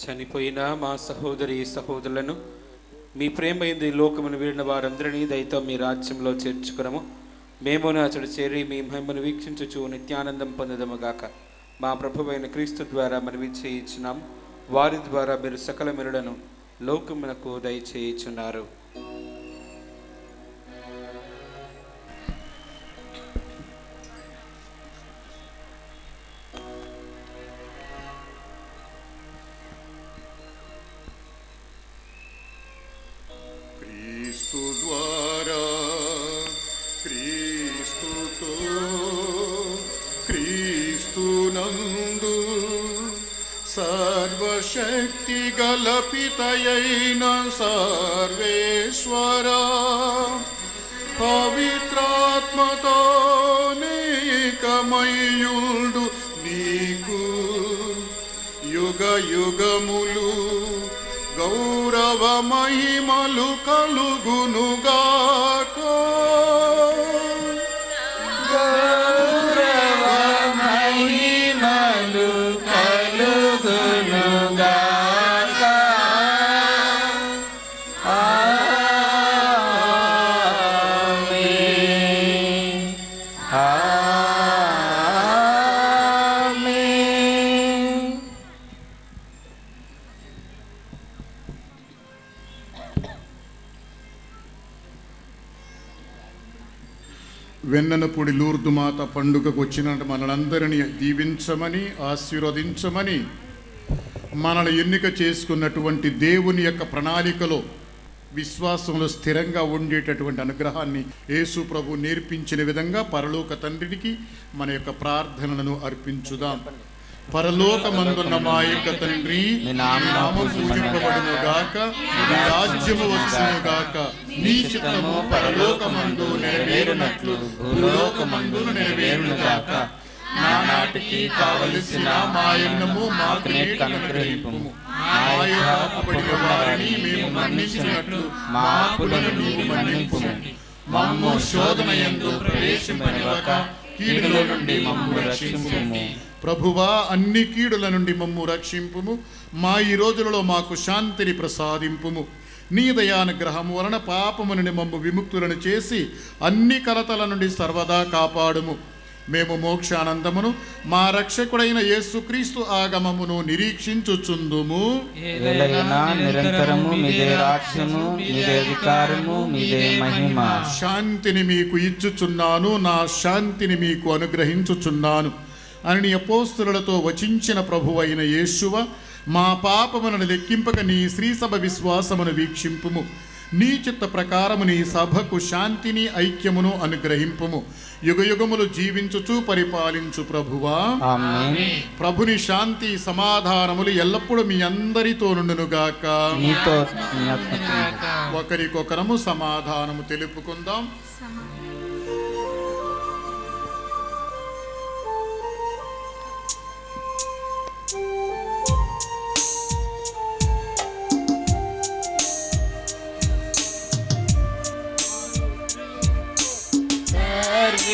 Speaker 5: చనిపోయిన మా సహోదరి సహోదరులను మీ ప్రేమ ఎందు ఈ లోకమును వీడిన వారందరినీ దయతో మీ రాజ్యంలో చేర్చుకునము. మేమును అతడు చేరి మీ మహిమను వీక్షించుచు నిత్యానందం పొందదముగాక. మా ప్రభువైన క్రీస్తు ద్వారా మనవి చేయించున్నాం. వారి ద్వారా మీరు సకల మెరులను లోకమునకు దయచేయుచున్నారు.
Speaker 4: క్రీస్తు ద్వారా క్రీస్తుతో క్రీస్తునందు సర్వశక్తి గల పితయైన సర్వేశ్వర పవిత్రాత్మతో నీకమయుడు నీకు యుగ యుగములు గౌరవ మహిమలు కలుగునుగాక.
Speaker 6: గౌరవ మహిమలు కలుగునుగాక. ఆమేన్. ఆమేన్.
Speaker 4: వెన్ననపూడి లూర్దు మాత పండుగకు వచ్చిన మనలందరినీ దీవించమని ఆశీర్వదించమని మనల్ని ఎన్నిక చేసుకున్నటువంటి దేవుని యొక్క ప్రణాళికలో విశ్వాసంలో స్థిరంగా ఉండేటటువంటి అనుగ్రహాన్ని యేసు ప్రభు నేర్పించిన విధంగా పరలోక తండ్రికి మన యొక్క ప్రార్థనలను అర్పించుదాం. పరలోకమందున్న మా యొక్క తండ్రి, నీ నామము పూజింపబడును గాక, నీ రాజ్యము వచ్చును గాక, నీ చిత్తము పరలోకమందు నెరవేరునట్లు భూలోకమందును నెరవేరును గాక. నానాటికి కావలసిన మా అన్నము మాకు నేడు అనుగ్రహింపుము. మాయ పాపపడిన వారిని మేము మన్నించినట్లు మా అప్పులను నీవు మన్నింపుము. మమ్ము శోధన యందు ప్రవేశింపనివ్వక కీడులో నుండి మమ్ము రక్షింపుము. ప్రభువా, అన్ని కీడుల నుండి మమ్ము రక్షింపుము. మా ఈ రోజులలో మాకు శాంతిని ప్రసాదింపుము. నీ దయానుగ్రహము వలన పాపము నుండి మమ్ము విముక్తులను చేసి అన్ని కలతల నుండి సర్వదా కాపాడుము. మేము మోక్షానందమును మా రక్షకుడైన యేసుక్రీస్తు ఆగమమును నిరీక్షించుచుందుము.
Speaker 6: ఏలైనా నిరంతరము మీదే రాజ్యము, మీదే అధికారము, మీదే మహిమ.
Speaker 4: శాంతిని మీకు ఇచ్చుచున్నాను, నా శాంతిని మీకు అనుగ్రహించుచున్నాను అని అపోస్తలులతో వచించిన ప్రభువైన యేసువ, మా పాపములను లెక్కింపక నీ శ్రీసభ విశ్వాసమును వీక్షింపుము. నీ చిత్త ప్రకారము నీ సభకు శాంతిని ఐక్యమును అనుగ్రహింపుము. యుగయుగములు జీవించుచు పరిపాలించు ప్రభువా.
Speaker 6: ఆమేన్.
Speaker 4: ప్రభుని శాంతి సమాధానములు ఎల్లప్పుడూ మీ అందరితో నుండునుగాక.
Speaker 6: నీతో నీ ఆత్మతో.
Speaker 4: ఒకరికొకరము సమాధానము తెలుపుకుందాం.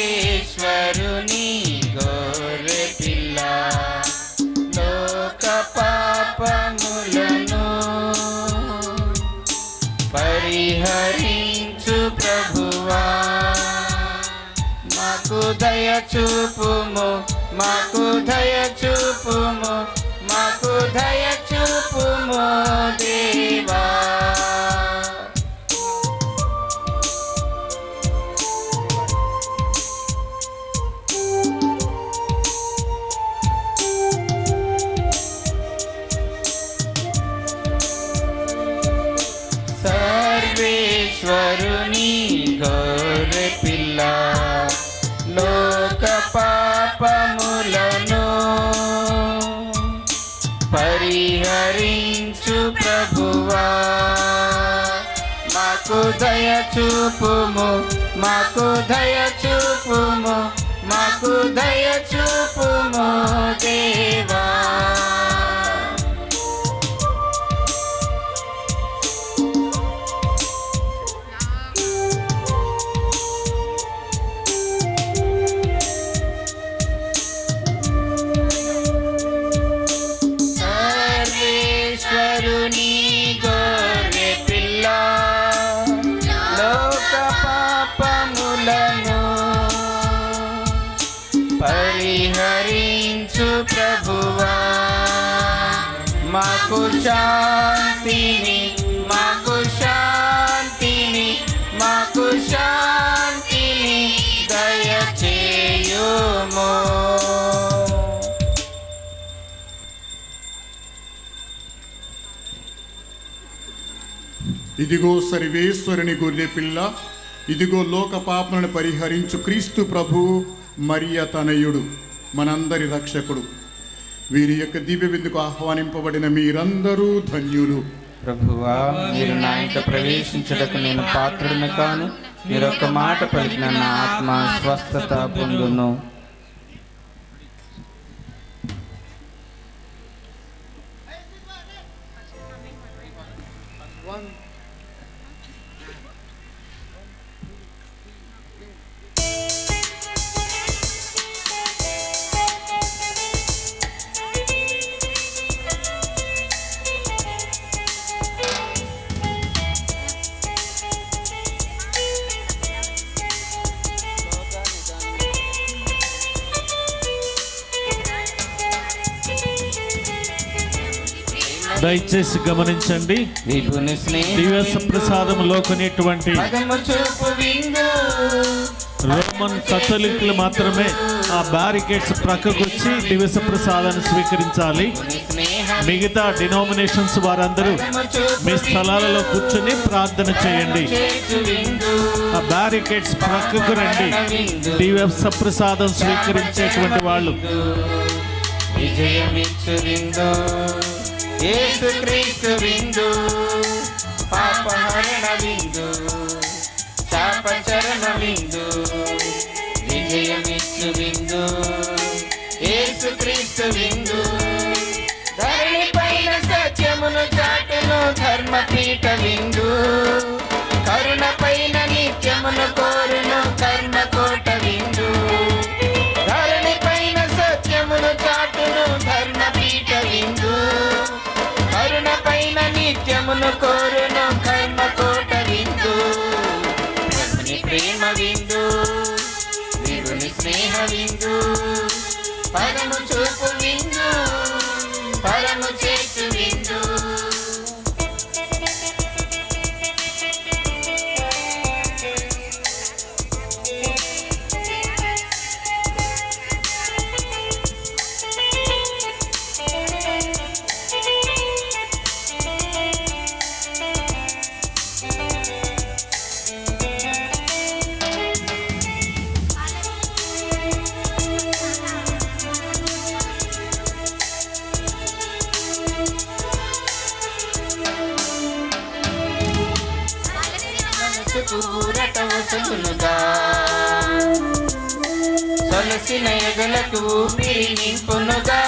Speaker 6: సర్వేశ్వరుని గొర్రె పిల్ల, లోక పాపములను పరిహరించు ప్రభువా, మాకు దయ చూపుము, మాకు దయ చూపుము, మాకు దయ చూపుము దేవా. సర్వేశ్వరుని గొర్రె పిల్ల, లోక పాపములను పరిహరించు ప్రభువా, మాకు దయ చూపుము, మాకు దయ చూపుము, మాకు దయ చూపుము దేవా. సర్వేశ్వరుని గొర్రె పిల్ల, లోక పాపములను పరిహరించు ప్రభువా, మాకు శాంతిని, మాకు శాంతిని, మాకు శాంతిని దయచేయుము.
Speaker 4: ఇదిగో సర్వేశ్వరుని గొర్రె పిల్ల, ఇదిగో లోక పాపలను పరిహరించు క్రీస్తు ప్రభువు, మరియ తనయుడు, మనందరి రక్షకుడు. వీరి యొక్క దివ్య విందుకు ఆహ్వానింపబడిన మీరందరూ ధన్యులు.
Speaker 6: ప్రభువా, మీరు నా ఇంట ప్రవేశించుటకు నేను పాత్రుడిని కాను. మీరు ఒక్క మాట పలికిన నా ఆత్మ స్వస్థత పొందును.
Speaker 3: దయచేసి గమనించండి, దివ్య ప్రసాదంలో కొనేటువంటి రోమన్ కథోలికులు మాత్రమే ఆ బ్యారికేడ్స్ ప్రక్కకు వచ్చి దివ్య ప్రసాదాన్ని స్వీకరించాలి. మిగతా డినామినేషన్స్ వారందరూ మీ స్థలాలలో కూర్చొని ప్రార్థన చేయండి. ఆ బ్యారికేడ్స్ ప్రక్కకు రండి. దివ్య ప్రసాదం స్వీకరించేటువంటి వాళ్ళు.
Speaker 6: విజయమిచ్చు విందు యేసుక్రీస్తు విందు, పాపహరణ విందు, శాపచరణ విందు, విజయమిచ్చు విందు యేసుక్రీస్తు విందు. ధరణి పైన సత్యమును చాటును ధర్మపీఠ విందు, కరుణ పైన నిత్యమును కోరును కర్మకోట విందు. ధరణి పైన సత్యమును చాటు విందు కరుణ పైన నిత్యమును కోరును కర్మకోట విందు ప్రభుని ప్రేమ విందు దేవుని స్నేహ విందు పరము చూపు విందు పరము చేసు విందు సొలసిన ఎగలకు ఊపిరి నింపునుగా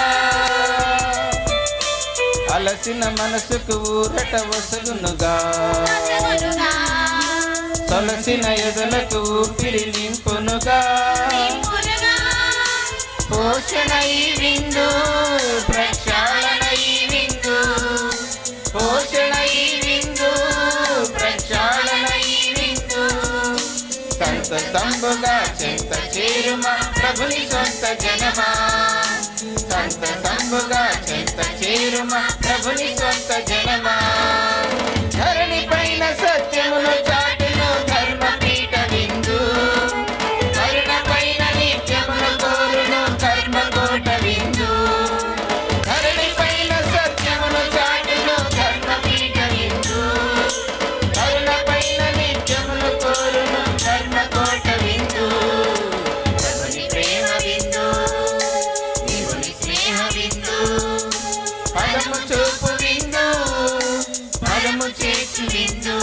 Speaker 6: అలసిన మనసుకు ఊరట వసగునుగా సొలసిన ఎగలకు ఊపిరి నింపునుగా పోషణ ఈ విందు ప్రక్షాళన ఈ విందు పోషణ ఈ విందు ప్రక్షాళన ఈ విందు సంత సంబుగా చెంత చేరుమా ప్రభుని సొంత జనమా సంత సంబుగా చెంత చేరుమా ప్రభుని సొంత జనమా ధరణి పైన సత్యమును చాటును ధర్మపీఠ విందు కరుణ పైన నిత్యమును కోరును కర్మకోట విందు ధరణి పైన సత్యమును చాటును ధర్మపీఠ విందు కరుణ పైన నిత్యమును కోరును కర్మకోట విందు ప్రభుని ప్రేమ విందు దేవుని స్నేహ విందు పరము చూపు విందు పరము చేసు విందు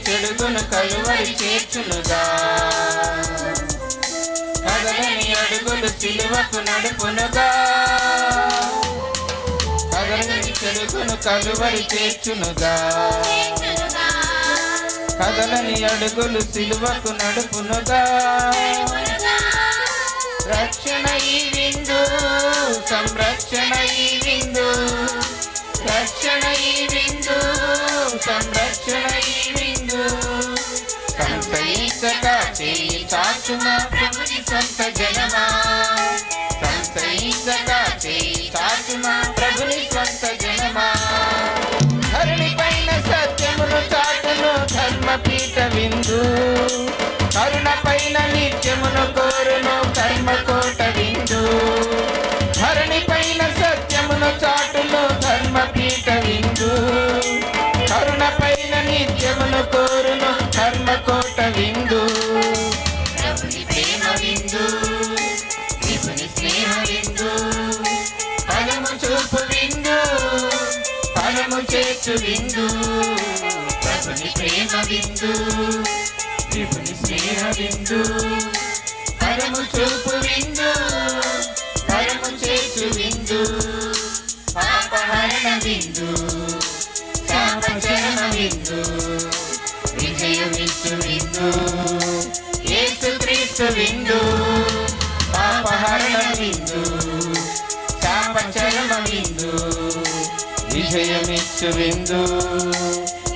Speaker 6: చెడుగును కలువరి చేర్చునుగా కదలని అడుగులు సిలువకు నడుపునుగా కదలని చెడుగును కలువరి చేర్చునుగా కదలని అడుగులు సిలువకు నడుపునుగా రక్షణ ఈ విందు సంరక్షణ ఈ విందు రక్షణ ఈ విందు సంరక్షణ ఈ విందు సంశయించక చేయి చాచుమా ప్రభుని సొంత జనమా సంశయించక చేయి చాచుమా ప్రభుని సొంత జనమా ధరణి పైన సత్యమును చాటును ధర్మపీఠ విందు కరుణ పైన నిత్యమును కోరును కర్మకోట విందు ధరణి పైన సత్యమును చాటును ధర్మపీఠ విందు కరుణ పైన నిత్యమును కోరును కర్మకోట విందు ప్రభుని ప్రేమ విందు దేవుని స్నేహ విందు పరము చూపు విందు పరము చేసు విందు ప్రభుని ప్రేమ విందు దేవుని స్నేహ విందు పరము చూపు విందు పరము చేసు విందు పాపహరణ విందు శాపచరణ విందు విజయమిచ్చు విందు యేసుక్రీస్తు విందు పాపహరణ విందు శాపచరణ విందు విజయమిచ్చు విందు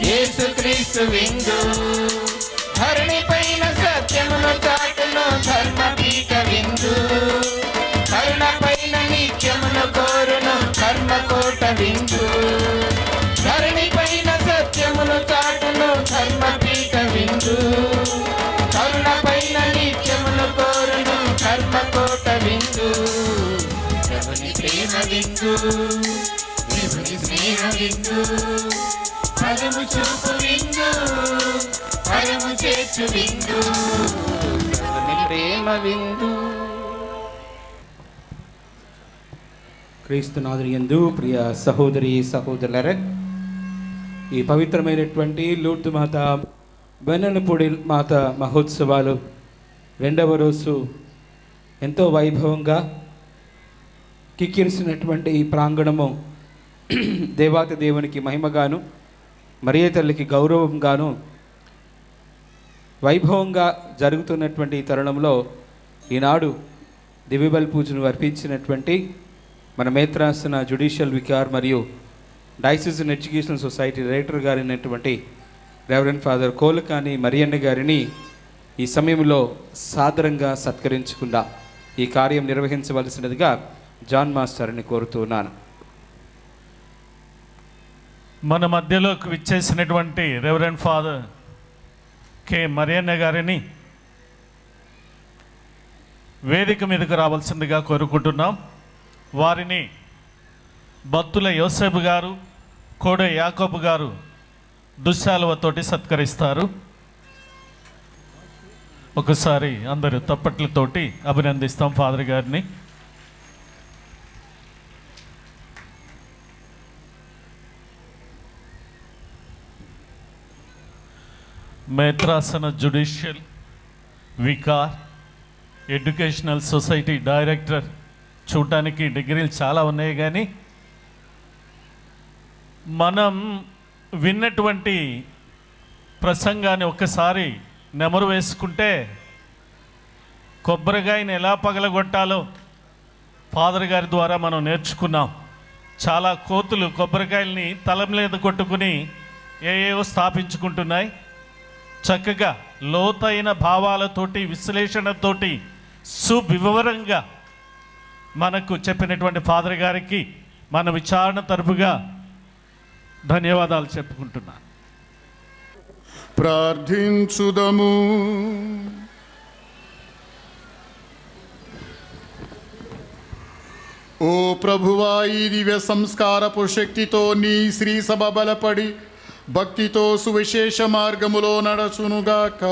Speaker 6: యేసుక్రీస్తు విందు ధరణి పైన సత్యమును చాటును ధర్మపీఠ విందు కరుణ పైన నిత్యమును కోరును కర్మకోట విందు ధరణి పైన సత్యమును చాటును ధర్మపీఠ విందు కరుణ పైన నిత్యమును కోరును కర్మకోట విందు ప్రభుని ప్రేమ విందు దేవుని స్నేహ విందు పరము చూపు విందు పరము చేర్చు విందు ప్రభుని ప్రేమ విందు
Speaker 5: క్రీస్తునాథుని యందు ప్రియ సహోదరి సహోదరులరే, ఈ పవిత్రమైనటువంటి లూర్దు మాత బెన్నెలపూడి మాత మహోత్సవాలు రెండవ రోజు ఎంతో వైభవంగా కిక్కిరిసినటువంటి ఈ ప్రాంగణము దేవాతి దేవునికి మహిమగాను, మరియ తల్లికి గౌరవంగాను వైభవంగా జరుగుతున్నటువంటి ఈ తరుణంలో ఈనాడు దివ్యబలి పూజను అర్పించినటువంటి మన మేత్రాసన జ్యుడిషియల్ వికార్ మరియు డైసిజన్ ఎడ్యుకేషనల్ సొసైటీ డైరెక్టర్ గారైనటువంటి రెవరెండ్ ఫాదర్ కోలకాని మరియన్న గారిని ఈ సమయంలో సాదరంగా సత్కరించుకుందాం. ఈ కార్యం నిర్వహించవలసినదిగా జాన్ మాస్టర్ని కోరుతున్నాను.
Speaker 10: మన మధ్యలోకి విచ్చేసినటువంటి రెవరెండ్ ఫాదర్ కె మరియన్న గారిని వేదిక మీదకు రావాల్సిందిగా కోరుకుంటున్నాం. వారిని బత్తుల యోసేపు గారు, కోడే యాకోబు గారు దుశ్శాలువతోటి సత్కరిస్తారు. ఒకసారి అందరూ తప్పట్లతోటి అభినందిస్తాం ఫాదర్ గారిని. మేత్రాసన judicial vicar educational society director, చూడటానికి డిగ్రీలు చాలా ఉన్నాయి, కానీ మనం విన్నటువంటి ప్రసంగాన్ని ఒక్కసారి నెమరు వేసుకుంటే కొబ్బరికాయని ఎలా పగలగొట్టాలో ఫాదర్ గారి ద్వారా మనం నేర్చుకున్నాం. చాలా కోతులు కొబ్బరికాయల్ని తల మీద కొట్టుకుని ఏవో స్థాపించుకుంటున్నాయి. చక్కగా లోతైన భావాలతోటి విశ్లేషణతోటి సువివరంగా మనకు చెప్పినటువంటి ఫాదర్ గారికి మన విచారణ తరపుగా ధన్యవాదాలు చెప్పుకుంటున్నాను.
Speaker 4: ప్రార్థించుదము. ఓ ప్రభువా, ఈ దివ్య సంస్కారపు శక్తితో నీ శ్రీ సభ బలపడి భక్తితో సువిశేష మార్గములో నడచునుగాక.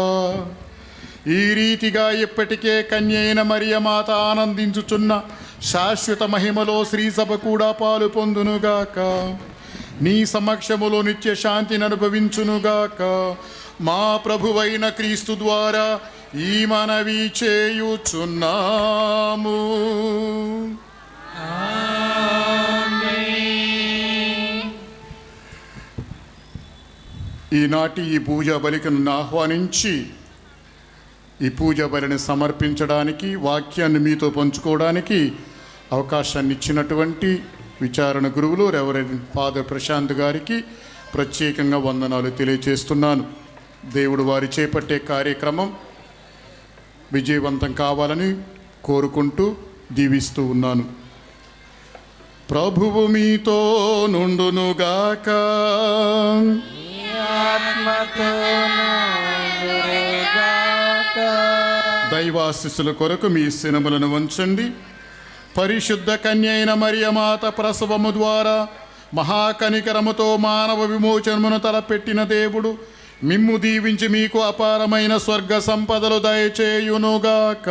Speaker 4: ఈ రీతిగా ఇప్పటికే కన్యైన మరియమాత ఆనందించుచున్న శాశ్వత మహిమలో శ్రీ సభ కూడా పాలు పొందునుగాక. నీ సమక్షములో నిత్య శాంతిని అనుభవించునుగాక. మా ప్రభువైన క్రీస్తు ద్వారా ఈ మనవి చేయుచున్నాము. ఈనాటి ఈ పూజా బలికి నన్ను ఆహ్వానించి ఈ పూజా బలిని సమర్పించడానికి, వాక్యాన్ని మీతో పంచుకోవడానికి అవకాశాన్ని ఇచ్చినటువంటి విచారణ గురువులు రెవరెండ్ ఫాదర్ ప్రశాంత్ గారికి ప్రత్యేకంగా వందనాలు తెలియజేస్తున్నాను. దేవుడు వారి చేపట్టే కార్యక్రమం విజయవంతం కావాలని కోరుకుంటూ దీవిస్తూ ఉన్నాను. ప్రభువు మీతో నుండునుగాక. దైవాశిస్సుల కొరకు మీ సినములను ఉంచండి. పరిశుద్ధ కన్య అయిన మరియమాత ప్రసవము ద్వారా మహాకనికరముతో మానవ విమోచనమును తలపెట్టిన దేవుడు మిమ్ము దీవించి మీకు అపారమైన స్వర్గ సంపదలు దయచేయునుగాక.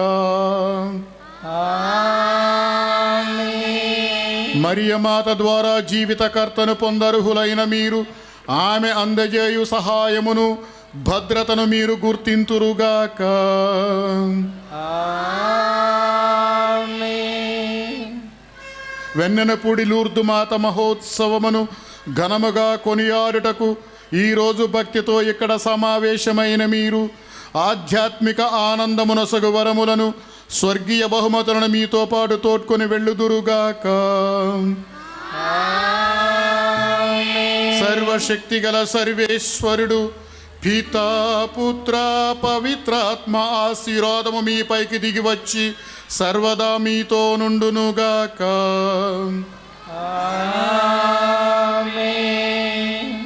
Speaker 4: మరియమాత ద్వారా జీవితకర్తను పొందర్హులైన మీరు ఆమె అందజేయు సహాయమును, భద్రతను మీరు గుర్తింతురుగాక. వెన్నెనపూడి లూర్దు మాత మహోత్సవమును ఘనముగా కొనియాడుటకు ఈరోజు భక్తితో ఇక్కడ సమావేశమైన మీరు ఆధ్యాత్మిక ఆనందమునసగు వరములను, స్వర్గీయ బహుమతులను మీతో పాటు తోడ్కొని వెళ్ళుదురుగాక. సర్వశక్తిగల సర్వేశ్వరుడు పితా, పుత్ర, పవిత్రాత్మ ఆశీర్వాదము మీపైకి దిగి వచ్చి సర్వదా మీతో నుండునుగాక.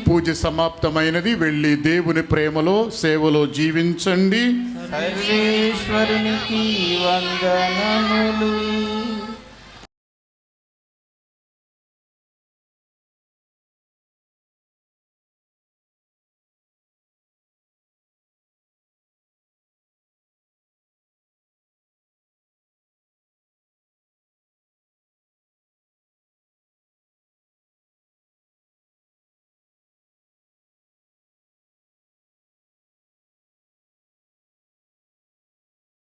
Speaker 4: పూజ సమాప్తమైనది. వెళ్ళి దేవుని ప్రేమలో సేవలో జీవించండి.
Speaker 6: సర్వేశ్వరునికి వందనములు.